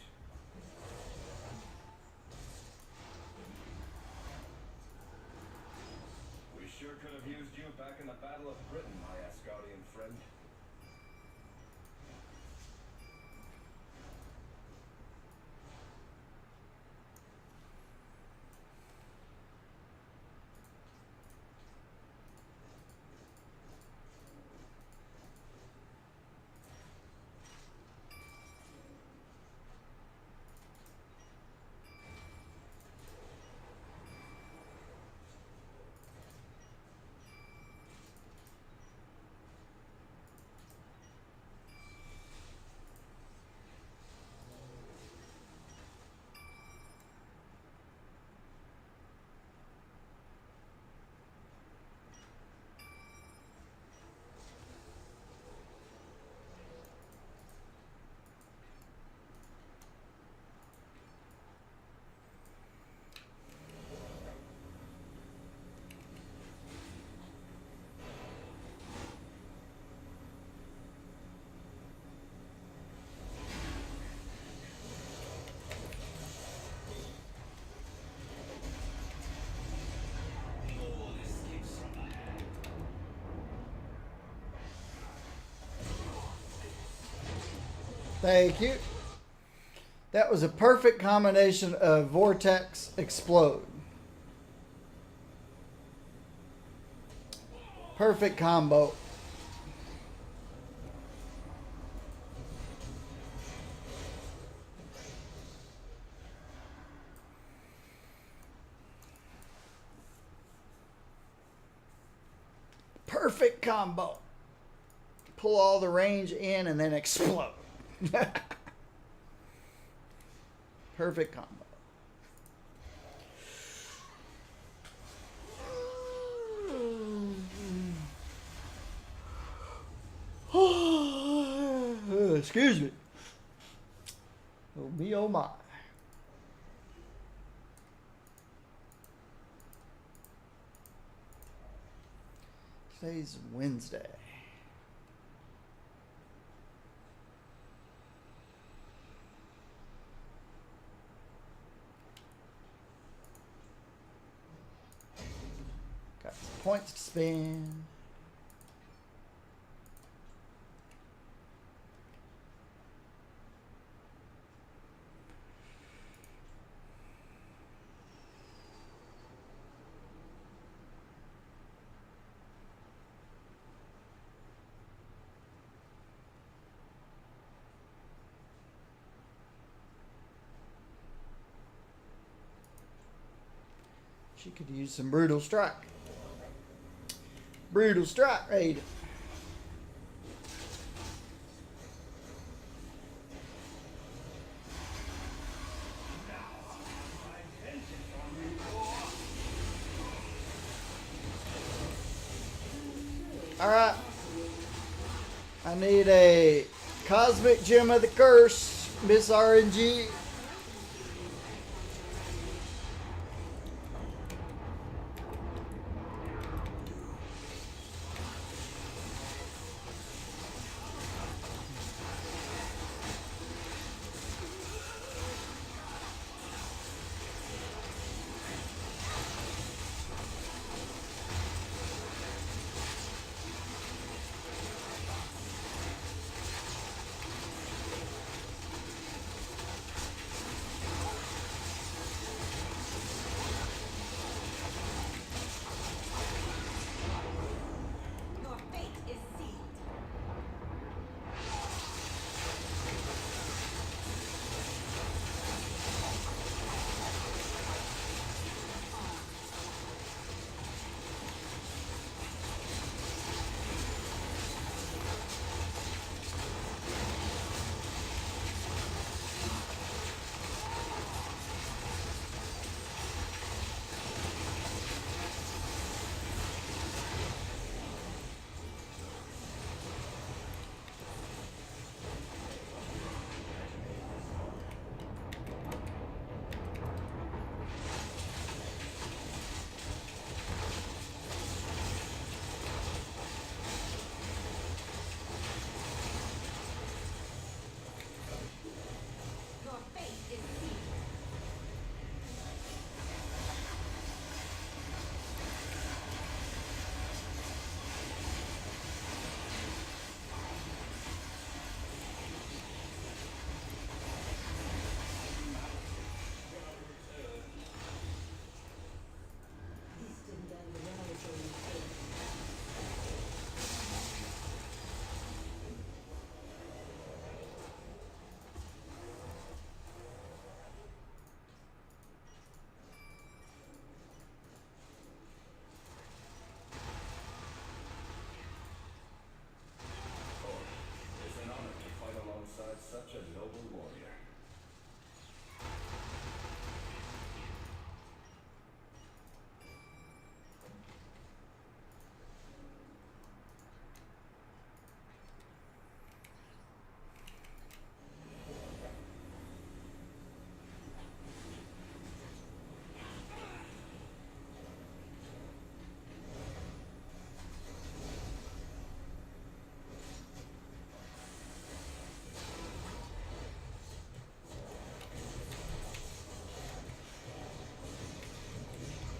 We sure could have used you back in the Battle of Britain, my Asgardian friend. Thank you. That was a perfect combination of Vortex Explode. Perfect combo. Perfect combo. Pull all the range in and then explode. Perfect combo. Excuse me. Oh me, oh my. Today's Wednesday. Got some points to spend. She could use some brutal strike. Brutal strike rating. Alright. I need a Cosmic Gem of the Curse, Miss RNG. Your fate is sealed. Your fate is sealed. This didn't end well for you, kid. It's an honor to fight alongside such a noble warrior.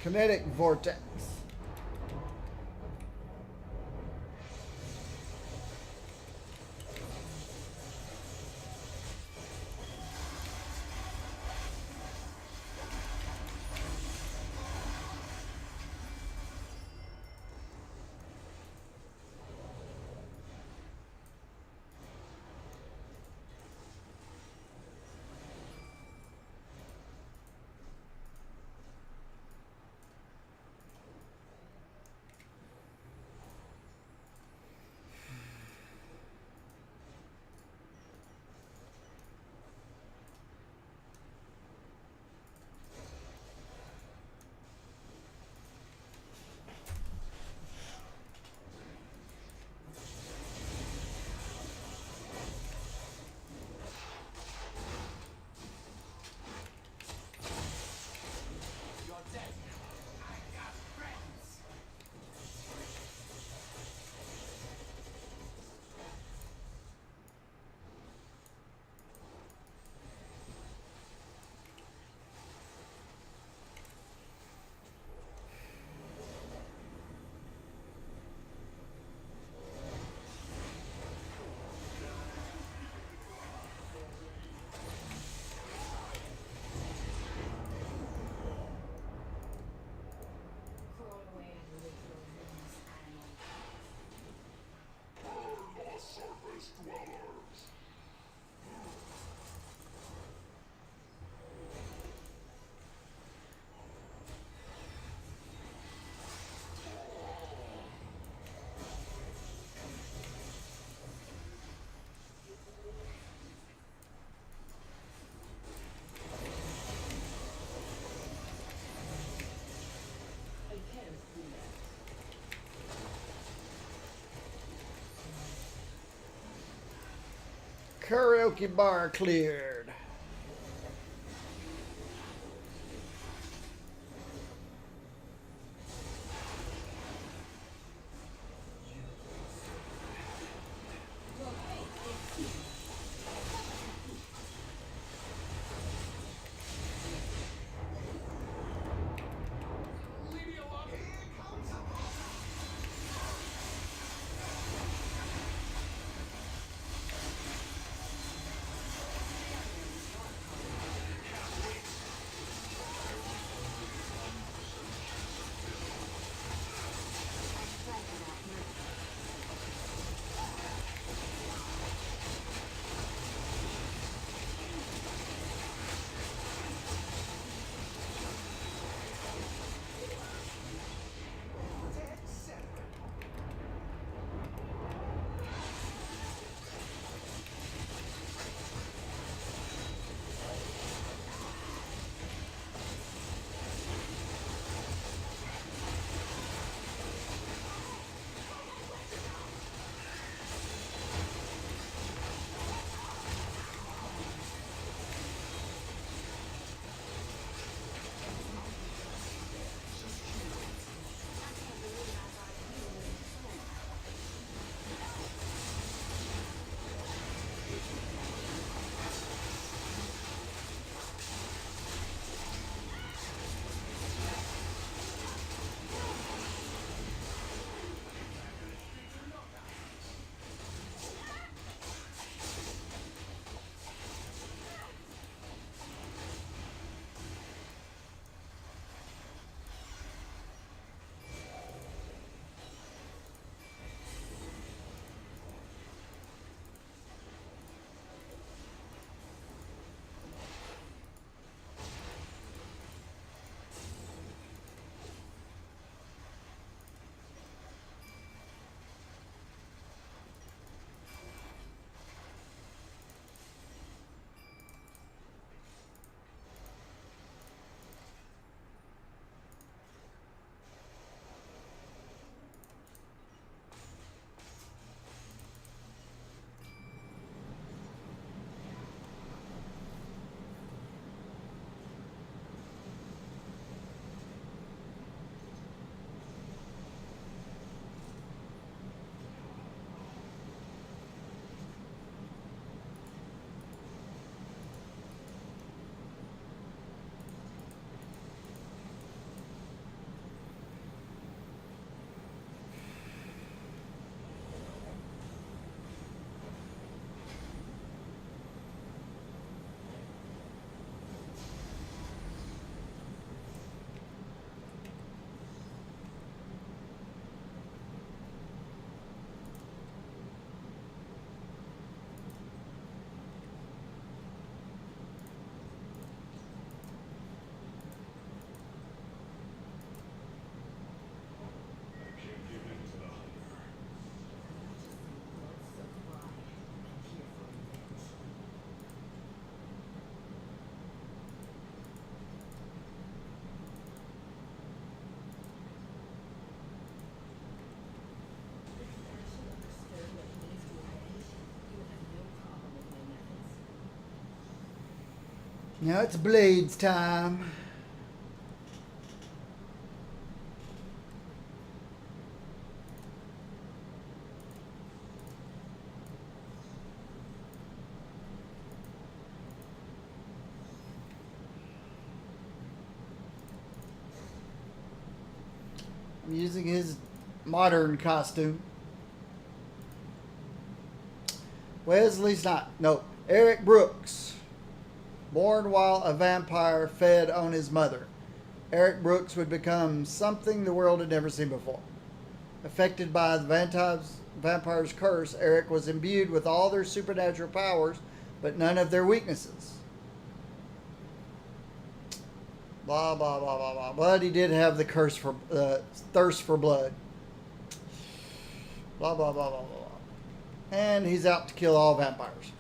Kinetic Vortex. Karaoke bar cleared. Leave me alone. Now it's Blades time. I'm using his modern costume. Wesley's not. No, Eric Brooks. Born while a vampire fed on his mother, Eric Brooks would become something the world had never seen before. Affected by the vampire's curse, Eric was imbued with all their supernatural powers, but none of their weaknesses. Blah, blah, blah, blah, blah. But he did have the curse for thirst for blood. Blah, blah, blah, blah, blah. And he's out to kill all vampires.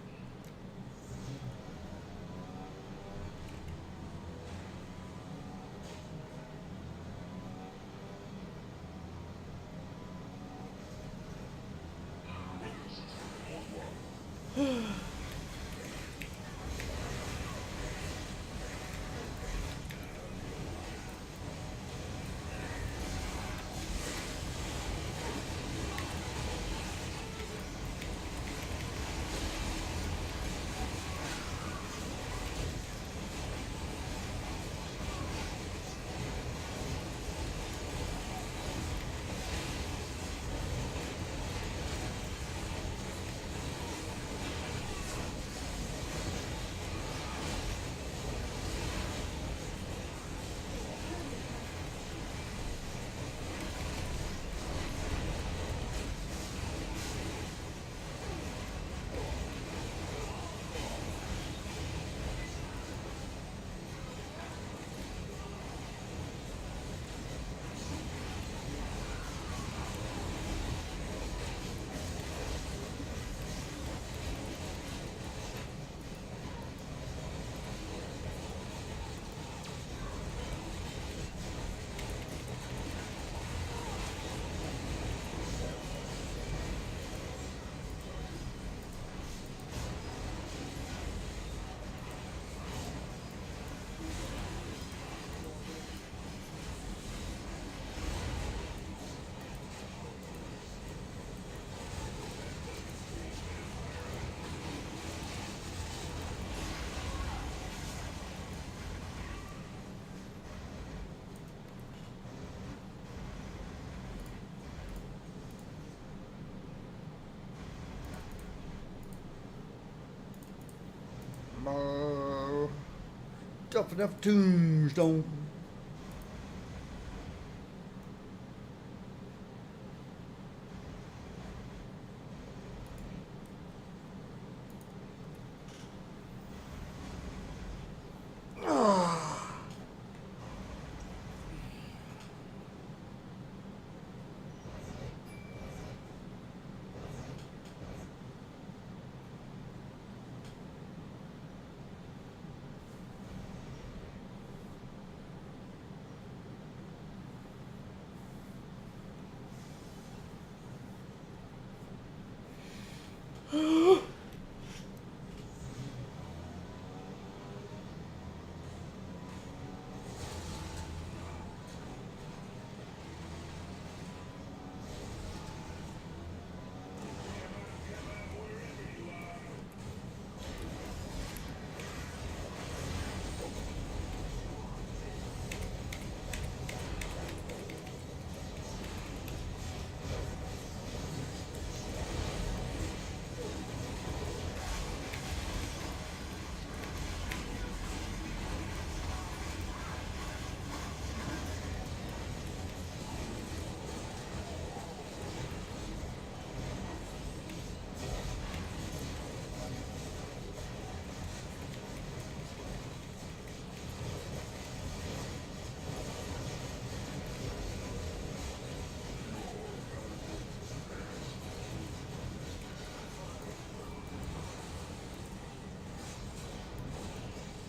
Tough enough tombstone.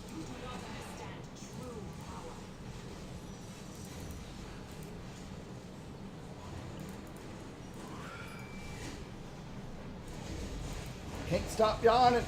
You do not understand true power. Can't stop yawning.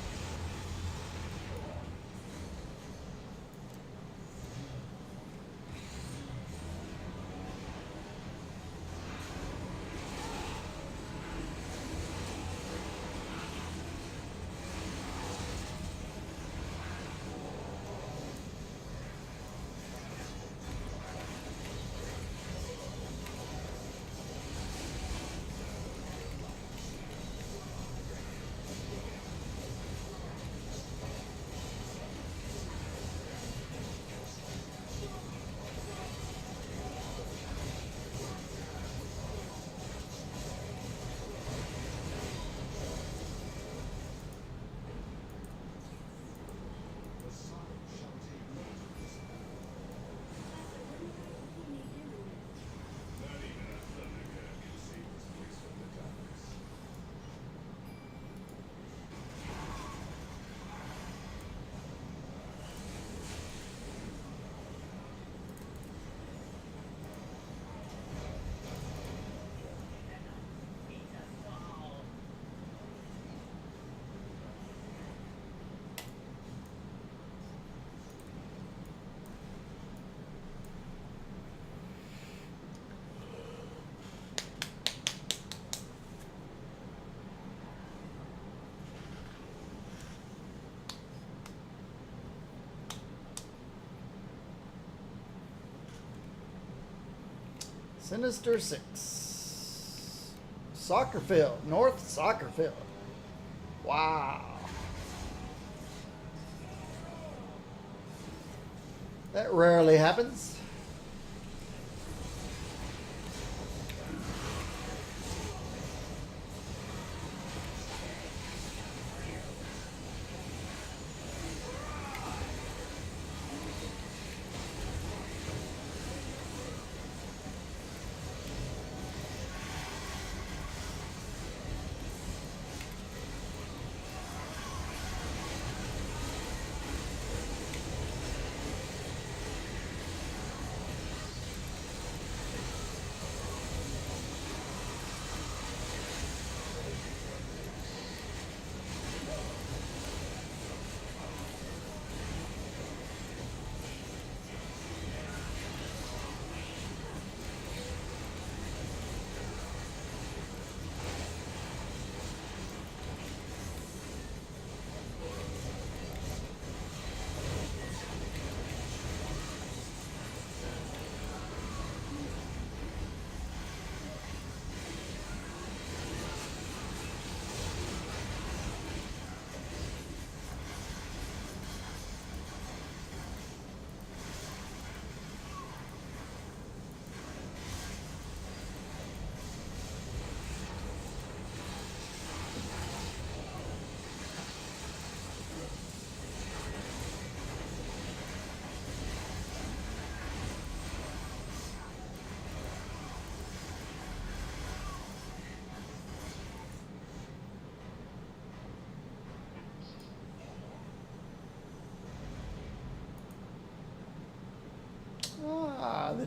Sinister Six. Soccer field. North soccer field. Wow. That rarely happens.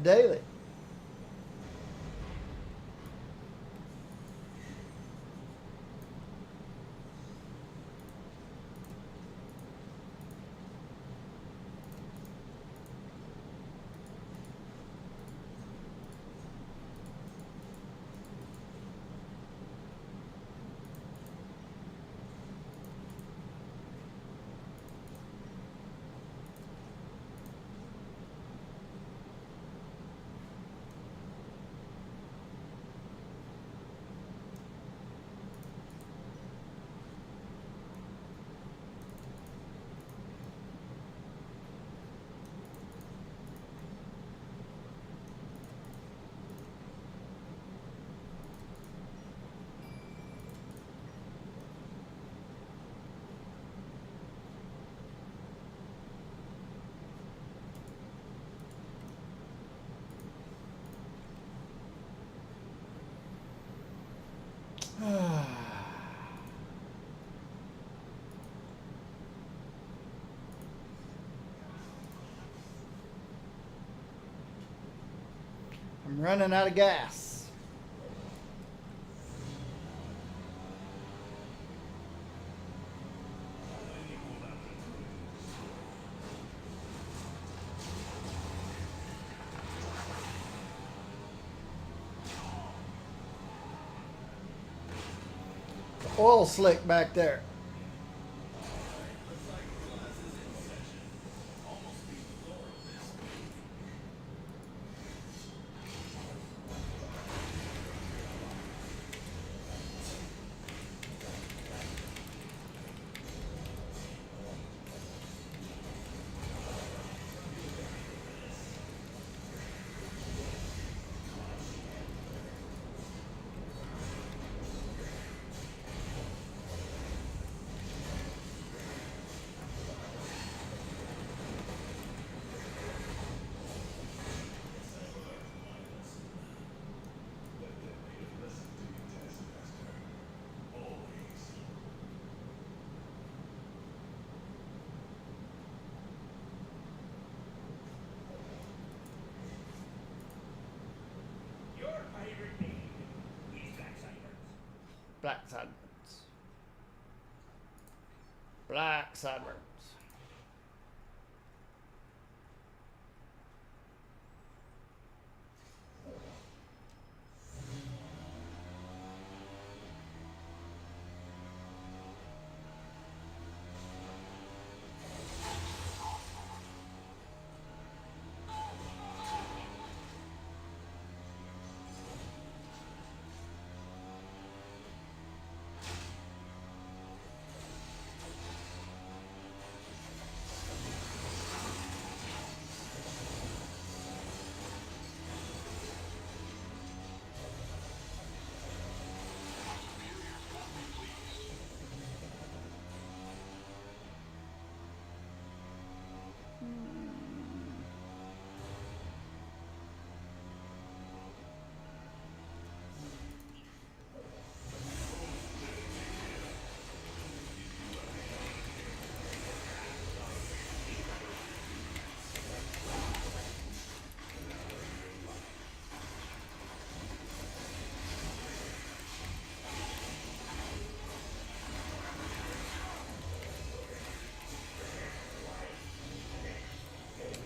daily. I'm running out of gas. The oil slick back there. Your favorite name is Black Sideburns. Black sideburns. Black sideburns.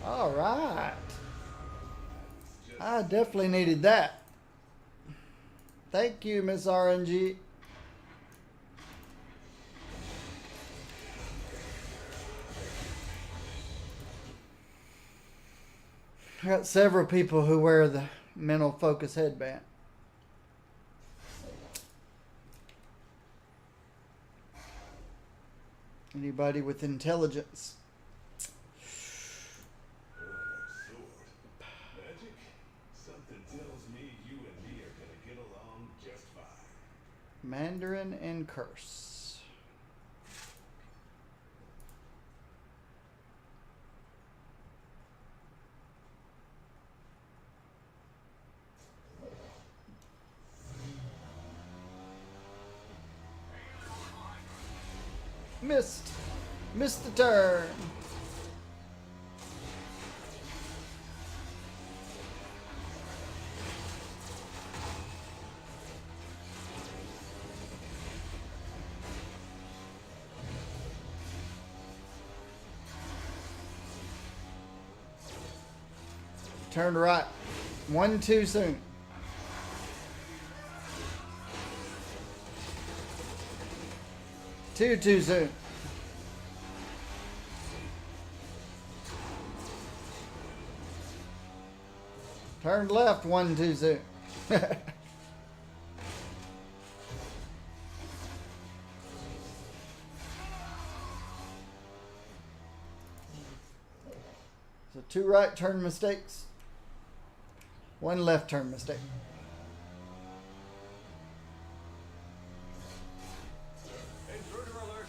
All right. I definitely needed that. Thank you, Miss RNG. I got several people who wear the mental focus headband. Anybody with intelligence? Magic? Something tells me you and me are gonna get along just fine. Mandarin and Curse. Missed the turn. Turned right. One too soon. Two too soon. Turned left one too soon. So 2 right turn mistakes. 1 left turn mistake. Intruder alert!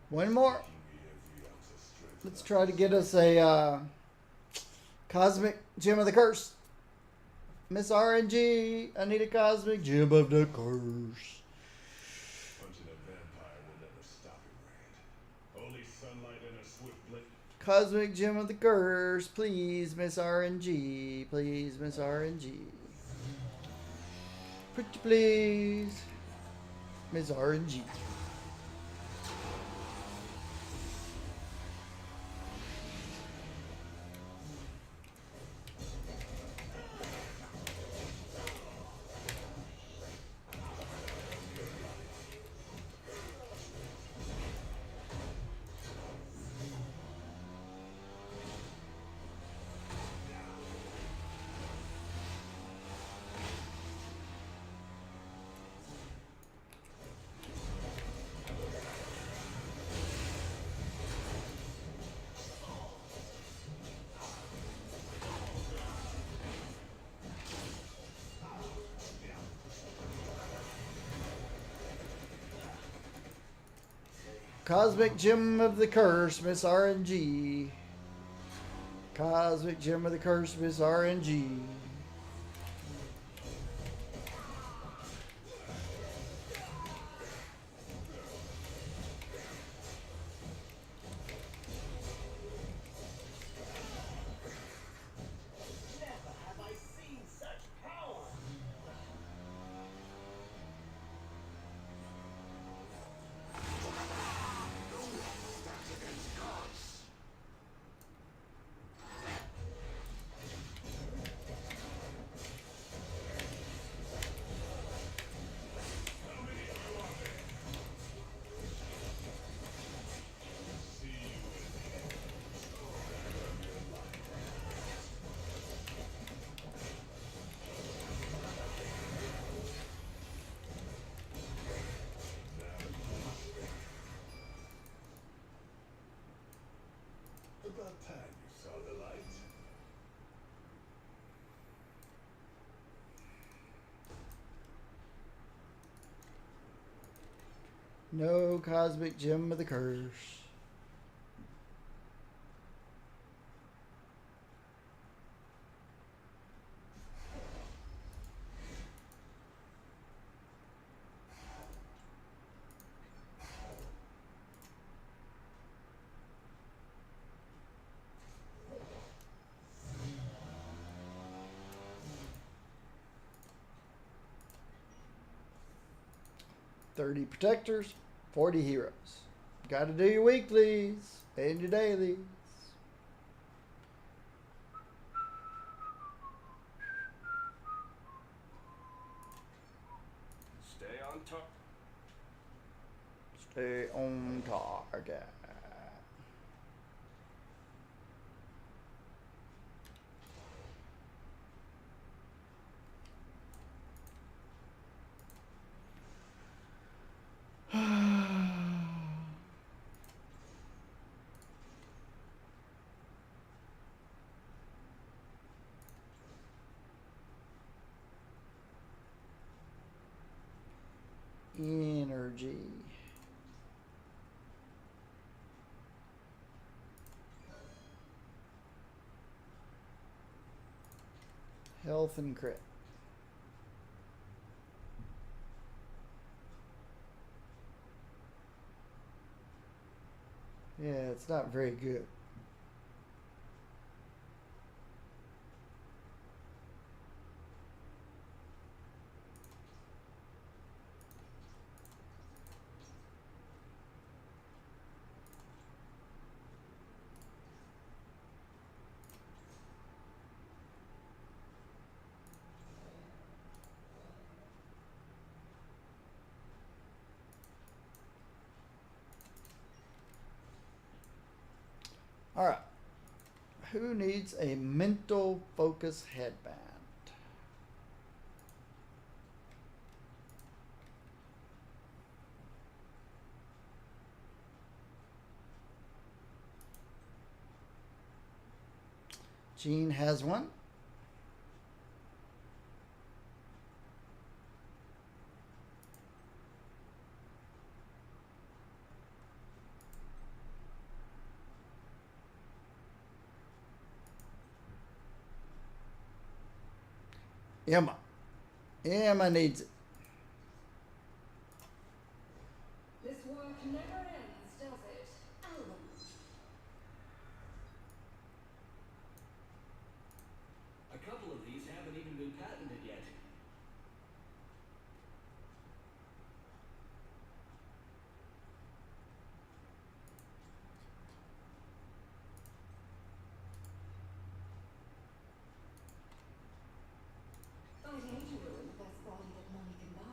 One more. Let's try to get us a Cosmic Gem of the Curse. Miss RNG, I need a Cosmic Gem of the Curse. Punching a vampire will never stop him, Raid. Only sunlight and a swift blade. Cosmic Gem of the Curse, please, Miss RNG. Please, Miss RNG. Pretty please, Miss RNG. Cosmic Gem of the Curse, Miss RNG. Cosmic Gem of the Curse, Miss RNG. Never have I seen such power. About time you saw the light. No Cosmic Gem of the Curse. $30 protectors, 40 heroes. Gotta do your weeklies and your dailies. Stay on top. Stay on target. Energy. Health and crit. Yeah, it's not very good. All right. Who needs a mental focus headband? Jean has one. Emma. Emma needs it. This work never ends, does it? Album. A couple of these haven't even been patented yet. I'd hate to ruin the best body that money can buy.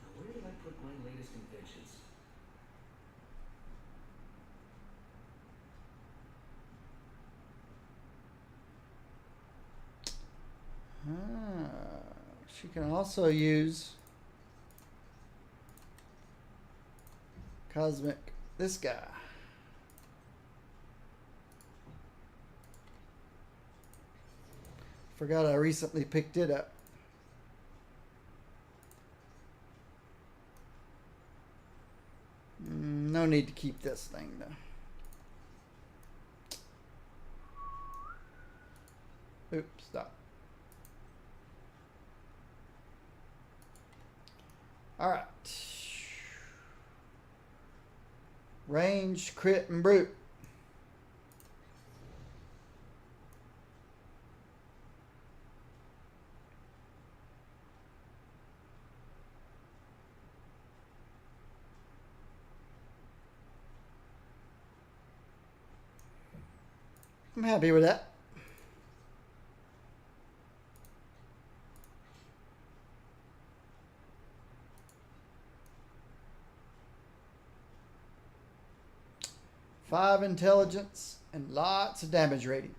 Now, where did I put my latest inventions? She can also use Cosmic, this guy. Forgot I recently picked it up. No need to keep this thing though. Oops, stop. All right. Range, crit, and brute. I'm happy with that. Five intelligence and lots of damage rating.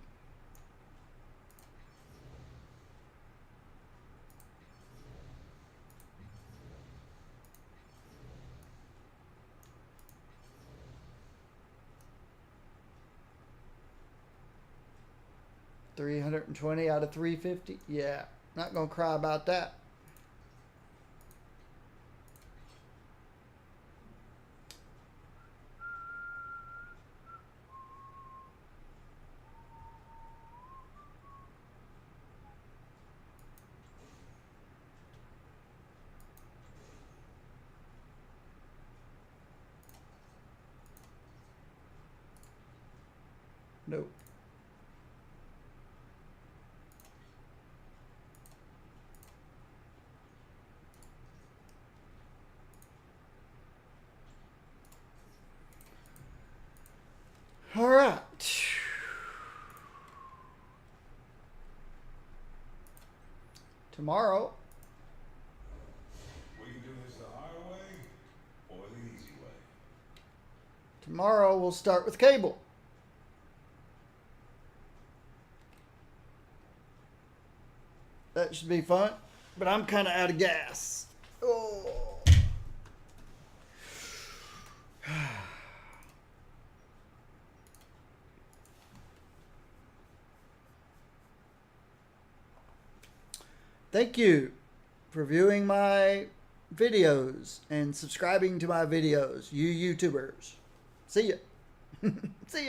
$320 out of $350. Yeah, not gonna cry about that. Nope. All right. Tomorrow, We can do this the hard way or the easy way. tomorrow we'll start with Cable. That should be fun, but I'm kind of out of gas. Oh. Thank you for viewing my videos and subscribing to my videos, you YouTubers. See ya. See ya.